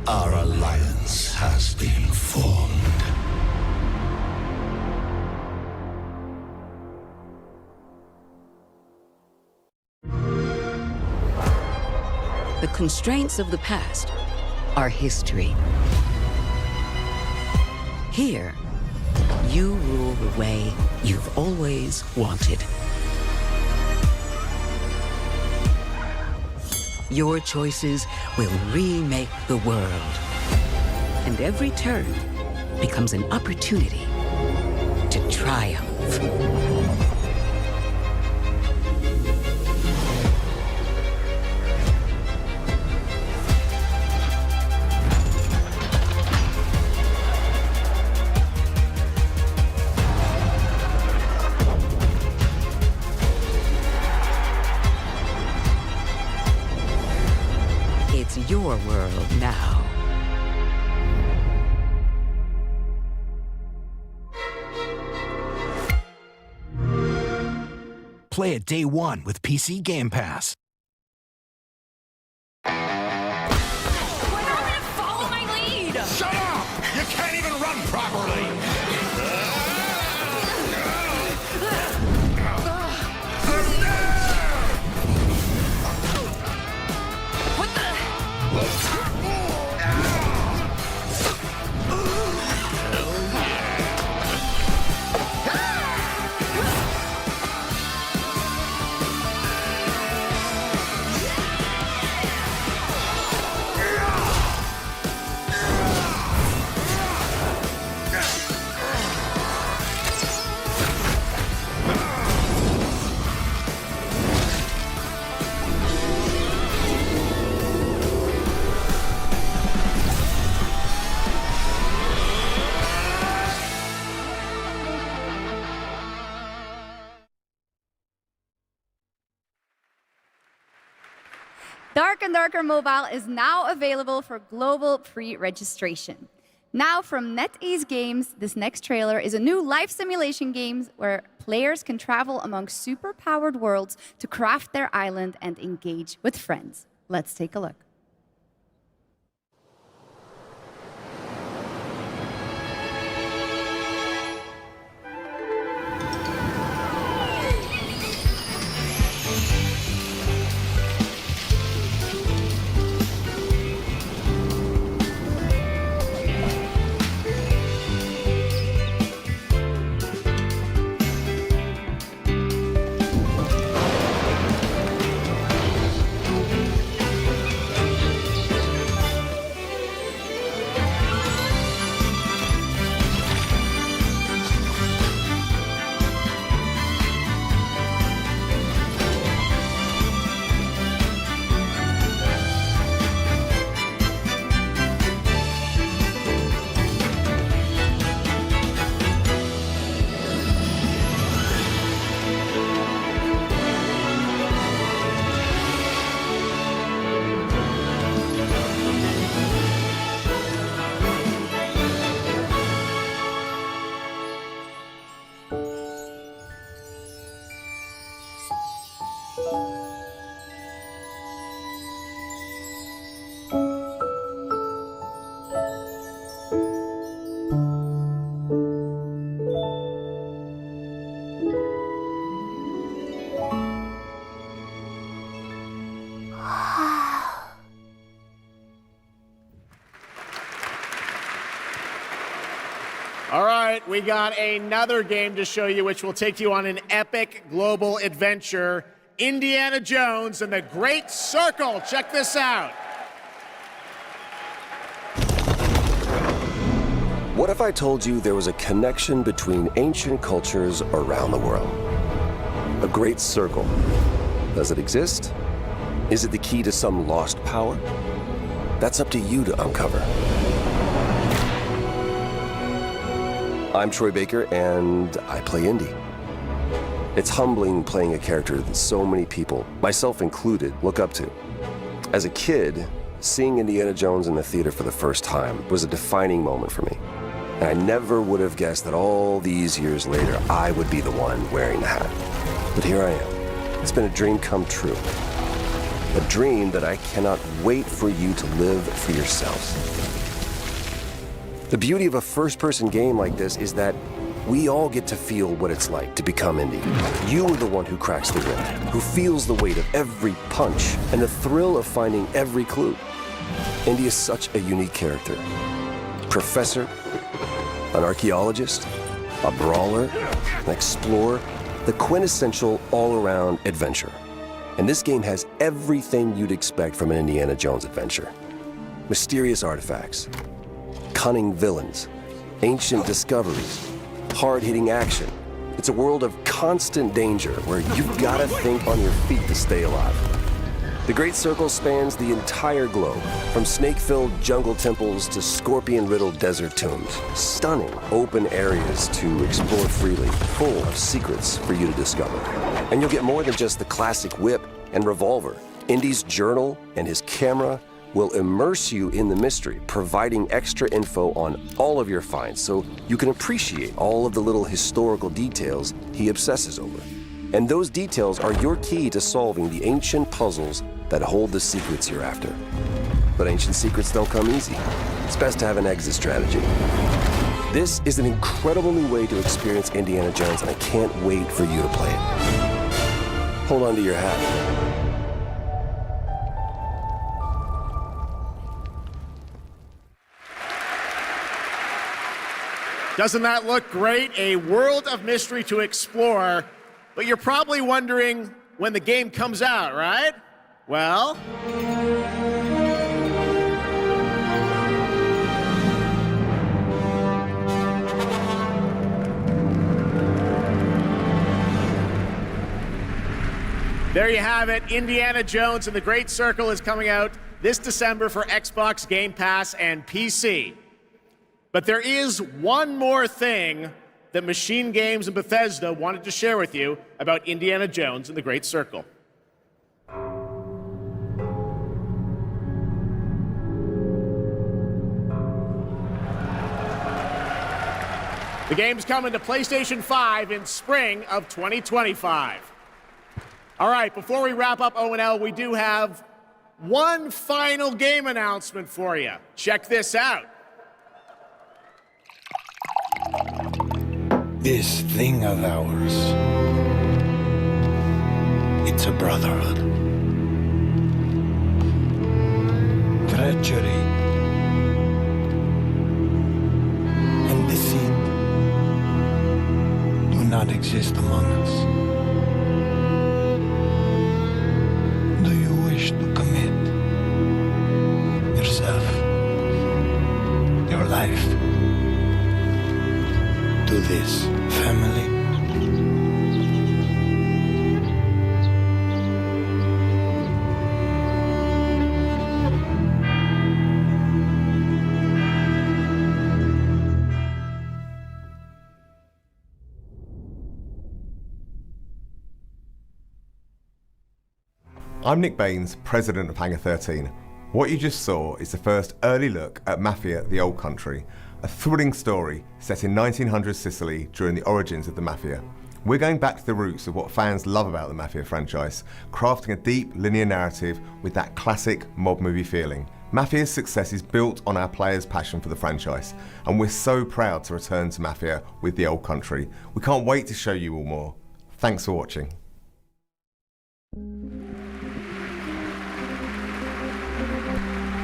Our alliance has been formed. The constraints of the past are history. Here, you rule the way you've always wanted. Your choices will remake the world. And every turn becomes an opportunity to triumph. It's your world now. Play it day one with PC Game Pass. Follow my lead! Shut up! You can't even run properly! What the? and Darker Mobile is now available for global pre-registration. Now from NetEase Games, this next trailer is a new life simulation game where players can travel among super-powered worlds to craft their island and engage with friends. Let's take a look. All right, we got another game to show you which will take you on an epic global adventure. Indiana Jones and the Great Circle. Check this out. What if I told you there was a connection between ancient cultures around the world? A great circle. Does it exist? Is it the key to some lost power? That's up to you to uncover. I'm Troy Baker, and I play Indy. It's humbling playing a character that so many people, myself included, look up to. As a kid, seeing Indiana Jones in the theater for the first time was a defining moment for me. And I never would have guessed that all these years later, I would be the one wearing the hat. But here I am. It's been a dream come true. A dream that I cannot wait for you to live for yourselves. The beauty of a first-person game like this is that we all get to feel what it's like to become Indy. You are the one who cracks the whip, who feels the weight of every punch and the thrill of finding every clue. Indy is such a unique character. Professor, an archaeologist, a brawler, an explorer, the quintessential all-around adventurer. And this game has everything you'd expect from an Indiana Jones adventure. Mysterious artifacts, cunning villains, ancient discoveries, hard-hitting action. It's a world of constant danger where you've got to think on your feet to stay alive. The Great Circle spans the entire globe, from snake-filled jungle temples to scorpion-riddled desert tombs. Stunning open areas to explore freely, full of secrets for you to discover. And you'll get more than just the classic whip and revolver. Indy's journal and his camera will immerse you in the mystery, providing extra info on all of your finds so you can appreciate all of the little historical details he obsesses over. And those details are your key to solving the ancient puzzles that hold the secrets you're after. But ancient secrets don't come easy. It's best to have an exit strategy. This is an incredible new way to experience Indiana Jones, and I can't wait for you to play it. Hold on to your hat. Doesn't that look great? A world of mystery to explore. But you're probably wondering when the game comes out, right? Well, there you have it. Indiana Jones and the Great Circle is coming out this December for Xbox Game Pass and PC. But there is one more thing that Machine Games and Bethesda wanted to share with you about Indiana Jones and the Great Circle. The game's coming to PlayStation 5 in spring of 2025. All right, before we wrap up O&L, we do have one final game announcement for you. Check this out. This thing of ours, it's a brotherhood. Treachery and deceit do not exist among us. Do you wish to commit yourself, your life, to this family? I'm Nick Baines, president of Hangar 13. What you just saw is the first early look at Mafia: The Old Country, a thrilling story set in 1900s Sicily during the origins of the Mafia. We're going back to the roots of what fans love about the Mafia franchise, crafting a deep, linear narrative with that classic mob movie feeling. Mafia's success is built on our players' passion for the franchise, and we're so proud to return to Mafia with The Old Country. We can't wait to show you all more. Thanks for watching.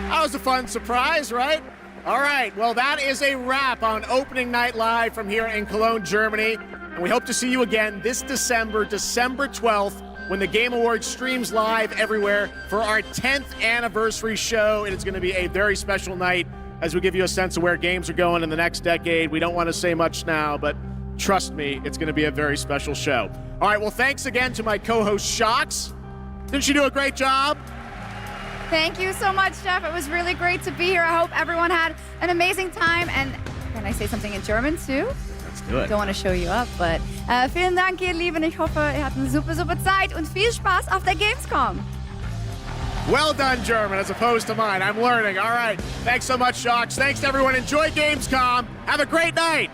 That was a fun surprise, right? All right, well, that is a wrap on Opening Night Live from here in Cologne, Germany. And we hope to see you again this December, December 12th, when the Game Awards streams live everywhere for our 10th anniversary show. It is going to be a very special night as we give you a sense of where games are going in the next decade. We don't want to say much now, but trust me, it's going to be a very special show. All right, well, thanks again to my co-host, Shocks. Didn't she do a great job? Thank you so much, Jeff. It was really great to be here. I hope everyone had an amazing time. And can I say something in German too? Let's do it. Don't want to show you up, but vielen Dank, ihr Lieben. Ich hoffe, ihr hattet eine super, super Zeit und viel Spaß auf der Gamescom. Well done, German, as opposed to mine. I'm learning. All right. Thanks so much, Shocks. Thanks to everyone. Enjoy Gamescom. Have a great night.